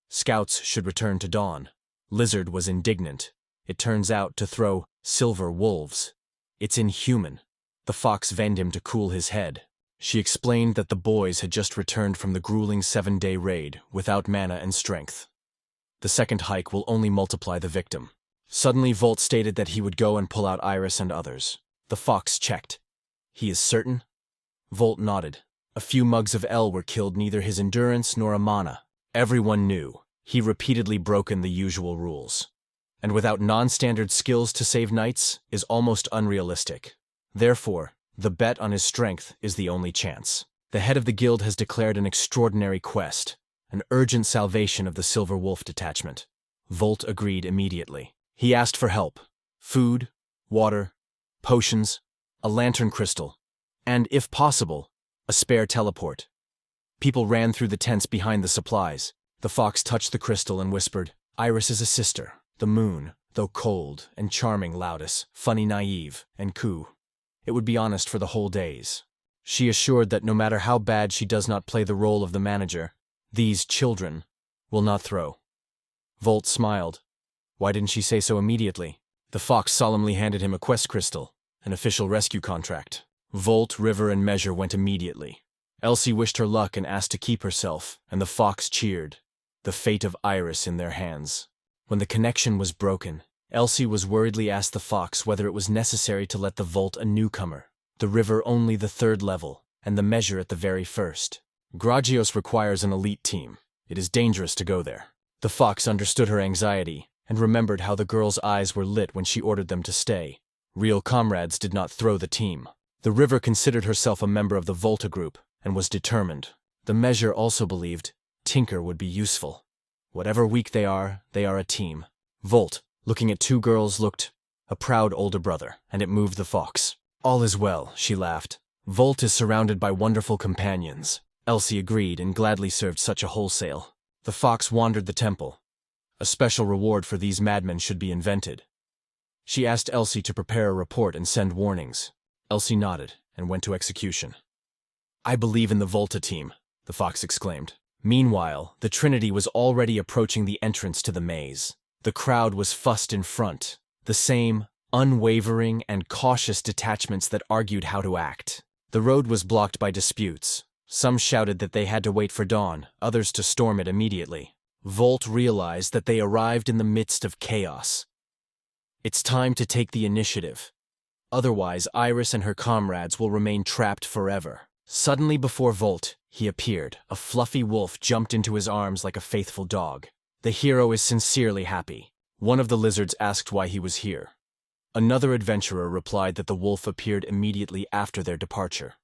Scouts should return to Dawn. Lizard was indignant. It turns out to throw silver wolves. It's inhuman. The fox venned him to cool his head. She explained that the boys had just returned from the grueling 7-day raid without mana and strength. The second hike will only multiply the victim. Suddenly Volt stated that he would go and pull out Aerys and others. The fox checked. He is certain? Volt nodded. A few mugs of ale were killed, neither his endurance nor a mana. Everyone knew. He repeatedly broken the usual rules. And without non-standard skills to save knights is almost unrealistic. Therefore, the bet on his strength is the only chance. The head of the guild has declared an extraordinary quest, an urgent salvation of the Silver Wolf detachment. Volt agreed immediately. He asked for help. Food, water, potions, a lantern crystal, and, if possible, a spare teleport. People ran through the tents behind the supplies. The fox touched the crystal and whispered, Aerys is a sister, the moon, though cold and charming loudest, funny naive, and cool. It would be honest for the whole days. She assured that no matter how bad she does not play the role of the manager, These children will not throw. Volt smiled. Why didn't she say so immediately? The fox solemnly handed him a quest crystal, an official rescue contract. Volt, River, and Measure went immediately. Elsie wished her luck and asked to keep herself, and the fox cheered, the fate of Aerys in their hands. When the connection was broken, Elsie was worriedly asked the fox whether it was necessary to let the Volt a newcomer, the River only the 3rd level, and the Measure at the very first. Gragios requires an elite team. It is dangerous to go there. The fox understood her anxiety and remembered how the girl's eyes were lit when she ordered them to stay. Real comrades did not throw the team. The River considered herself a member of the Volta group and was determined. The Measure also believed Tinker would be useful. Whatever weak they are a team. Volt, looking at 2 girls, looked a proud older brother, and it moved the fox. All is well, she laughed. Volt is surrounded by wonderful companions. Elsie agreed and gladly served such a wholesale. The fox wandered the temple. A special reward for these madmen should be invented. She asked Elsie to prepare a report and send warnings. Elsie nodded and went to execution. I believe in the Volta team, the fox exclaimed. Meanwhile, the Trinity was already approaching the entrance to the maze. The crowd was fussed in front, the same unwavering and cautious detachments that argued how to act. The road was blocked by disputes. Some shouted that they had to wait for dawn, others to storm it immediately. Volt realized that they arrived in the midst of chaos. It's time to take the initiative. Otherwise, Aerys and her comrades will remain trapped forever. Suddenly before Volt, he appeared. A fluffy wolf jumped into his arms like a faithful dog. The hero is sincerely happy. One of the lizards asked why he was here. Another adventurer replied that the wolf appeared immediately after their departure.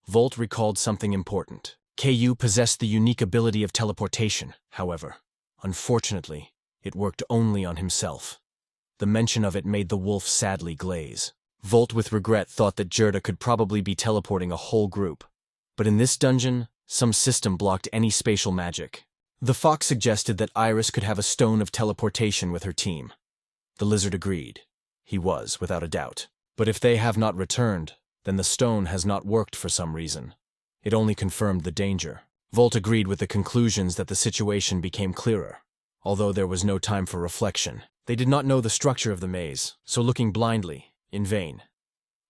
Volt recalled something important. KU possessed the unique ability of teleportation, however. Unfortunately, it worked only on himself. The mention of it made the wolf sadly glaze. Volt with regret thought that Gerda could probably be teleporting a whole group. But in this dungeon, some system blocked any spatial magic. The fox suggested that Aerys could have a stone of teleportation with her team. The lizard agreed. He was, without a doubt. But if they have not returned, then the stone has not worked for some reason. It only confirmed the danger. Volt agreed with the conclusions that the situation became clearer. Although there was no time for reflection. They did not know the structure of the maze, so looking blindly, in vain.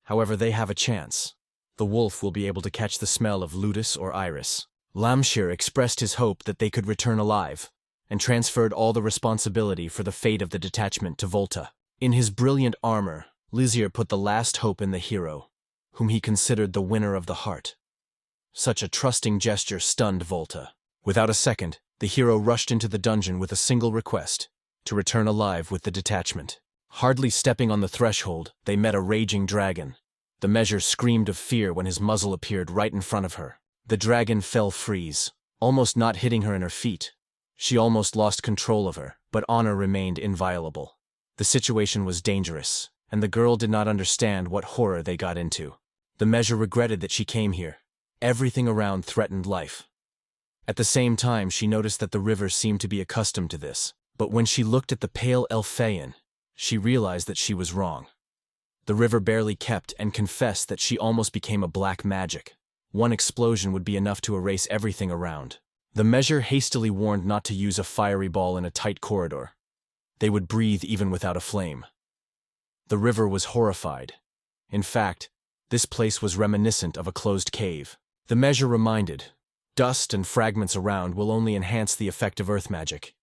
However, they have a chance. The wolf will be able to catch the smell of Ludus or Aerys. Lamshir expressed his hope that they could return alive, and transferred all the responsibility for the fate of the detachment to Volta. In his brilliant armor, Lizier put the last hope in the hero, whom he considered the winner of the heart. Such a trusting gesture stunned Volta. Without a second, the hero rushed into the dungeon with a single request, to return alive with the detachment. Hardly stepping on the threshold, they met a raging dragon. The Measure screamed of fear when his muzzle appeared right in front of her. The dragon fell freeze, almost not hitting her in her feet. She almost lost control of her, but honor remained inviolable. The situation was dangerous, and the girl did not understand what horror they got into. The Measure regretted that she came here. Everything around threatened life. At the same time, she noticed that the river seemed to be accustomed to this. But when she looked at the pale Elphaean, she realized that she was wrong. The river barely kept and confessed that she almost became a black magic. One explosion would be enough to erase everything around. The Measure hastily warned not to use a fiery ball in a tight corridor. They would breathe even without a flame. The river was horrified. In fact, this place was reminiscent of a closed cave. The Measure reminded, dust and fragments around will only enhance the effect of earth magic.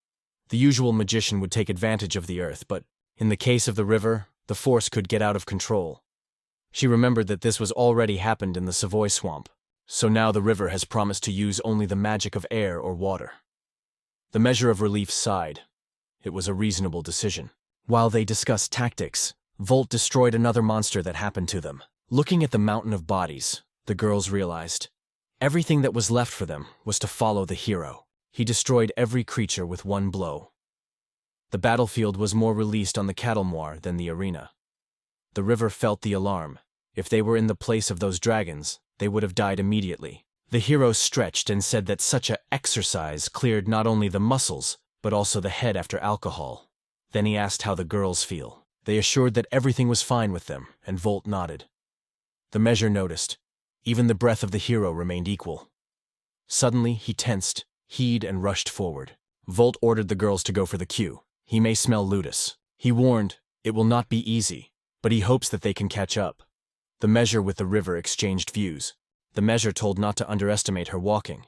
The usual magician would take advantage of the earth, but in the case of the river, the force could get out of control. She remembered that this was already happened in the Savoy swamp, so now the river has promised to use only the magic of air or water. The Measure of Relief sighed. It was a reasonable decision. While they discussed tactics, Volt destroyed another monster that happened to them. Looking at the mountain of bodies, the girls realized everything that was left for them was to follow the hero. He destroyed every creature with one blow. The battlefield was more released on the cattle moor than the arena. The river felt the alarm. If they were in the place of those dragons, they would have died immediately. The hero stretched and said that such a exercise cleared not only the muscles, but also the head after alcohol. Then he asked how the girls feel. They assured that everything was fine with them, and Volt nodded. The Measure noticed. Even the breath of the hero remained equal. Suddenly, he tensed, heaved, and rushed forward. Volt ordered the girls to go for the queue. He may smell Ludus. He warned, it will not be easy, but he hopes that they can catch up. The measure with the river exchanged views. The measure told not to underestimate her walking,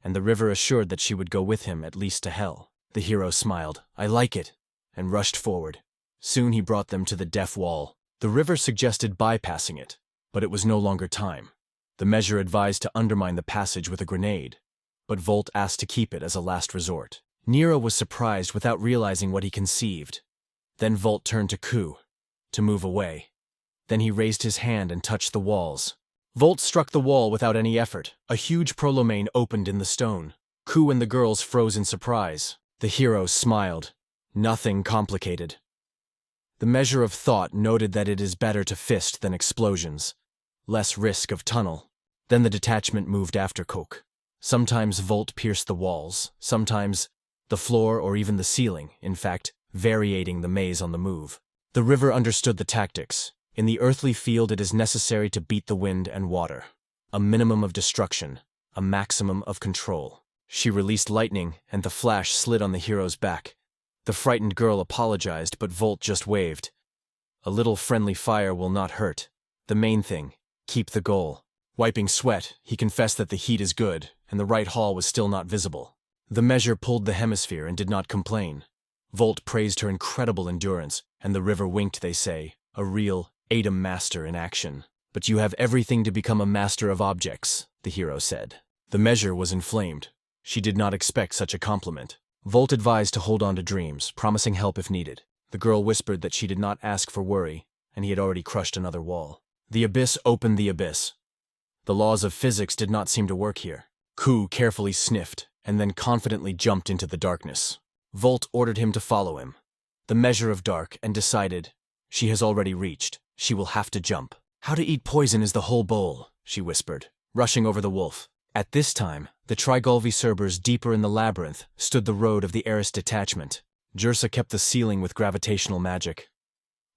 and the river assured that she would go with him at least to hell. The hero smiled, I like it, and rushed forward. Soon he brought them to the deaf wall. The river suggested bypassing it, but it was no longer time. The measure advised to undermine the passage with a grenade, but Volt asked to keep it as a last resort. Nero was surprised without realizing what he conceived. Then Volt turned to Ku, to move away. Then he raised his hand and touched the walls. Volt struck the wall without any effort. A huge prolomane opened in the stone. Ku and the girls froze in surprise. The hero smiled. Nothing complicated. The measure of thought noted that it is better to fist than explosions. Less risk of tunnel. Then the detachment moved after Coke. Sometimes Volt pierced the walls, sometimes the floor or even the ceiling, in fact, variating the maze on the move. The river understood the tactics. In the earthly field it is necessary to beat the wind and water. A minimum of destruction, a maximum of control. She released lightning, and the flash slid on the hero's back. The frightened girl apologized, but Volt just waved. A little friendly fire will not hurt. The main thing, keep the goal. Wiping sweat, he confessed that the heat is good, and the right hall was still not visible. The measure pulled the hemisphere and did not complain. Volt praised her incredible endurance, and the river winked, they say, a real Adam master in action. But you have everything to become a master of objects, the hero said. The measure was inflamed. She did not expect such a compliment. Volt advised to hold on to dreams, promising help if needed. The girl whispered that she did not ask for worry, and he had already crushed another wall. The abyss opened the abyss. The laws of physics did not seem to work here. Ku carefully sniffed, and then confidently jumped into the darkness. Volt ordered him to follow him. The measure of dark, and decided, she has already reached. She will have to jump. How to eat poison is the whole bowl, she whispered, rushing over the wolf. At this time, the Trigolvi Cerbers deeper in the Labyrinth stood the road of the Aerys detachment. Jersa kept the ceiling with gravitational magic.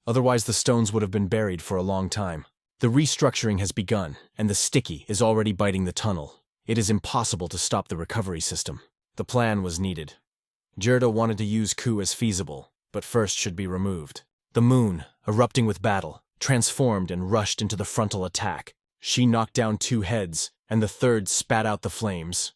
Otherwise the stones would have been buried for a long time. The restructuring has begun, and the sticky is already biting the tunnel. It is impossible to stop the recovery system. The plan was needed. Jerda wanted to use Ku as feasible, but first should be removed. The moon, erupting with battle, transformed and rushed into the frontal attack. She knocked down 2 heads, and the third spat out the flames.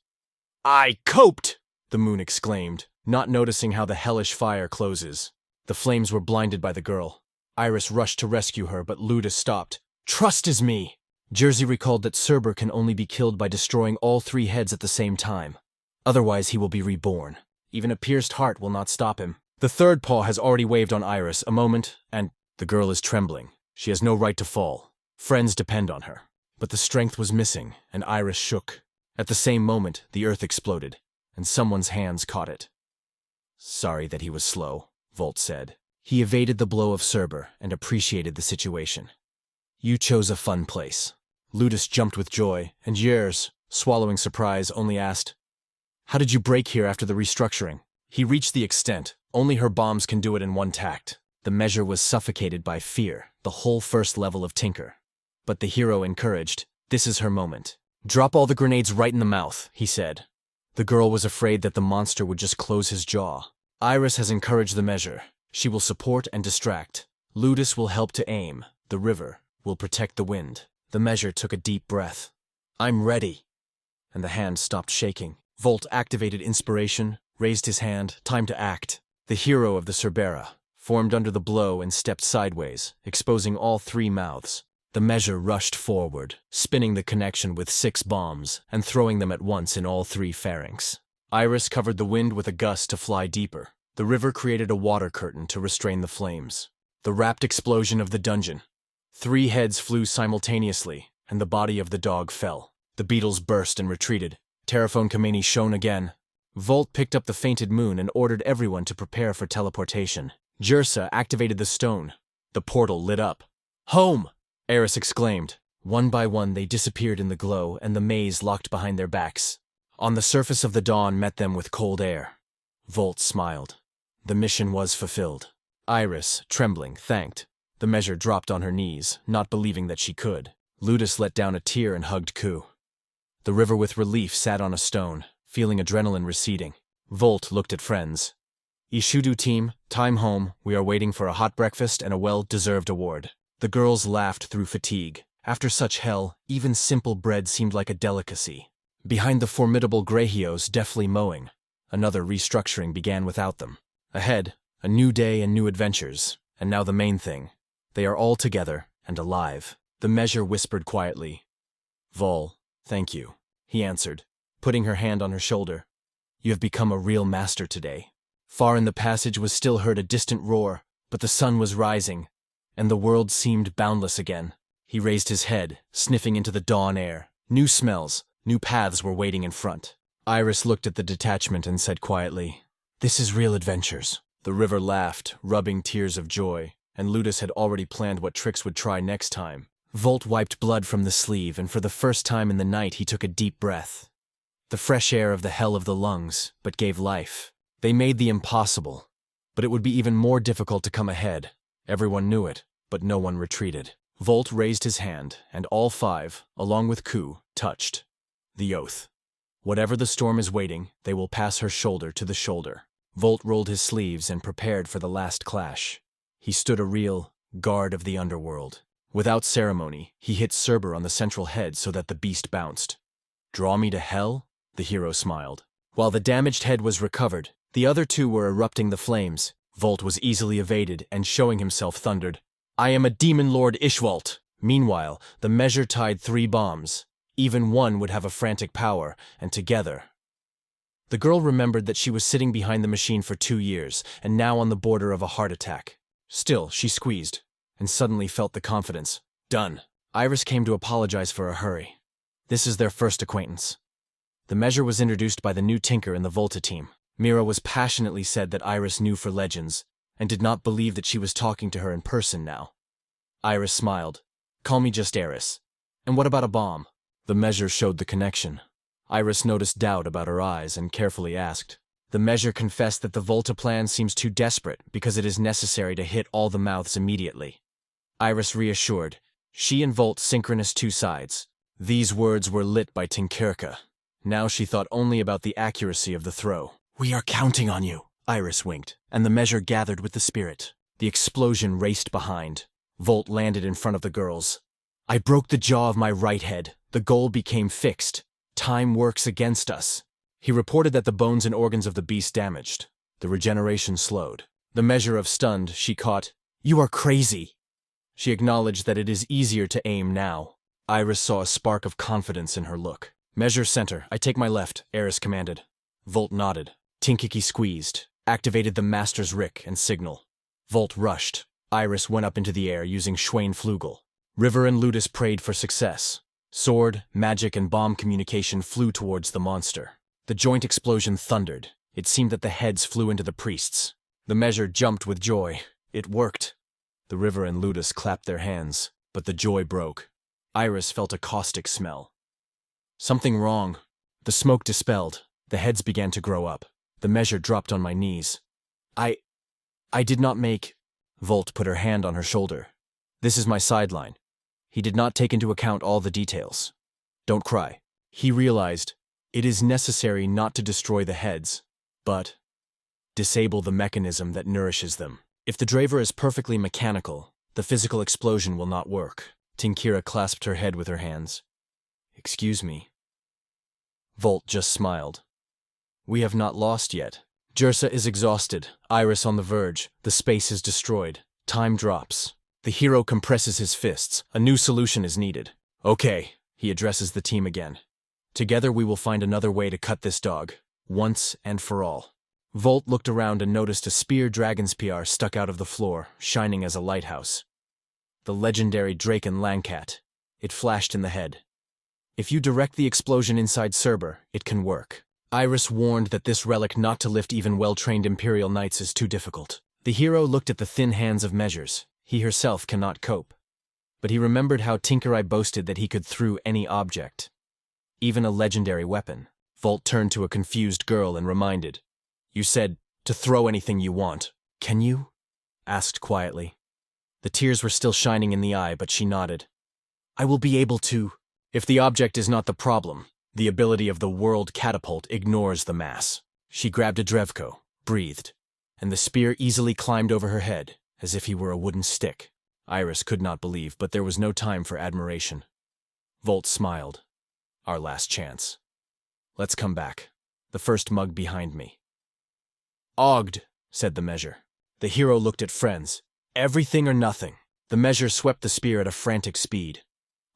I coped! The moon exclaimed, not noticing how the hellish fire closes. The flames were blinded by the girl. Aerys rushed to rescue her, but Ludus stopped. Trust is me! Jersey recalled that Cerber can only be killed by destroying all 3 heads at the same time. Otherwise he will be reborn. Even a pierced heart will not stop him. The third paw has already waved on Aerys a moment, and the girl is trembling. She has no right to fall. Friends depend on her. But the strength was missing, and Aerys shook. At the same moment, the earth exploded, and someone's hands caught it. Sorry that he was slow, Volt said. He evaded the blow of Cerber and appreciated the situation. You chose a fun place. Ludus jumped with joy, and Yers, swallowing surprise, only asked, how did you break here after the restructuring? He reached the extent. Only her bombs can do it in one tact. The measure was suffocated by fear, the whole first level of Tinker. But the hero encouraged, this is her moment. Drop all the grenades right in the mouth, he said. The girl was afraid that the monster would just close his jaw. Aerys has encouraged the measure. She will support and distract. Ludus will help to aim. The river will protect the wind. The measure took a deep breath. I'm ready. And the hand stopped shaking. Volt activated inspiration, raised his hand, time to act. The hero of the Cerbera formed under the blow and stepped sideways, exposing all 3 mouths. The measure rushed forward, spinning the connection with 6 bombs and throwing them at once in all 3 pharynx. Aerys covered the wind with a gust to fly deeper. The river created a water curtain to restrain the flames. The rapt explosion of the dungeon. 3 heads flew simultaneously, and the body of the dog fell. The beetles burst and retreated. Terraphone Kameni shone again. Volt picked up the fainted moon and ordered everyone to prepare for teleportation. Jersa activated the stone. The portal lit up. Home! Aerys exclaimed. One by one they disappeared in the glow, and the maze locked behind their backs. On the surface of the dawn met them with cold air. Volt smiled. The mission was fulfilled. Aerys, trembling, thanked. The measure dropped on her knees, not believing that she could. Ludus let down a tear and hugged Ku. The river with relief sat on a stone, feeling adrenaline receding. Volt looked at friends. Ishudu team, time home, we are waiting for a hot breakfast and a well-deserved award. The girls laughed through fatigue. After such hell, even simple bread seemed like a delicacy. Behind the formidable Greyhios deftly mowing, another restructuring began without them. Ahead, a new day and new adventures, and now the main thing. They are all together and alive. The measure whispered quietly. Vol, thank you, he answered, putting her hand on her shoulder. You have become a real master today. Far in the passage was still heard a distant roar, but the sun was rising, and the world seemed boundless again. He raised his head, sniffing into the dawn air. New smells, new paths were waiting in front. Aerys looked at the detachment and said quietly, "This is real adventures." The river laughed, rubbing tears of joy, and Ludus had already planned what tricks would try next time. Volt wiped blood from the sleeve, and for the first time in the night he took a deep breath. The fresh air of the hell of the lungs, but gave life. They made the impossible, but it would be even more difficult to come ahead. Everyone knew it, but no one retreated. Volt raised his hand, and all five, along with Ku, touched. The oath. Whatever the storm is waiting, they will pass her shoulder to the shoulder. Volt rolled his sleeves and prepared for the last clash. He stood a real guard of the underworld. Without ceremony, he hit Cerber on the central head so that the beast bounced. "Draw me to hell?" the hero smiled. While the damaged head was recovered, the other two were erupting the flames. Volt was easily evaded and showing himself thundered, "I am a demon lord Ishwalt." Meanwhile, the measure tied 3 bombs. Even one would have a frantic power, and together. The girl remembered that she was sitting behind the machine for 2 years, and now on the border of a heart attack. Still, she squeezed, and suddenly felt the confidence. Done. Aerys came to apologize for a hurry. This is their first acquaintance. The measure was introduced by the new tinker in the Volta team. Mira was passionately said that Aerys knew for legends, and did not believe that she was talking to her in person now. Aerys smiled. "Call me just Aerys. And what about a bomb?" The measure showed the connection. Aerys noticed doubt about her eyes and carefully asked. The measure confessed that the Volta plan seems too desperate because it is necessary to hit all the mouths immediately. Aerys reassured. She and Volt synchronous 2 sides. These words were lit by Tinkerka. Now she thought only about the accuracy of the throw. "We are counting on you," Aerys winked, and the measure gathered with the spirit. The explosion raced behind. Volt landed in front of the girls. "I broke the jaw of my right head. The goal became fixed. Time works against us." He reported that the bones and organs of the beast damaged. The regeneration slowed. The measure of stunned, she caught, "You are crazy." She acknowledged that it is easier to aim now. Aerys saw a spark of confidence in her look. "Measure center, I take my left," Aerys commanded. Volt nodded. Tinkiki squeezed, activated the master's rick and signal. Volt rushed. Aerys went up into the air using Schwain-Flugel. River and Ludus prayed for success. Sword, magic, and bomb communication flew towards the monster. The joint explosion thundered. It seemed that the heads flew into the priests. The measure jumped with joy. It worked. The River and Ludus clapped their hands, but the joy broke. Aerys felt a caustic smell. Something wrong. The smoke dispelled. The heads began to grow up. The measure dropped on my knees. I did not make... Volt put her hand on her shoulder. "This is my sideline." He did not take into account all the details. "Don't cry." He realized, it is necessary not to destroy the heads, but disable the mechanism that nourishes them. If the driver is perfectly mechanical, the physical explosion will not work. Tinkira clasped her head with her hands. "Excuse me." Volt just smiled. "We have not lost yet." Jersa is exhausted, Aerys on the verge, the space is destroyed. Time drops. The hero compresses his fists. A new solution is needed. "Okay," he addresses the team again. "Together we will find another way to cut this dog, once and for all." Volt looked around and noticed a spear dragon's PR stuck out of the floor, shining as a lighthouse. The legendary Draken Langcat. It flashed in the head. If you direct the explosion inside Cerber, it can work. Aerys warned that this relic not to lift even well-trained Imperial Knights is too difficult. The hero looked at the thin hands of measures. He herself cannot cope. But he remembered how Tinkerai boasted that he could throw any object. Even a legendary weapon. Volt turned to a confused girl and reminded, "You said, to throw anything you want. Can you?" asked quietly. The tears were still shining in the eye, but she nodded. "I will be able to, if the object is not the problem." The ability of the world catapult ignores the mass. She grabbed a drevko, breathed, and the spear easily climbed over her head, as if he were a wooden stick. Aerys could not believe, but there was no time for admiration. Volt smiled. Our last chance. Let's come back. The first mug behind me. Ogged, said the measure. The hero looked at friends. Everything or nothing. The measure swept the spear at a frantic speed.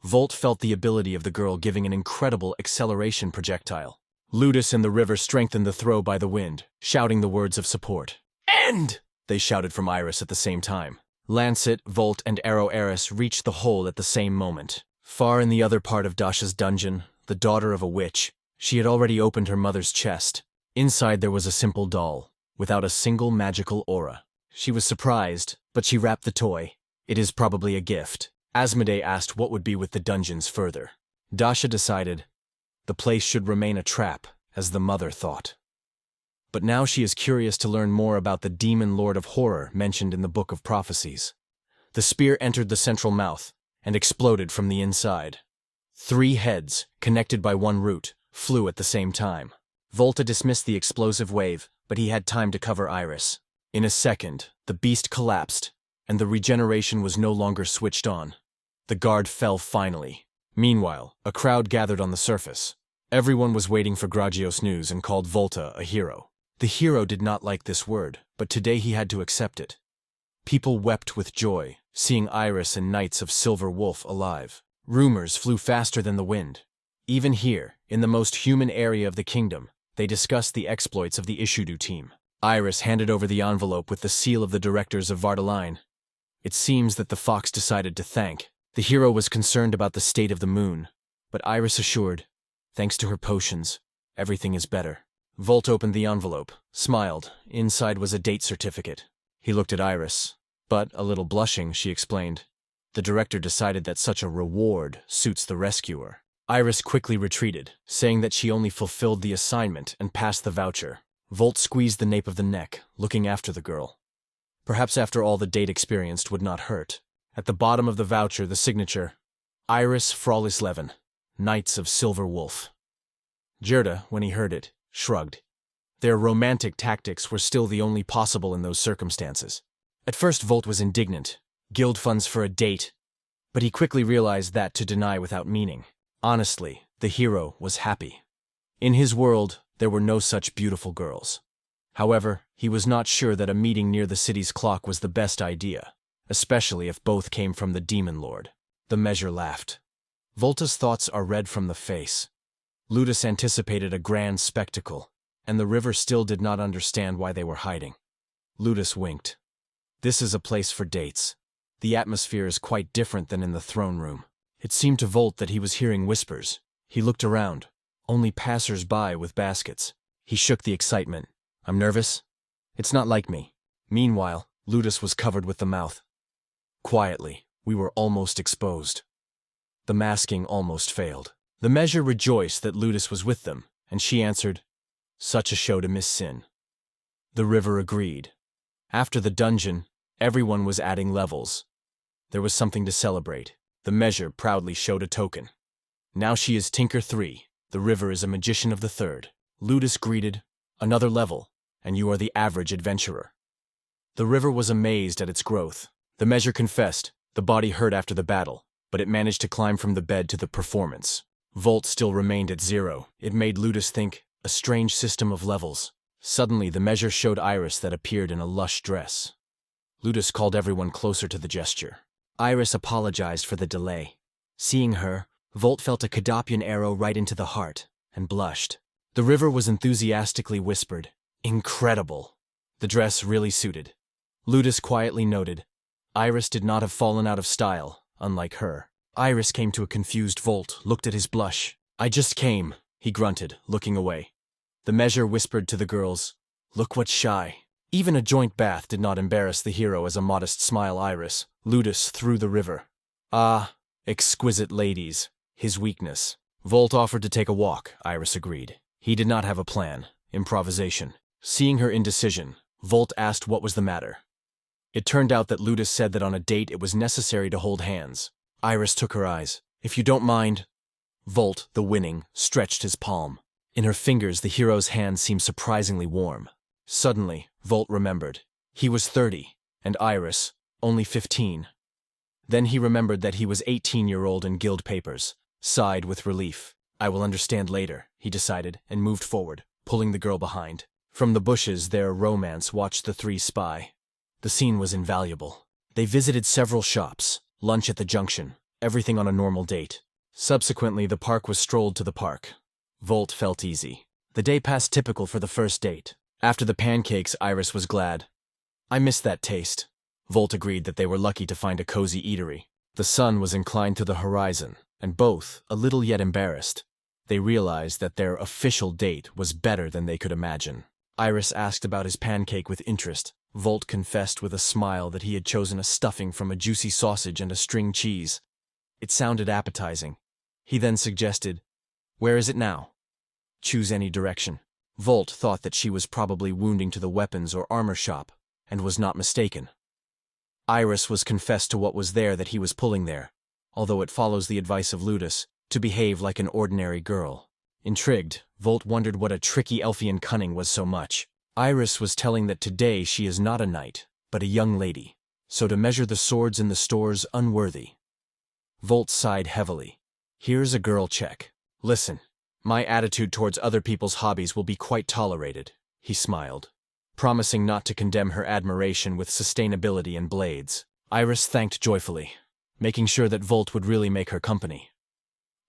Volt felt the ability of the girl giving an incredible acceleration projectile. Ludus and the river strengthened the throw by the wind, shouting the words of support. End! They shouted from Aerys at the same time. Lancet, Volt, and Arrow Aerys reached the hole at the same moment. Far in the other part of Dasha's dungeon, the daughter of a witch, she had already opened her mother's chest. Inside there was a simple doll, without a single magical aura. She was surprised, but she wrapped the toy. It is probably a gift. Asmodee asked what would be with the dungeons further. Dasha decided the place should remain a trap, as the mother thought. But now she is curious to learn more about the demon lord of horror mentioned in the Book of Prophecies. The spear entered the central mouth and exploded from the inside. 3 heads, connected by one root, flew at the same time. Volta dismissed the explosive wave, but he had time to cover Aerys. In a second, the beast collapsed, and the regeneration was no longer switched on. The guard fell finally. Meanwhile, a crowd gathered on the surface. Everyone was waiting for Gragios' news and called Volta a hero. The hero did not like this word, but today he had to accept it. People wept with joy, seeing Aerys and Knights of Silver Wolf alive. Rumors flew faster than the wind. Even here, in the most human area of the kingdom, they discussed the exploits of the Ishudu team. Aerys handed over the envelope with the seal of the directors of Vardaline. It seems that the fox decided to thank. The hero was concerned about the state of the moon, but Aerys assured, thanks to her potions, everything is better. Volt opened the envelope, smiled. Inside was a date certificate. He looked at Aerys, but, a little blushing, she explained, the director decided that such a reward suits the rescuer. Aerys quickly retreated, saying that she only fulfilled the assignment and passed the voucher. Volt squeezed the nape of the neck, looking after the girl. Perhaps after all the date experienced would not hurt. At the bottom of the voucher, the signature, Aerys Fraulislevin, Knights of Silver Wolf. Gerda, when he heard it, shrugged. Their romantic tactics were still the only possible in those circumstances. At first Volt was indignant. Guild funds for a date. But he quickly realized that to deny without meaning. Honestly, the hero was happy. In his world, there were no such beautiful girls. However, he was not sure that a meeting near the city's clock was the best idea, especially if both came from the Demon Lord. The measure laughed. Volta's thoughts are read from the face. Ludus anticipated a grand spectacle, and the river still did not understand why they were hiding. Ludus winked. This is a place for dates. The atmosphere is quite different than in the throne room. It seemed to Volt that he was hearing whispers. He looked around. Only passers-by with baskets. He shook the excitement. I'm nervous? It's not like me. Meanwhile, Ludus was covered with the mouth. Quietly, we were almost exposed. The masking almost failed. The measure rejoiced that Ludus was with them, and she answered, such a show to miss Sin. The river agreed. After the dungeon, everyone was adding levels. There was something to celebrate. The measure proudly showed a token. Now she is Tinker 3. The river is a magician of the 3rd. Ludus greeted, another level, and you are the average adventurer. The river was amazed at its growth. The measure confessed, the body hurt after the battle, but it managed to climb from the bed to the performance. Volt still remained at 0. It made Ludus think, a strange system of levels. Suddenly, the measure showed Aerys that appeared in a lush dress. Ludus called everyone closer to the gesture. Aerys apologized for the delay. Seeing her, Volt felt a Kadapian arrow right into the heart, and blushed. The river was enthusiastically whispered, incredible. The dress really suited. Ludus quietly noted, Aerys did not have fallen out of style, unlike her. Aerys came to a confused Volt, looked at his blush. I just came, he grunted, looking away. The measure whispered to the girls, look what's shy. Even a joint bath did not embarrass the hero as a modest smile Aerys, Ludus through the river. Ah, exquisite ladies, his weakness. Volt offered to take a walk, Aerys agreed. He did not have a plan, improvisation. Seeing her indecision, Volt asked what was the matter. It turned out that Ludus said that on a date it was necessary to hold hands. Aerys took her eyes. If you don't mind. Volt, the winning, stretched his palm. In her fingers, the hero's hand seemed surprisingly warm. Suddenly, Volt remembered. He was 30, and Aerys, only 15. Then he remembered that he was 18-year-old in guild papers, sighed with relief. I will understand later, he decided, and moved forward, pulling the girl behind. From the bushes, their romance watched the three spy. The scene was invaluable. They visited several shops, lunch at the junction, everything on a normal date. Subsequently, the park was strolled to the park. Volt felt easy. The day passed typical for the first date. After the pancakes, Aerys was glad. I missed that taste. Volt agreed that they were lucky to find a cozy eatery. The sun was inclined to the horizon, and both, a little yet embarrassed, they realized that their official date was better than they could imagine. Aerys asked about his pancake with interest. Volt confessed with a smile that he had chosen a stuffing from a juicy sausage and a string cheese. It sounded appetizing. He then suggested, "Where is it now?" "Choose any direction." Volt thought that she was probably wounding to the weapons or armor shop, and was not mistaken. Aerys was confessed to what was there that he was pulling there, although it follows the advice of Ludus, to behave like an ordinary girl. Intrigued, Volt wondered what a tricky elfian cunning was so much. Aerys was telling that today she is not a knight, but a young lady, so to measure the swords in the store's unworthy. Volt sighed heavily. Here's a girl check. Listen, my attitude towards other people's hobbies will be quite tolerated, he smiled, promising not to condemn her admiration with sustainability and blades. Aerys thanked joyfully, making sure that Volt would really make her company.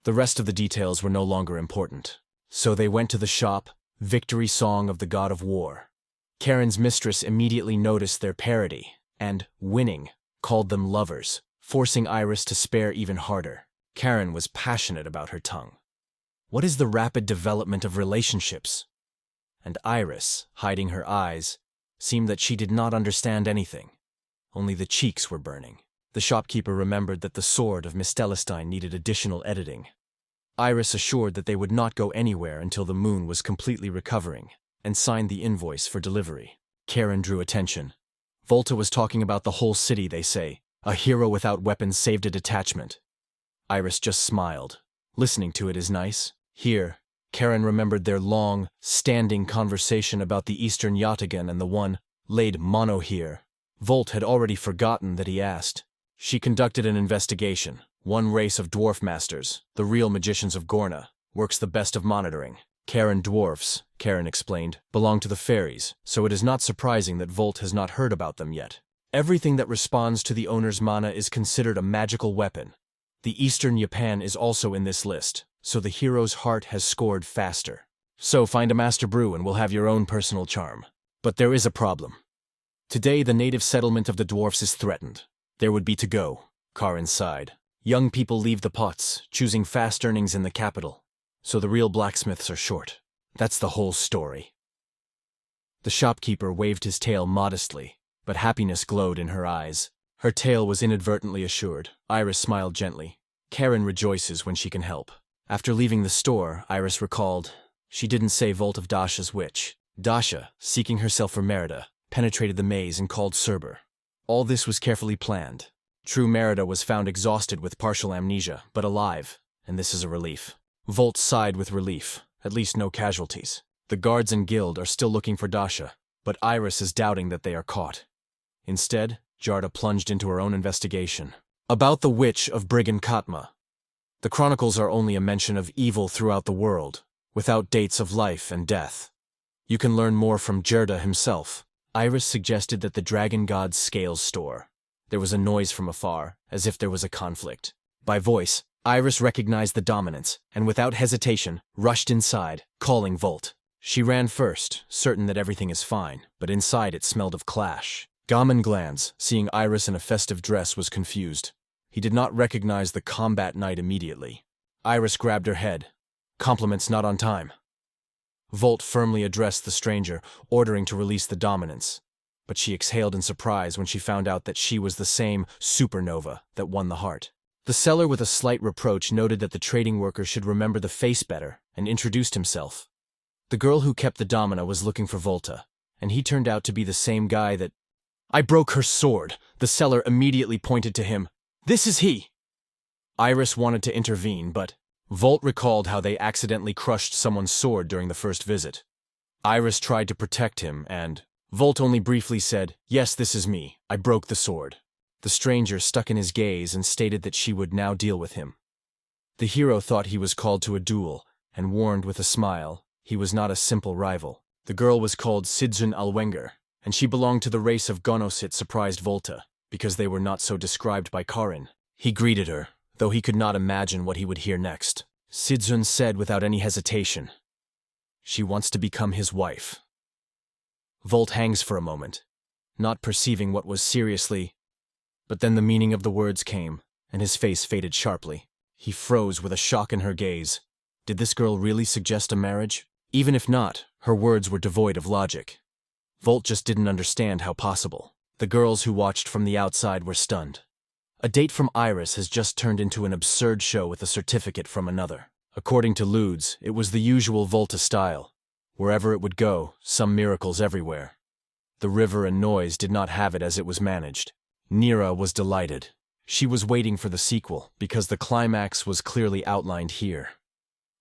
The rest of the details were no longer important. So they went to the shop, Victory Song of the God of War. Karen's mistress immediately noticed their parody, and, winning, called them lovers, forcing Aerys to spare even harder. Karen was passionate about her tongue. What is the rapid development of relationships? And Aerys, hiding her eyes, seemed that she did not understand anything. Only the cheeks were burning. The shopkeeper remembered that the sword of Miss Celestine needed additional editing. Aerys assured that they would not go anywhere until the moon was completely recovering, and signed the invoice for delivery. Karen drew attention. Volta was talking about the whole city, they say. A hero without weapons saved a detachment. Aerys just smiled. Listening to it is nice. Here, Karen remembered their long, standing conversation about the Eastern Yatagan and the one, laid mono here. Volt had already forgotten that he asked. She conducted an investigation. One race of dwarf masters, the real magicians of Gorna, works the best of monitoring. Karen dwarfs, Karen explained, belong to the fairies, so it is not surprising that Volt has not heard about them yet. Everything that responds to the owner's mana is considered a magical weapon. The Eastern Japan is also in this list, so the hero's heart has scored faster. So find a master brew and we'll have your own personal charm. But there is a problem. Today the native settlement of the dwarfs is threatened. There would be to go. Karen sighed. Young people leave the pots, choosing fast earnings in the capital. So the real blacksmiths are short. That's the whole story. The shopkeeper waved his tail modestly, but happiness glowed in her eyes. Her tale was inadvertently assured. Aerys smiled gently. Karen rejoices when she can help. After leaving the store, Aerys recalled, she didn't say Volt of Dasha's witch. Dasha, seeking herself for Merida, penetrated the maze and called Cerber. All this was carefully planned. True Merida was found exhausted with partial amnesia, but alive, and this is a relief. Volt sighed with relief, at least no casualties. The guards and guild are still looking for Dasha, but Aerys is doubting that they are caught. Instead, Jarda plunged into her own investigation. About the witch of Brigand Katma. The chronicles are only a mention of evil throughout the world, without dates of life and death. You can learn more from Jarda himself. Aerys suggested that the dragon god's scales store. There was a noise from afar, as if there was a conflict. By voice, Aerys recognized the dominance, and without hesitation, rushed inside, calling Volt. She ran first, certain that everything is fine, but inside it smelled of clash. Gaman Glans, seeing Aerys in a festive dress, was confused. He did not recognize the combat knight immediately. Aerys grabbed her head. Compliments not on time. Volt firmly addressed the stranger, ordering to release the dominance. But she exhaled in surprise when she found out that she was the same supernova that won the heart. The seller with a slight reproach noted that the trading worker should remember the face better and introduced himself. The girl who kept the domina was looking for Volta, and he turned out to be the same guy that... I broke her sword. The seller immediately pointed to him. This is he. Aerys wanted to intervene, but Volt recalled how they accidentally crushed someone's sword during the first visit. Aerys tried to protect him and Volt only briefly said, "Yes, this is me. I broke the sword." The stranger stuck in his gaze and stated that she would now deal with him. The hero thought he was called to a duel and warned with a smile he was not a simple rival. The girl was called Sidzun Alwenger, and she belonged to the race of Gonosit surprised Volta, because they were not so described by Karin. He greeted her, though he could not imagine what he would hear next. Sidzun said without any hesitation, "She wants to become his wife." Volt hangs for a moment, not perceiving what was seriously, but then the meaning of the words came, and his face faded sharply. He froze with a shock in her gaze. Did this girl really suggest a marriage? Even if not, her words were devoid of logic. Volt just didn't understand how possible. The girls who watched from the outside were stunned. A date from Aerys has just turned into an absurd show with a certificate from another. According to Ludes, it was the usual Volta style. Wherever it would go, some miracles everywhere. The river and noise did not have it as it was managed. Nira was delighted. She was waiting for the sequel, because the climax was clearly outlined here.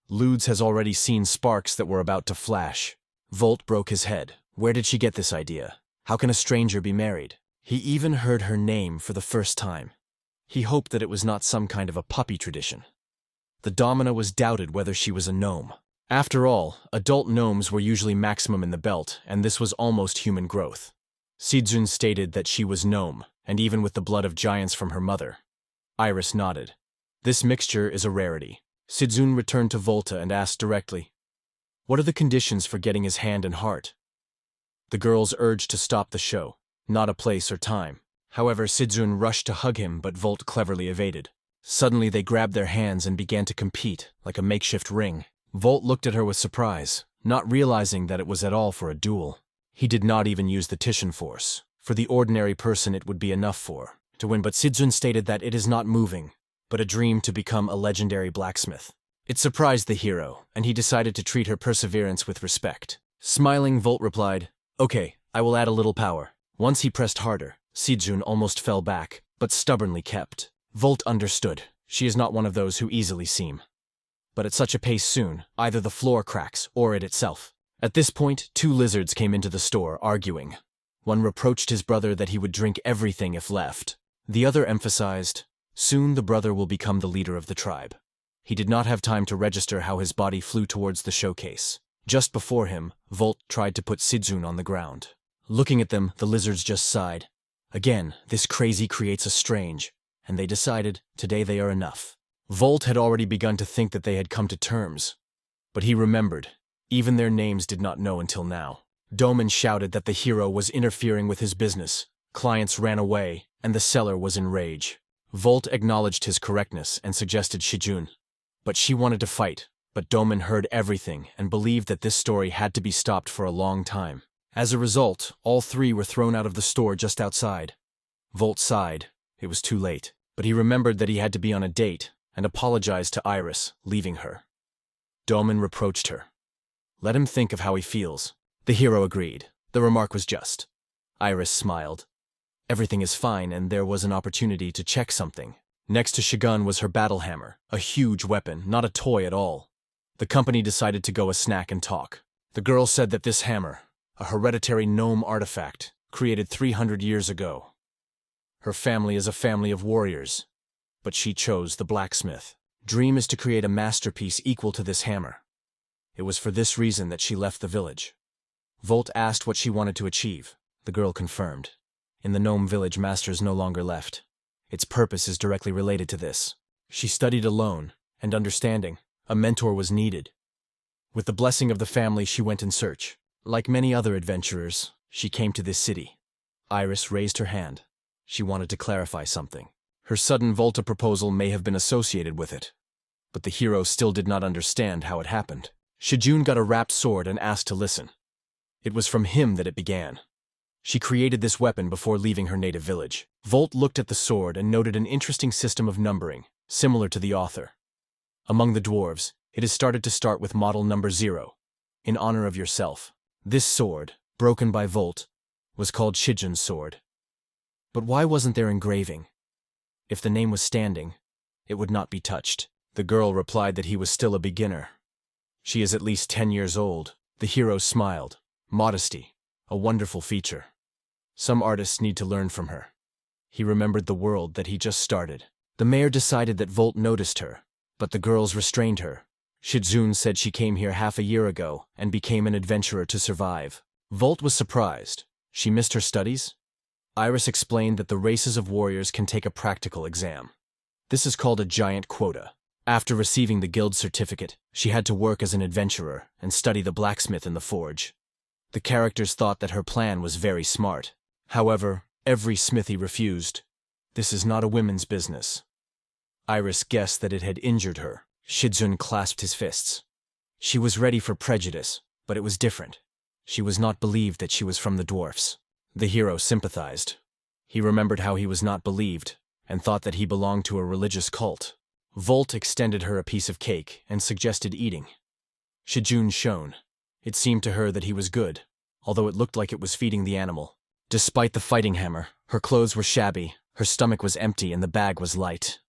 Ludes has already seen sparks that were about to flash. Volt broke his head. Where did she get this idea? How can a stranger be married? He even heard her name for the first time. He hoped that it was not some kind of a puppy tradition. The domina was doubted whether she was a gnome. After all, adult gnomes were usually maximum in the belt, and this was almost human growth. Sidzun stated that she was gnome, and even with the blood of giants from her mother. Aerys nodded. This mixture is a rarity. Sidzun returned to Volta and asked directly, "What are the conditions for getting his hand and heart?" The girls urged to stop the show, not a place or time. However, Sidzun rushed to hug him, but Volt cleverly evaded. Suddenly they grabbed their hands and began to compete, like a makeshift ring. Volt looked at her with surprise, not realizing that it was at all for a duel. He did not even use the Titian force. For the ordinary person it would be enough to win, but Sidzun stated that it is not moving, but a dream to become a legendary blacksmith. It surprised the hero, and he decided to treat her perseverance with respect. Smiling, Volt replied, "Okay, I will add a little power." Once he pressed harder, Sidzun almost fell back, but stubbornly kept. Volt understood. She is not one of those who easily seem. But at such a pace soon, either the floor cracks or it itself. At this point, two lizards came into the store, arguing. One reproached his brother that he would drink everything if left. The other emphasized, soon the brother will become the leader of the tribe. He did not have time to register how his body flew towards the showcase. Just before him, Volt tried to put Sidzun on the ground. Looking at them, the lizards just sighed. Again, this crazy creates a strange, and they decided, today they are enough. Volt had already begun to think that they had come to terms. But he remembered, even their names did not know until now. Doman shouted that the hero was interfering with his business. Clients ran away, and the seller was in rage. Volt acknowledged his correctness and suggested Shijun. But she wanted to fight, but Doman heard everything and believed that this story had to be stopped for a long time. As a result, all three were thrown out of the store just outside. Volt sighed. It was too late, but he remembered that he had to be on a date and apologized to Aerys, leaving her. Doman reproached her. Let him think of how he feels. The hero agreed. The remark was just. Aerys smiled. Everything is fine, and there was an opportunity to check something. Next to Shigun was her battle hammer, a huge weapon, not a toy at all. The company decided to go a snack and talk. The girl said that this hammer, a hereditary gnome artifact, created 300 years ago. Her family is a family of warriors, but she chose the blacksmith. Dream is to create a masterpiece equal to this hammer. It was for this reason that she left the village. Volt asked what she wanted to achieve. The girl confirmed. In the gnome village, masters no longer left. Its purpose is directly related to this. She studied alone, and understanding, a mentor was needed. With the blessing of the family, she went in search. Like many other adventurers, she came to this city. Aerys raised her hand. She wanted to clarify something. Her sudden Volta proposal may have been associated with it, but the hero still did not understand how it happened. Shijun got a wrapped sword and asked to listen. It was from him that it began. She created this weapon before leaving her native village. Volt looked at the sword and noted an interesting system of numbering, similar to the author. Among the dwarves, it is started to start with model number 0, in honor of yourself. This sword, broken by Volt, was called Shijun's sword. But why wasn't there engraving? If the name was standing, it would not be touched. The girl replied that he was still a beginner. She is at least 10 years old. The hero smiled. Modesty, a wonderful feature. Some artists need to learn from her. He remembered the world that he just started. The mayor decided that Volt noticed her, but the girls restrained her. Shizune said she came here half a year ago and became an adventurer to survive. Volt was surprised. She missed her studies? Aerys explained that the races of warriors can take a practical exam. This is called a giant quota. After receiving the guild certificate, she had to work as an adventurer and study the blacksmith in the forge. The characters thought that her plan was very smart. However, every smithy refused. This is not a women's business. Aerys guessed that it had injured her. Shizune clasped his fists. She was ready for prejudice, but it was different. She was not believed that she was from the dwarfs. The hero sympathized. He remembered how he was not believed, and thought that he belonged to a religious cult. Volt extended her a piece of cake and suggested eating. Shizune shone. It seemed to her that he was good, although it looked like it was feeding the animal. Despite the fighting hammer, her clothes were shabby, her stomach was empty, and the bag was light.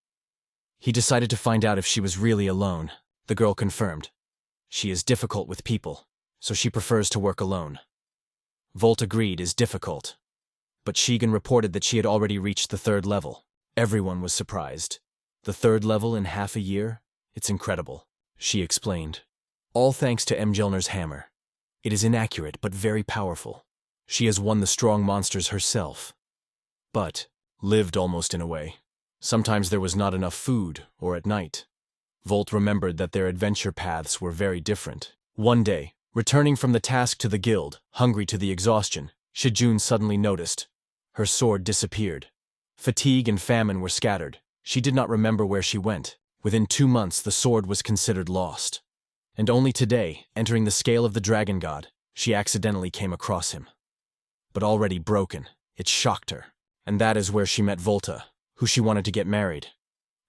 He decided to find out if she was really alone. The girl confirmed. She is difficult with people, so she prefers to work alone. Volt agreed is difficult. But Shigen reported that she had already reached the 3rd level. Everyone was surprised. The 3rd level in half a year? It's incredible, she explained. All thanks to Mjolnir's hammer. It is inaccurate but very powerful. She has won the strong monsters herself. But lived almost in a way. Sometimes there was not enough food, or at night. Volt remembered that their adventure paths were very different. One day, returning from the task to the guild, hungry to the exhaustion, Shizune suddenly noticed. Her sword disappeared. Fatigue and famine were scattered. She did not remember where she went. Within 2 months, the sword was considered lost. And only today, entering the scale of the dragon god, she accidentally came across him. But already broken, it shocked her. And that is where she met Volta, who she wanted to get married.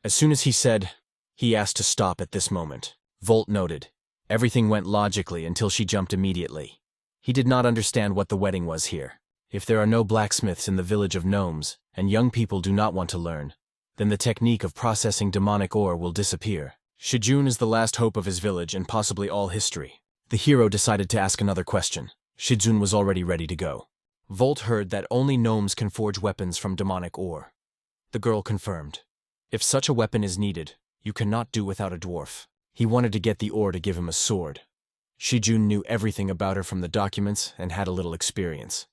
As soon as he asked to stop at this moment. Volt noted. Everything went logically until she jumped immediately. He did not understand what the wedding was here. If there are no blacksmiths in the village of gnomes, and young people do not want to learn, then the technique of processing demonic ore will disappear. Shizune is the last hope of his village and possibly all history. The hero decided to ask another question. Shizune was already ready to go. Volt heard that only gnomes can forge weapons from demonic ore. The girl confirmed. If such a weapon is needed, you cannot do without a dwarf. He wanted to get the ore to give him a sword. Shizune knew everything about her from the documents and had a little experience.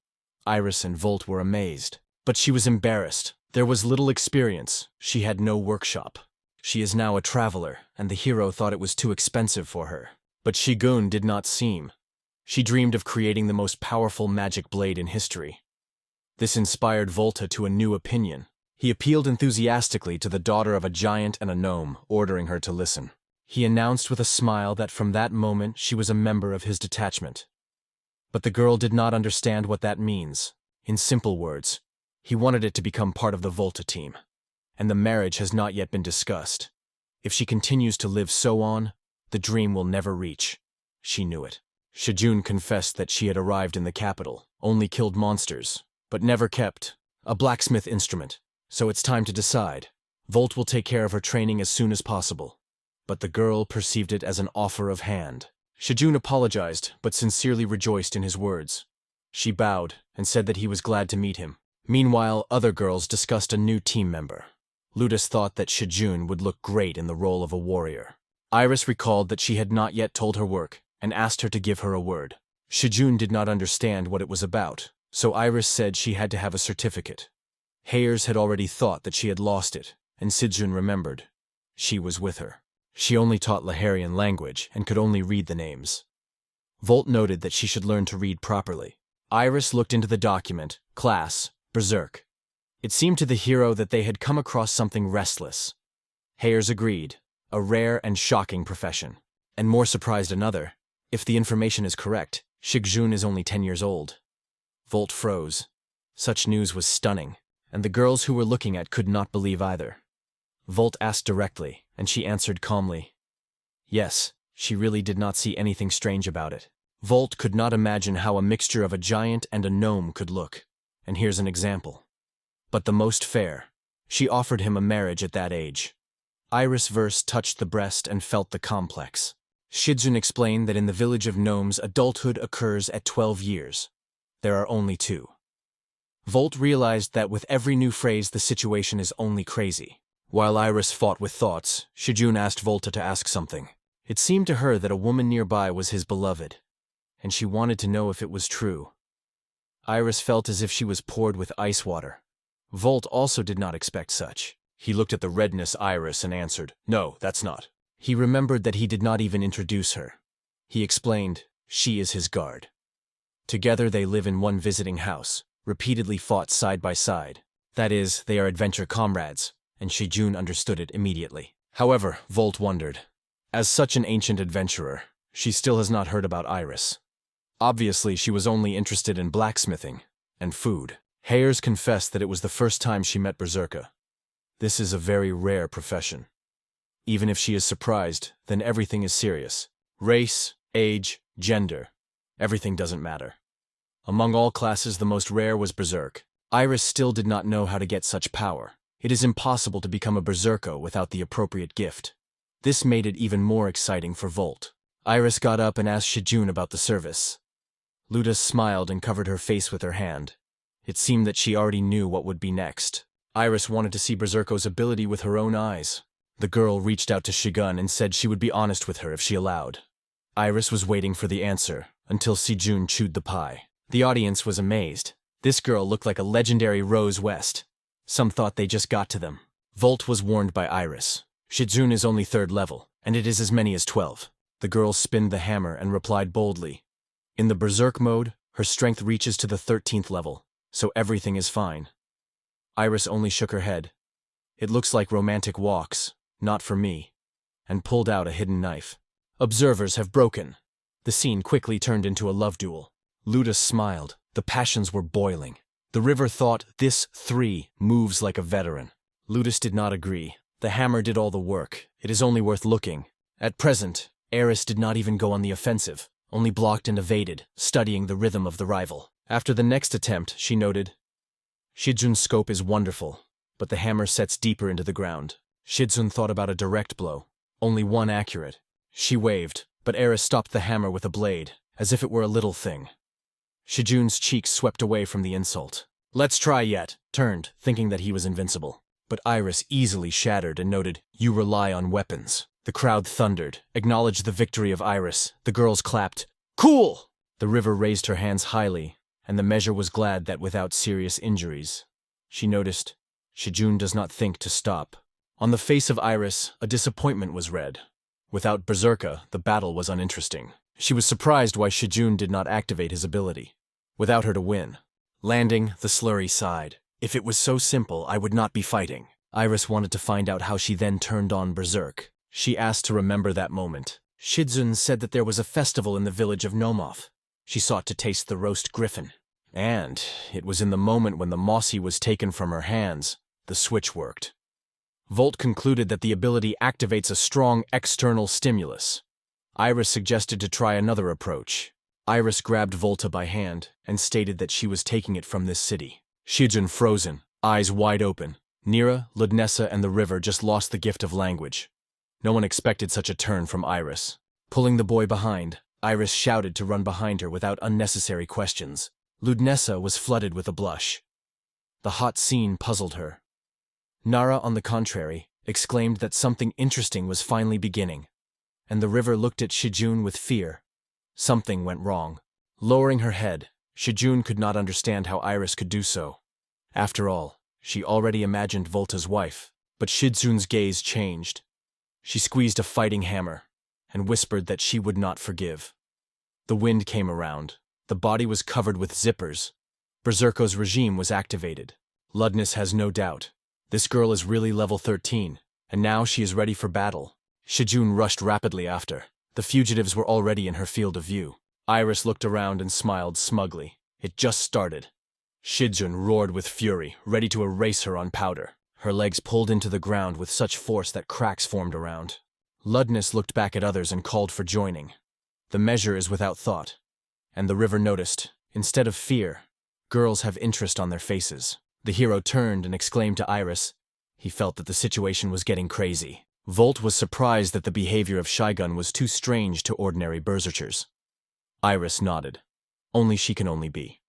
Aerys and Volt were amazed, but she was embarrassed. There was little experience. She had no workshop. She is now a traveler, and the hero thought it was too expensive for her. But Shizune did not seem. She dreamed of creating the most powerful magic blade in history. This inspired Volta to a new opinion. He appealed enthusiastically to the daughter of a giant and a gnome, ordering her to listen. He announced with a smile that from that moment she was a member of his detachment. But the girl did not understand what that means. In simple words, he wanted it to become part of the Volta team. And the marriage has not yet been discussed. If she continues to live so on, the dream will never reach. She knew it. Shizune confessed that she had arrived in the capital, only killed monsters, but never kept a blacksmith instrument. So it's time to decide. Volt will take care of her training as soon as possible. But the girl perceived it as an offer of hand. Shizune apologized, but sincerely rejoiced in his words. She bowed and said that he was glad to meet him. Meanwhile, other girls discussed a new team member. Ludus thought that Shizune would look great in the role of a warrior. Aerys recalled that she had not yet told her work and asked her to give her a word. Shizune did not understand what it was about, so Aerys said she had to have a certificate. Aerys had already thought that she had lost it, and Shizune remembered. She was with her. She only taught Laharian language and could only read the names. Volt noted that she should learn to read properly. Aerys looked into the document, class, Berserk. It seemed to the hero that they had come across something restless. Aerys agreed, a rare and shocking profession. And more surprised another, if the information is correct, Shizune is only 10 years old. Volt froze. Such news was stunning, and the girls who were looking at could not believe either. Volt asked directly, and she answered calmly. Yes, she really did not see anything strange about it. Volt could not imagine how a mixture of a giant and a gnome could look, and here's an example. But the most fair. She offered him a marriage at that age. Aerys' verse touched the breast and felt the complex. Shijun explained that in the village of gnomes, adulthood occurs at 12 years. There are only 2. Volt realized that with every new phrase the situation is only crazy. While Aerys fought with thoughts, Shijun asked Volta to ask something. It seemed to her that a woman nearby was his beloved, and she wanted to know if it was true. Aerys felt as if she was poured with ice water. Volt also did not expect such. He looked at the redness Aerys and answered, "No, that's not." He remembered that he did not even introduce her. He explained, "She is his guard." Together they live in one visiting house, repeatedly fought side by side. That is, they are adventure comrades, and Shijun understood it immediately. However, Volt wondered. As such an ancient adventurer, she still has not heard about Aerys. Obviously, she was only interested in blacksmithing and food. Hayers confessed that it was the first time she met Berserker. This is a very rare profession. Even if she is surprised, then everything is serious. Race, age, gender, everything doesn't matter. Among all classes, the most rare was Berserk. Aerys still did not know how to get such power. It is impossible to become a Berserker without the appropriate gift. This made it even more exciting for Volt. Aerys got up and asked Shijun about the service. Luda smiled and covered her face with her hand. It seemed that she already knew what would be next. Aerys wanted to see Berserko's ability with her own eyes. The girl reached out to Shigun and said she would be honest with her if she allowed. Aerys was waiting for the answer, until Shijun chewed the pie. The audience was amazed. This girl looked like a legendary Rose West. Some thought they just got to them. Volt was warned by Aerys. Shijun is only 3rd level, and it is as many as 12. The girl spinned the hammer and replied boldly. In the Berserk mode, her strength reaches to the 13th level, so everything is fine. Aerys only shook her head. It looks like romantic walks, not for me, and pulled out a hidden knife. Observers have broken. The scene quickly turned into a love duel. Ludus smiled. The passions were boiling. The river thought, this 3 moves like a veteran. Ludus did not agree. The hammer did all the work. It is only worth looking. At present, Aerys did not even go on the offensive, only blocked and evaded, studying the rhythm of the rival. After the next attempt, she noted, Shijun's scope is wonderful, but the hammer sets deeper into the ground. Shijun thought about a direct blow, only one accurate. She waved, but Aerys stopped the hammer with a blade, as if it were a little thing. Shijun's cheeks swept away from the insult. Let's try yet, turned, thinking that he was invincible. But Aerys easily shattered and noted, you rely on weapons. The crowd thundered, acknowledged the victory of Aerys. The girls clapped, cool! The river raised her hands highly, and the measure was glad that without serious injuries. She noticed, Shijun does not think to stop. On the face of Aerys, a disappointment was read. Without Berserker, the battle was uninteresting. She was surprised why Shijun did not activate his ability. Without her to win. Landing, the slurry sighed. If it was so simple, I would not be fighting. Aerys wanted to find out how she then turned on Berserk. She asked to remember that moment. Shijun said that there was a festival in the village of Nomoth. She sought to taste the roast griffin. And it was in the moment when the mossy was taken from her hands, the switch worked. Volt concluded that the ability activates a strong external stimulus. Aerys suggested to try another approach. Aerys grabbed Volta by hand and stated that she was taking it from this city. Shijun frozen, eyes wide open. Nira, Ludnessa, and the river just lost the gift of language. No one expected such a turn from Aerys. Pulling the boy behind, Aerys shouted to run behind her without unnecessary questions. Ludnessa was flooded with a blush. The hot scene puzzled her. Nara, on the contrary, exclaimed that something interesting was finally beginning, and the river looked at Shijun with fear. Something went wrong. Lowering her head, Shijun could not understand how Aerys could do so. After all, she already imagined Volta's wife, but Shijun's gaze changed. She squeezed a fighting hammer and whispered that she would not forgive. The wind came around. The body was covered with zippers. Berserko's regime was activated. Ludness has no doubt. This girl is really level 13, and now she is ready for battle. Shijun rushed rapidly after. The fugitives were already in her field of view. Aerys looked around and smiled smugly. It just started. Shijun roared with fury, ready to erase her on powder. Her legs pulled into the ground with such force that cracks formed around. Ludness looked back at others and called for joining. The measure is without thought. And the river noticed, instead of fear, girls have interest on their faces. The hero turned and exclaimed to Aerys. He felt that the situation was getting crazy. Volt was surprised that the behavior of Shigun was too strange to ordinary berserkers. Aerys nodded. Only she can only be.